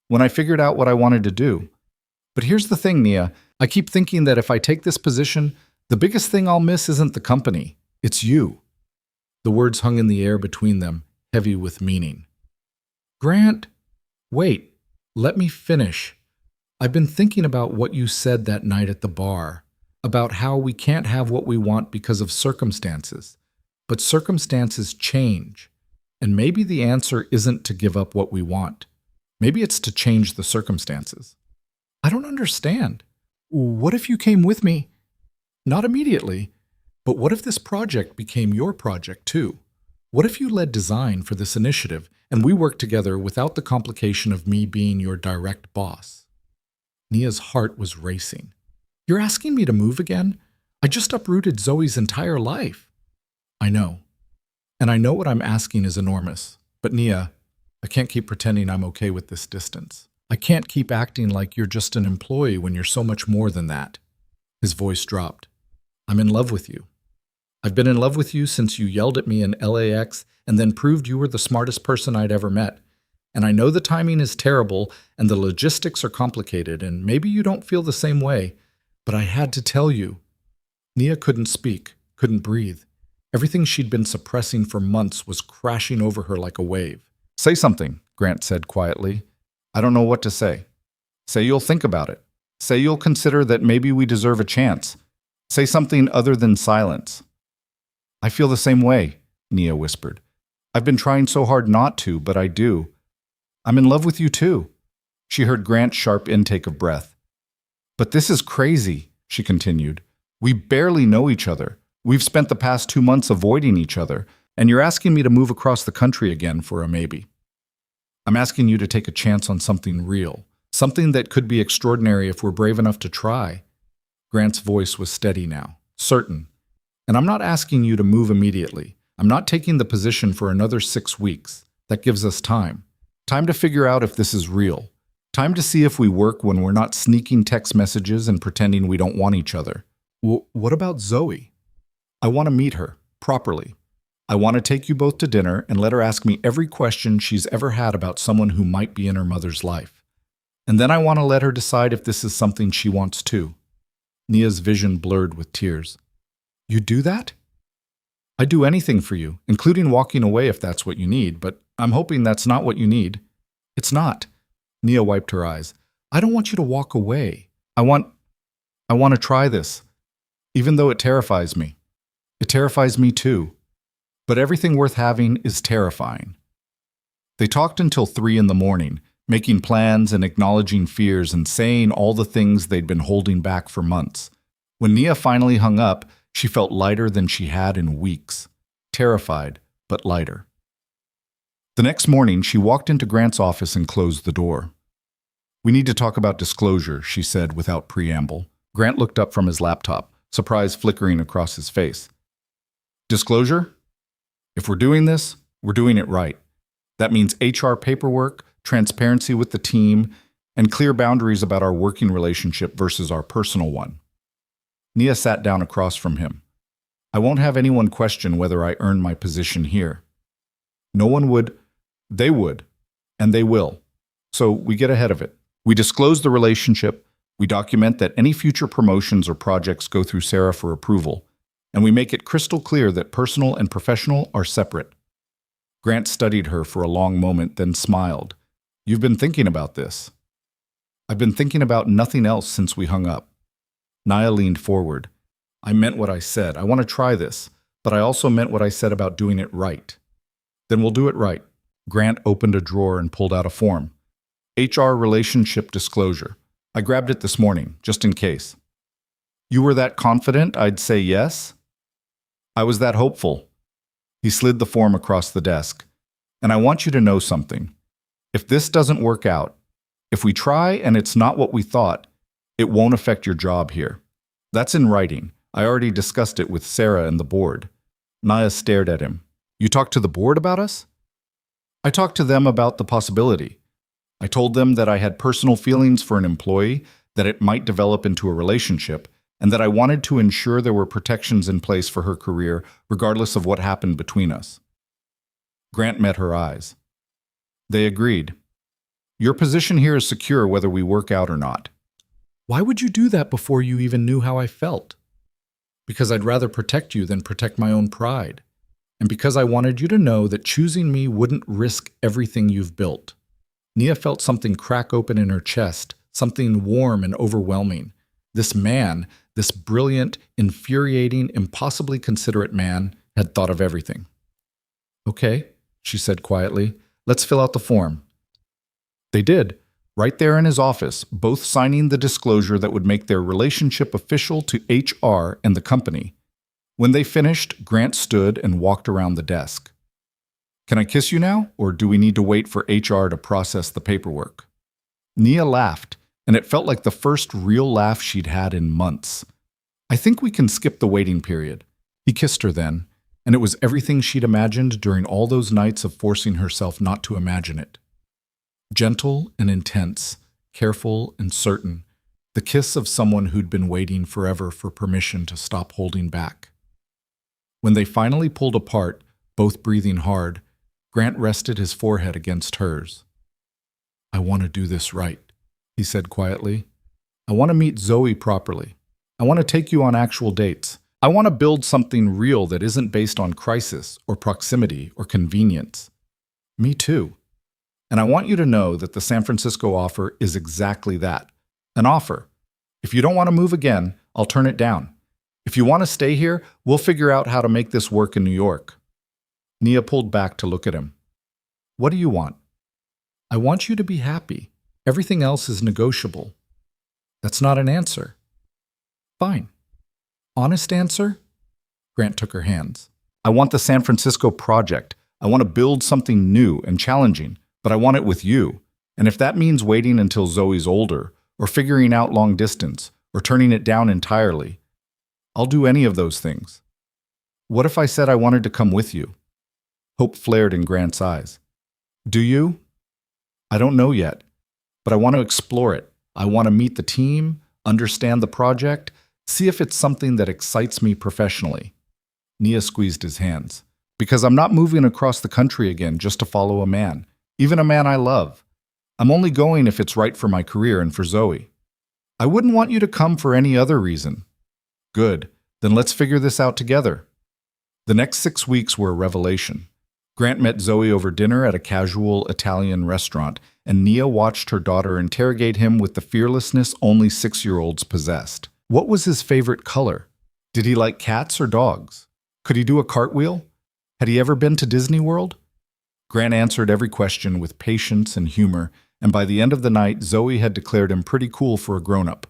When I figured out what I wanted to do. But here's the thing, Nia. I keep thinking that if I take this position, the biggest thing I'll miss isn't the company. It's you. The words hung in the air between them, heavy with meaning. Grant, wait, let me finish. I've been thinking about what you said that night at the bar, about how we can't have what we want because of circumstances. But circumstances change. And maybe the answer isn't to give up what we want. Maybe it's to change the circumstances. I don't understand. What if you came with me? Not immediately, but what if this project became your project too? What if you led design for this initiative and we worked together without the complication of me being your direct boss? Nia's heart was racing. You're asking me to move again? I just uprooted Zoe's entire life. I know. And I know what I'm asking is enormous. But Nia, I can't keep pretending I'm okay with this distance. I can't keep acting like you're just an employee when you're so much more than that. His voice dropped. I'm in love with you. I've been in love with you since you yelled at me in LAX and then proved you were the smartest person I'd ever met. And I know the timing is terrible and the logistics are complicated and maybe you don't feel the same way, but I had to tell you. Nia couldn't speak, couldn't breathe. Everything she'd been suppressing for months was crashing over her like a wave. Say something, Grant said quietly. I don't know what to say. Say you'll think about it. Say you'll consider that maybe we deserve a chance. Say something other than silence. I feel the same way, Nia whispered. I've been trying so hard not to, but I do. I'm in love with you too. She heard Grant's sharp intake of breath. But this is crazy, she continued. We barely know each other. We've spent the past 2 months avoiding each other, and you're asking me to move across the country again for a maybe. I'm asking you to take a chance on something real, something that could be extraordinary if we're brave enough to try. Grant's voice was steady now, certain. And I'm not asking you to move immediately. I'm not taking the position for another 6 weeks. That gives us time. Time to figure out if this is real. Time to see if we work when we're not sneaking text messages and pretending we don't want each other. What about Zoe? I want to meet her, properly. I want to take you both to dinner and let her ask me every question she's ever had about someone who might be in her mother's life. And then I want to let her decide if this is something she wants too. Nia's vision blurred with tears. You do that? I'd do anything for you, including walking away if that's what you need, but I'm hoping that's not what you need. It's not. Nia wiped her eyes. I don't want you to walk away. I want to try this, even though it terrifies me. It terrifies me too. But everything worth having is terrifying. They talked until 3 in the morning, making plans and acknowledging fears and saying all the things they'd been holding back for months. When Nia finally hung up, she felt lighter than she had in weeks. Terrified, but lighter. The next morning, she walked into Grant's office and closed the door. We need to talk about disclosure, she said without preamble. Grant looked up from his laptop, surprise flickering across his face. Disclosure? If we're doing this, we're doing it right. That means HR paperwork, transparency with the team, and clear boundaries about our working relationship versus our personal one. Nia sat down across from him. I won't have anyone question whether I earned my position here. No one would. They would. And they will. So we get ahead of it. We disclose the relationship. We document that any future promotions or projects go through Sarah for approval. And we make it crystal clear that personal and professional are separate. Grant studied her for a long moment, then smiled. You've been thinking about this. I've been thinking about nothing else since we hung up. Nia leaned forward. I meant what I said. I want to try this, but I also meant what I said about doing it right. Then we'll do it right. Grant opened a drawer and pulled out a form. HR relationship disclosure. I grabbed it this morning, just in case. You were that confident I'd say yes? I was that hopeful. He slid the form across the desk. And I want you to know something. If this doesn't work out, if we try and it's not what we thought, it won't affect your job here. That's in writing. I already discussed it with Sarah and the board. Nia stared at him. You talked to the board about us? I talked to them about the possibility. I told them that I had personal feelings for an employee, that it might develop into a relationship, and that I wanted to ensure there were protections in place for her career, regardless of what happened between us. Grant met her eyes. They agreed. Your position here is secure whether we work out or not. Why would you do that before you even knew how I felt? Because I'd rather protect you than protect my own pride. And because I wanted you to know that choosing me wouldn't risk everything you've built. Nia felt something crack open in her chest, something warm and overwhelming. This man, this brilliant, infuriating, impossibly considerate man, had thought of everything. Okay, she said quietly, let's fill out the form. They did, right there in his office, both signing the disclosure that would make their relationship official to HR and the company. When they finished, Grant stood and walked around the desk. Can I kiss you now, or do we need to wait for HR to process the paperwork? Nia laughed, and it felt like the first real laugh she'd had in months. I think we can skip the waiting period. He kissed her then, and it was everything she'd imagined during all those nights of forcing herself not to imagine it. Gentle and intense, careful and certain, the kiss of someone who'd been waiting forever for permission to stop holding back. When they finally pulled apart, both breathing hard, Grant rested his forehead against hers. I want to do this right, he said quietly. I want to meet Zoe properly. I want to take you on actual dates. I want to build something real that isn't based on crisis or proximity or convenience. Me too. And I want you to know that the San Francisco offer is exactly that, an offer. If you don't want to move again, I'll turn it down. If you want to stay here, we'll figure out how to make this work in New York. Nia pulled back to look at him. What do you want? I want you to be happy. Everything else is negotiable. That's not an answer. Fine. Honest answer? Grant took her hands. I want the San Francisco project. I want to build something new and challenging, but I want it with you. And if that means waiting until Zoe's older, or figuring out long distance, or turning it down entirely, I'll do any of those things. What if I said I wanted to come with you? Hope flared in Grant's eyes. Do you? I don't know yet, but I want to explore it. I want to meet the team, understand the project, see if it's something that excites me professionally. Nia squeezed his hands. Because I'm not moving across the country again just to follow a man, even a man I love. I'm only going if it's right for my career and for Zoe. I wouldn't want you to come for any other reason. Good, then let's figure this out together. The next 6 weeks were a revelation. Grant met Zoe over dinner at a casual Italian restaurant, and Nia watched her daughter interrogate him with the fearlessness only 6-year-olds possessed. What was his favorite color? Did he like cats or dogs? Could he do a cartwheel? Had he ever been to Disney World? Grant answered every question with patience and humor, and by the end of the night, Zoe had declared him pretty cool for a grown-up.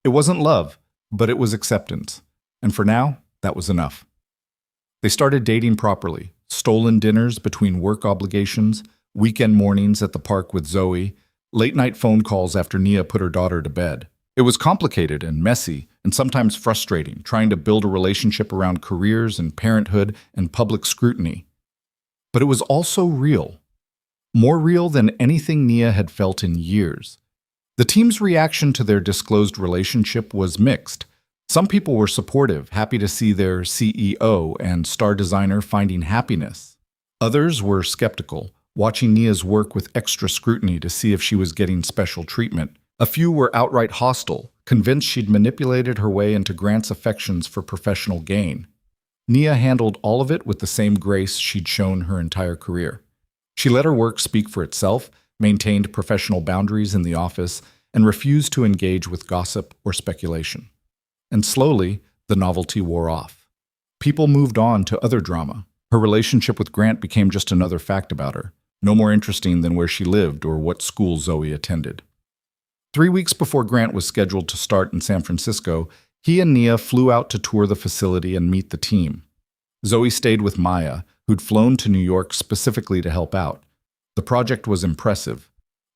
It wasn't love, but it was acceptance, and for now, that was enough. They started dating properly, stolen dinners between work obligations, weekend mornings at the park with Zoe, late-night phone calls after Nia put her daughter to bed. It was complicated and messy, and sometimes frustrating, trying to build a relationship around careers and parenthood and public scrutiny. But it was also real. More real than anything Nia had felt in years. The team's reaction to their disclosed relationship was mixed. Some people were supportive, happy to see their CEO and star designer finding happiness. Others were skeptical, watching Nia's work with extra scrutiny to see if she was getting special treatment. A few were outright hostile, convinced she'd manipulated her way into Grant's affections for professional gain. Nia handled all of it with the same grace she'd shown her entire career. She let her work speak for itself, maintained professional boundaries in the office, and refused to engage with gossip or speculation. And slowly, the novelty wore off. People moved on to other drama. Her relationship with Grant became just another fact about her, no more interesting than where she lived or what school Zoe attended. 3 weeks before Grant was scheduled to start in San Francisco, He and Nia flew out to tour the facility and meet the team. Zoe stayed with Maya, who'd flown to New York specifically to help out. The project was impressive.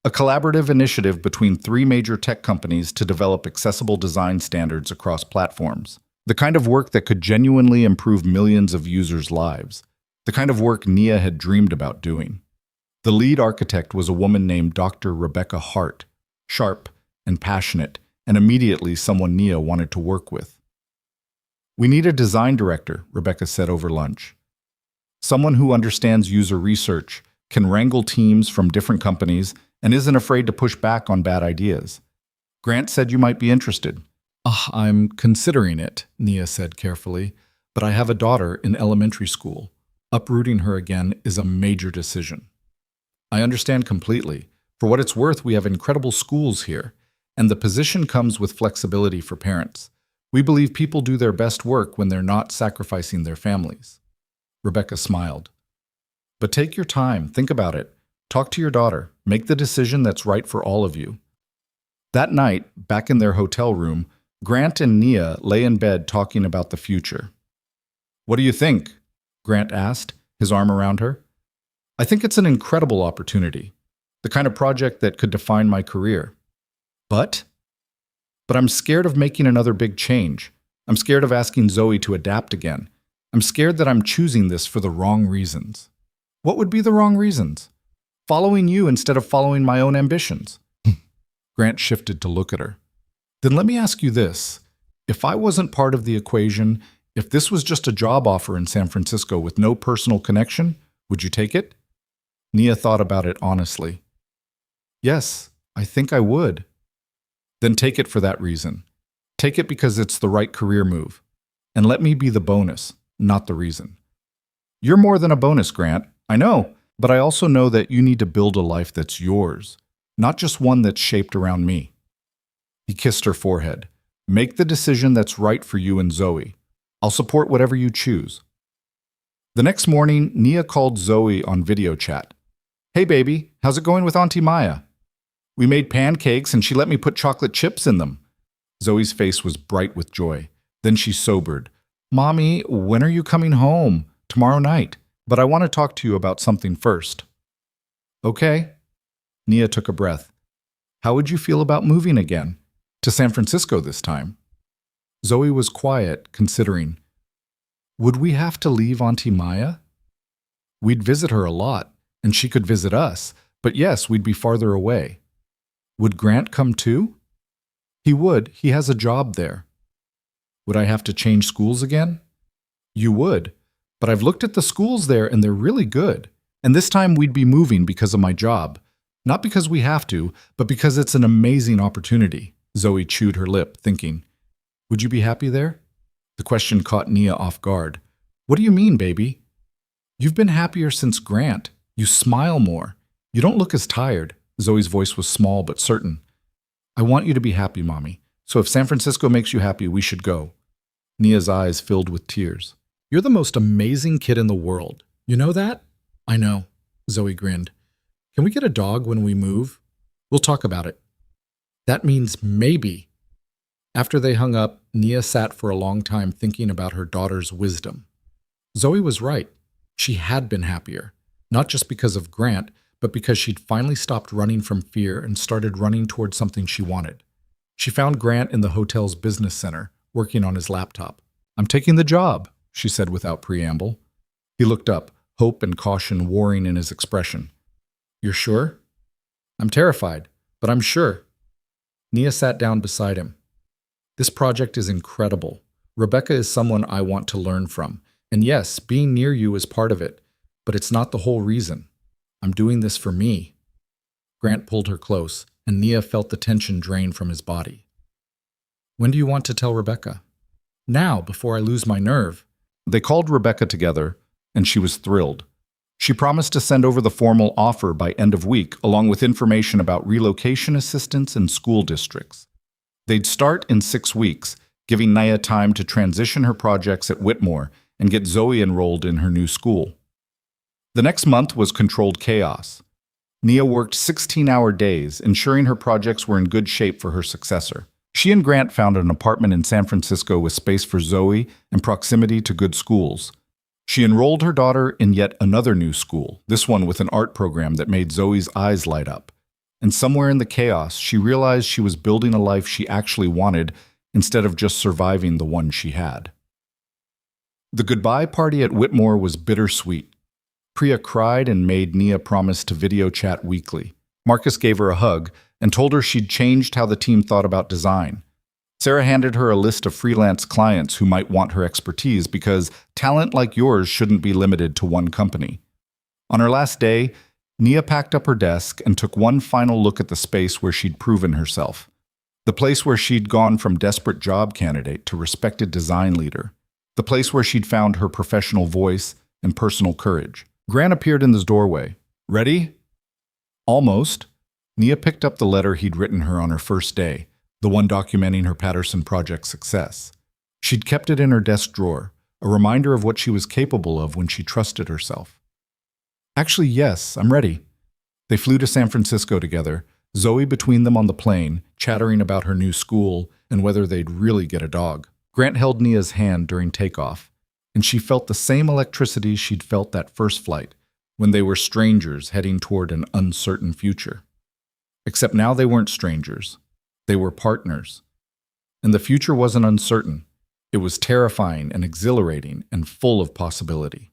A collaborative initiative between 3 major tech companies to develop accessible design standards across platforms. The kind of work that could genuinely improve millions of users' lives. The kind of work Nia had dreamed about doing. The lead architect was a woman named Dr. Rebecca Hart, sharp and passionate, and immediately someone Nia wanted to work with. "We need a design director," Rebecca said over lunch. "Someone who understands user research, can wrangle teams from different companies, and isn't afraid to push back on bad ideas. Grant said you might be interested." I'm considering it," Nia said carefully, "but I have a daughter in elementary school. Uprooting her again is a major decision." "I understand completely. For what it's worth, we have incredible schools here, and the position comes with flexibility for parents. We believe people do their best work when they're not sacrificing their families." Rebecca smiled. "But take your time, think about it. Talk to your daughter, make the decision that's right for all of you." That night, back in their hotel room, Grant and Nia lay in bed talking about the future. "What do you think?" Grant asked, his arm around her. "I think it's an incredible opportunity, the kind of project that could define my career. But I'm scared of making another big change. I'm scared of asking Zoe to adapt again. I'm scared that I'm choosing this for the wrong reasons." "What would be the wrong reasons?" "Following you instead of following my own ambitions." Grant shifted to look at her. "Then let me ask you this. If I wasn't part of the equation, if this was just a job offer in San Francisco with no personal connection, would you take it?" Nia thought about it honestly. "Yes, I think I would." "Then take it for that reason. Take it because it's the right career move. And let me be the bonus, not the reason." "You're more than a bonus, Grant. I know, but I also know that you need to build a life that's yours, not just one that's shaped around me." He kissed her forehead. "Make the decision that's right for you and Zoe. I'll support whatever you choose." The next morning, Nia called Zoe on video chat. "Hey baby, how's it going with Auntie Maya?" "We made pancakes and she let me put chocolate chips in them." Zoe's face was bright with joy. Then she sobered. "Mommy, when are you coming home?" "Tomorrow night. But I want to talk to you about something first." "Okay." Nia took a breath. "How would you feel about moving again? To San Francisco this time?" Zoe was quiet, considering. "Would we have to leave Auntie Maya?" "We'd visit her a lot, and she could visit us, but yes, we'd be farther away." "Would Grant come too?" "He would. He has a job there." "Would I have to change schools again?" "You would. But I've looked at the schools there and they're really good. And this time we'd be moving because of my job. Not because we have to, but because it's an amazing opportunity." Zoe chewed her lip, thinking. "Would you be happy there?" The question caught Nia off guard. "What do you mean, baby?" "You've been happier since Grant. You smile more. You don't look as tired." Zoe's voice was small but certain. "I want you to be happy, Mommy. So if San Francisco makes you happy, we should go." Nia's eyes filled with tears. "You're the most amazing kid in the world. You know that?" "I know." Zoe grinned. "Can we get a dog when we move?" "We'll talk about it." "That means maybe." After they hung up, Nia sat for a long time thinking about her daughter's wisdom. Zoe was right. She had been happier, not just because of Grant, but because she'd finally stopped running from fear and started running towards something she wanted. She found Grant in the hotel's business center, working on his laptop. "I'm taking the job," she said without preamble. He looked up, hope and caution warring in his expression. "You're sure?" "I'm terrified, but I'm sure." Nia sat down beside him. "This project is incredible. Rebecca is someone I want to learn from. And yes, being near you is part of it, but it's not the whole reason. I'm doing this for me." Grant pulled her close, and Nia felt the tension drain from his body. "When do you want to tell Rebecca?" "Now, before I lose my nerve." They called Rebecca together, and she was thrilled. She promised to send over the formal offer by end of week, along with information about relocation assistance and school districts. They'd start in 6 weeks, giving Nia time to transition her projects at Whitmore and get Zoe enrolled in her new school. The next month was controlled chaos. Nia worked 16-hour days, ensuring her projects were in good shape for her successor. She and Grant found an apartment in San Francisco with space for Zoe and proximity to good schools. She enrolled her daughter in yet another new school, this one with an art program that made Zoe's eyes light up. And somewhere in the chaos, she realized she was building a life she actually wanted instead of just surviving the one she had. The goodbye party at Whitmore was bittersweet. Priya cried and made Nia promise to video chat weekly. Marcus gave her a hug and told her she'd changed how the team thought about design. Sarah handed her a list of freelance clients who might want her expertise because talent like yours shouldn't be limited to one company. On her last day, Nia packed up her desk and took one final look at the space where she'd proven herself. The place where she'd gone from desperate job candidate to respected design leader. The place where she'd found her professional voice and personal courage. Grant appeared in the doorway. Ready? Almost. Nia picked up the letter he'd written her on her first day, the one documenting her Patterson project success. She'd kept it in her desk drawer, a reminder of what she was capable of when she trusted herself. Actually, yes, I'm ready. They flew to San Francisco together, Zoe between them on the plane, chattering about her new school and whether they'd really get a dog. Grant held Nia's hand during takeoff, and she felt the same electricity she'd felt that first flight, when they were strangers heading toward an uncertain future. Except now they weren't strangers. They were partners. And the future wasn't uncertain. It was terrifying and exhilarating and full of possibility.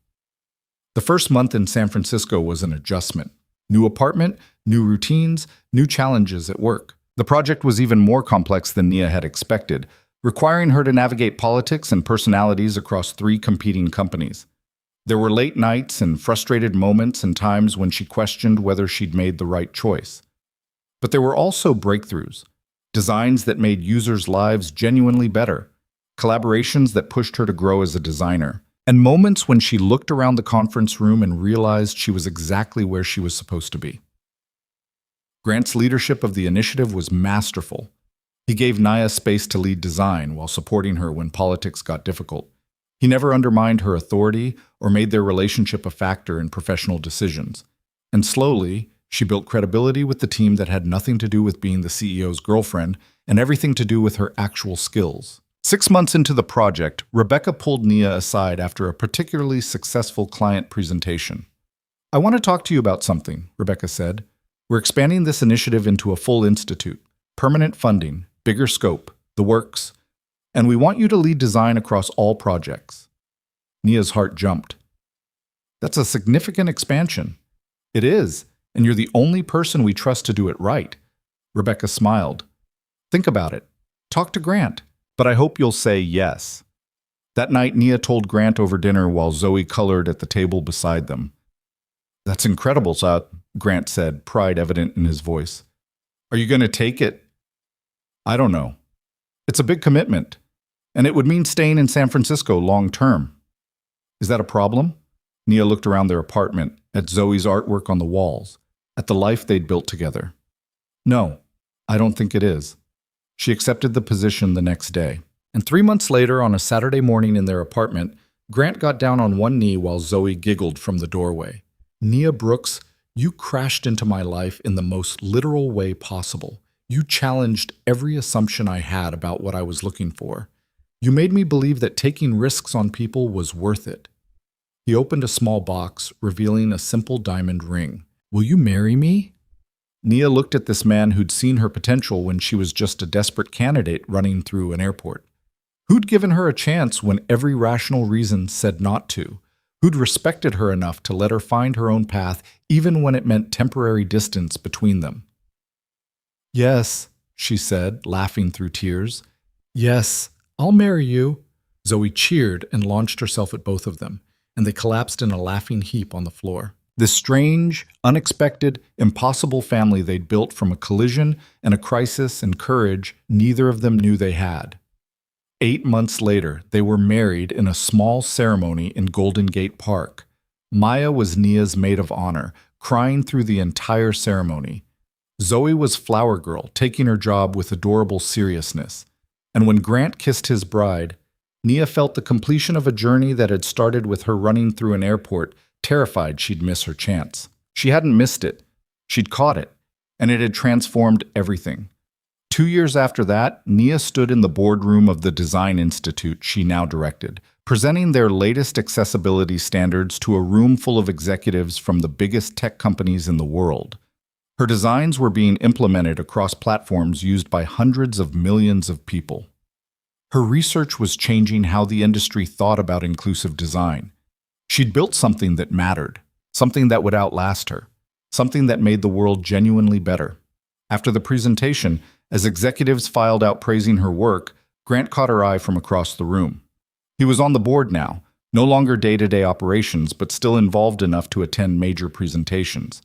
The first month in San Francisco was an adjustment. New apartment, new routines, new challenges at work. The project was even more complex than Nia had expected, requiring her to navigate politics and personalities across 3 competing companies. There were late nights and frustrated moments and times when she questioned whether she'd made the right choice. But there were also breakthroughs, designs that made users' lives genuinely better, collaborations that pushed her to grow as a designer, and moments when she looked around the conference room and realized she was exactly where she was supposed to be. Grant's leadership of the initiative was masterful. He gave Nia space to lead design while supporting her when politics got difficult. He never undermined her authority or made their relationship a factor in professional decisions. And slowly, she built credibility with the team that had nothing to do with being the CEO's girlfriend and everything to do with her actual skills. 6 months into the project, Rebecca pulled Nia aside after a particularly successful client presentation. "I want to talk to you about something," Rebecca said. "We're expanding this initiative into a full institute. Permanent funding, bigger scope, the works. And we want you to lead design across all projects." Nia's heart jumped. "That's a significant expansion." "It is, and you're the only person we trust to do it right." Rebecca smiled. "Think about it. Talk to Grant. But I hope you'll say yes." That night, Nia told Grant over dinner while Zoe colored at the table beside them. "That's incredible, Grant said, pride evident in his voice. "Are you going to take it?" "I don't know. It's a big commitment, and it would mean staying in San Francisco long term." "Is that a problem?" Nia looked around their apartment, at Zoe's artwork on the walls, at the life they'd built together. "No, I don't think it is." She accepted the position the next day. And 3 months later, on a Saturday morning in their apartment, Grant got down on one knee while Zoe giggled from the doorway. "Nia Brooks, you crashed into my life in the most literal way possible. You challenged every assumption I had about what I was looking for. You made me believe that taking risks on people was worth it." He opened a small box, revealing a simple diamond ring. "Will you marry me?" Nia looked at this man who'd seen her potential when she was just a desperate candidate running through an airport. Who'd given her a chance when every rational reason said not to? Who'd respected her enough to let her find her own path even when it meant temporary distance between them? "Yes," she said, laughing through tears. "Yes, I'll marry you." Zoe cheered and launched herself at both of them, and they collapsed in a laughing heap on the floor. This strange, unexpected, impossible family they'd built from a collision and a crisis and courage neither of them knew they had. 8 months later, they were married in a small ceremony in Golden Gate Park. Maya was Nia's maid of honor, crying through the entire ceremony. Zoe was flower girl, taking her job with adorable seriousness. And when Grant kissed his bride, Nia felt the completion of a journey that had started with her running through an airport, terrified she'd miss her chance. She hadn't missed it. She'd caught it, and it had transformed everything. 2 years after that, Nia stood in the boardroom of the Design Institute she now directed, presenting their latest accessibility standards to a room full of executives from the biggest tech companies in the world. Her designs were being implemented across platforms used by hundreds of millions of people. Her research was changing how the industry thought about inclusive design. She'd built something that mattered, something that would outlast her, something that made the world genuinely better. After the presentation, as executives filed out praising her work, Grant caught her eye from across the room. He was on the board now, no longer day-to-day operations, but still involved enough to attend major presentations.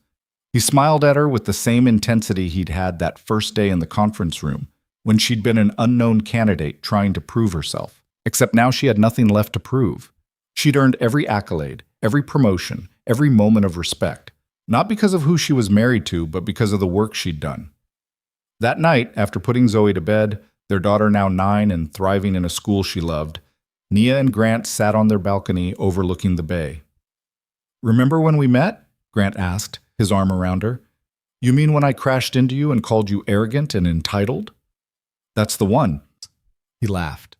He smiled at her with the same intensity he'd had that first day in the conference room, when she'd been an unknown candidate trying to prove herself. Except now she had nothing left to prove. She'd earned every accolade, every promotion, every moment of respect, not because of who she was married to, but because of the work she'd done. That night, after putting Zoe to bed, their daughter now 9 and thriving in a school she loved, Nia and Grant sat on their balcony overlooking the bay. "Remember when we met?" Grant asked, his arm around her. "You mean when I crashed into you and called you arrogant and entitled?" "That's the one." He laughed.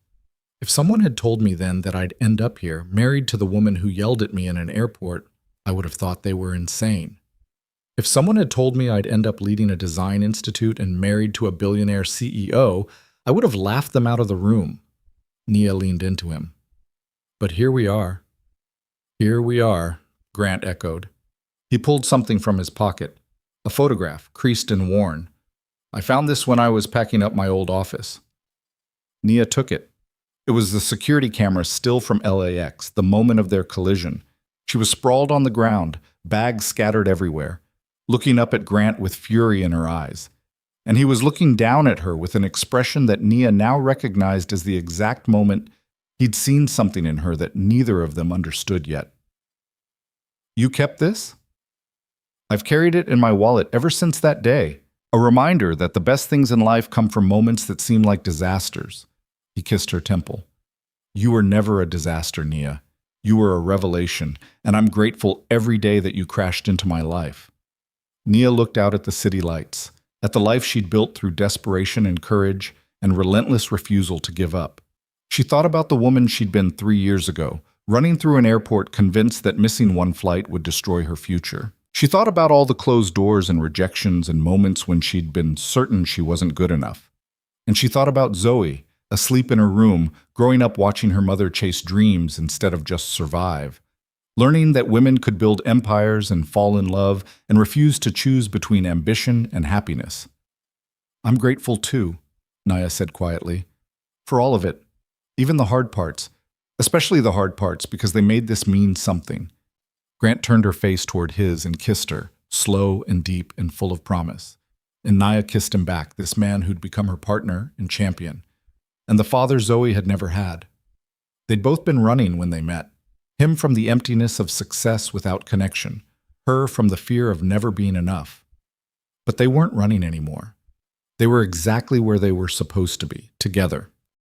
"If someone had told me then that I'd end up here, married to the woman who yelled at me in an airport, I would have thought they were insane. If someone had told me I'd end up leading a design institute and married to a billionaire CEO, I would have laughed them out of the room." Nia leaned into him. "But here we are." "Here we are," Grant echoed. He pulled something from his pocket, a photograph, creased and worn. "I found this when I was packing up my old office." Nia took it. It was the security camera still from LAX, the moment of their collision. She was sprawled on the ground, bags scattered everywhere, looking up at Grant with fury in her eyes. And he was looking down at her with an expression that Nia now recognized as the exact moment he'd seen something in her that neither of them understood yet. "You kept this?" "I've carried it in my wallet ever since that day. A reminder that the best things in life come from moments that seem like disasters." He kissed her temple. "You were never a disaster, Nia. You were a revelation, and I'm grateful every day that you crashed into my life." Nia looked out at the city lights, at the life she'd built through desperation and courage and relentless refusal to give up. She thought about the woman she'd been 3 years ago, running through an airport convinced that missing one flight would destroy her future. She thought about all the closed doors and rejections and moments when she'd been certain she wasn't good enough. And she thought about Zoe, asleep in her room, growing up watching her mother chase dreams instead of just survive, learning that women could build empires and fall in love and refuse to choose between ambition and happiness. "I'm grateful too," Nia said quietly, "for all of it, even the hard parts, especially the hard parts because they made this mean something." Grant turned her face toward his and kissed her, slow and deep and full of promise. And Nia kissed him back, this man who'd become her partner and champion, and the father Zoe had never had. They'd both been running when they met, him from the emptiness of success without connection, her from the fear of never being enough. But they weren't running anymore. They were exactly where they were supposed to be, together.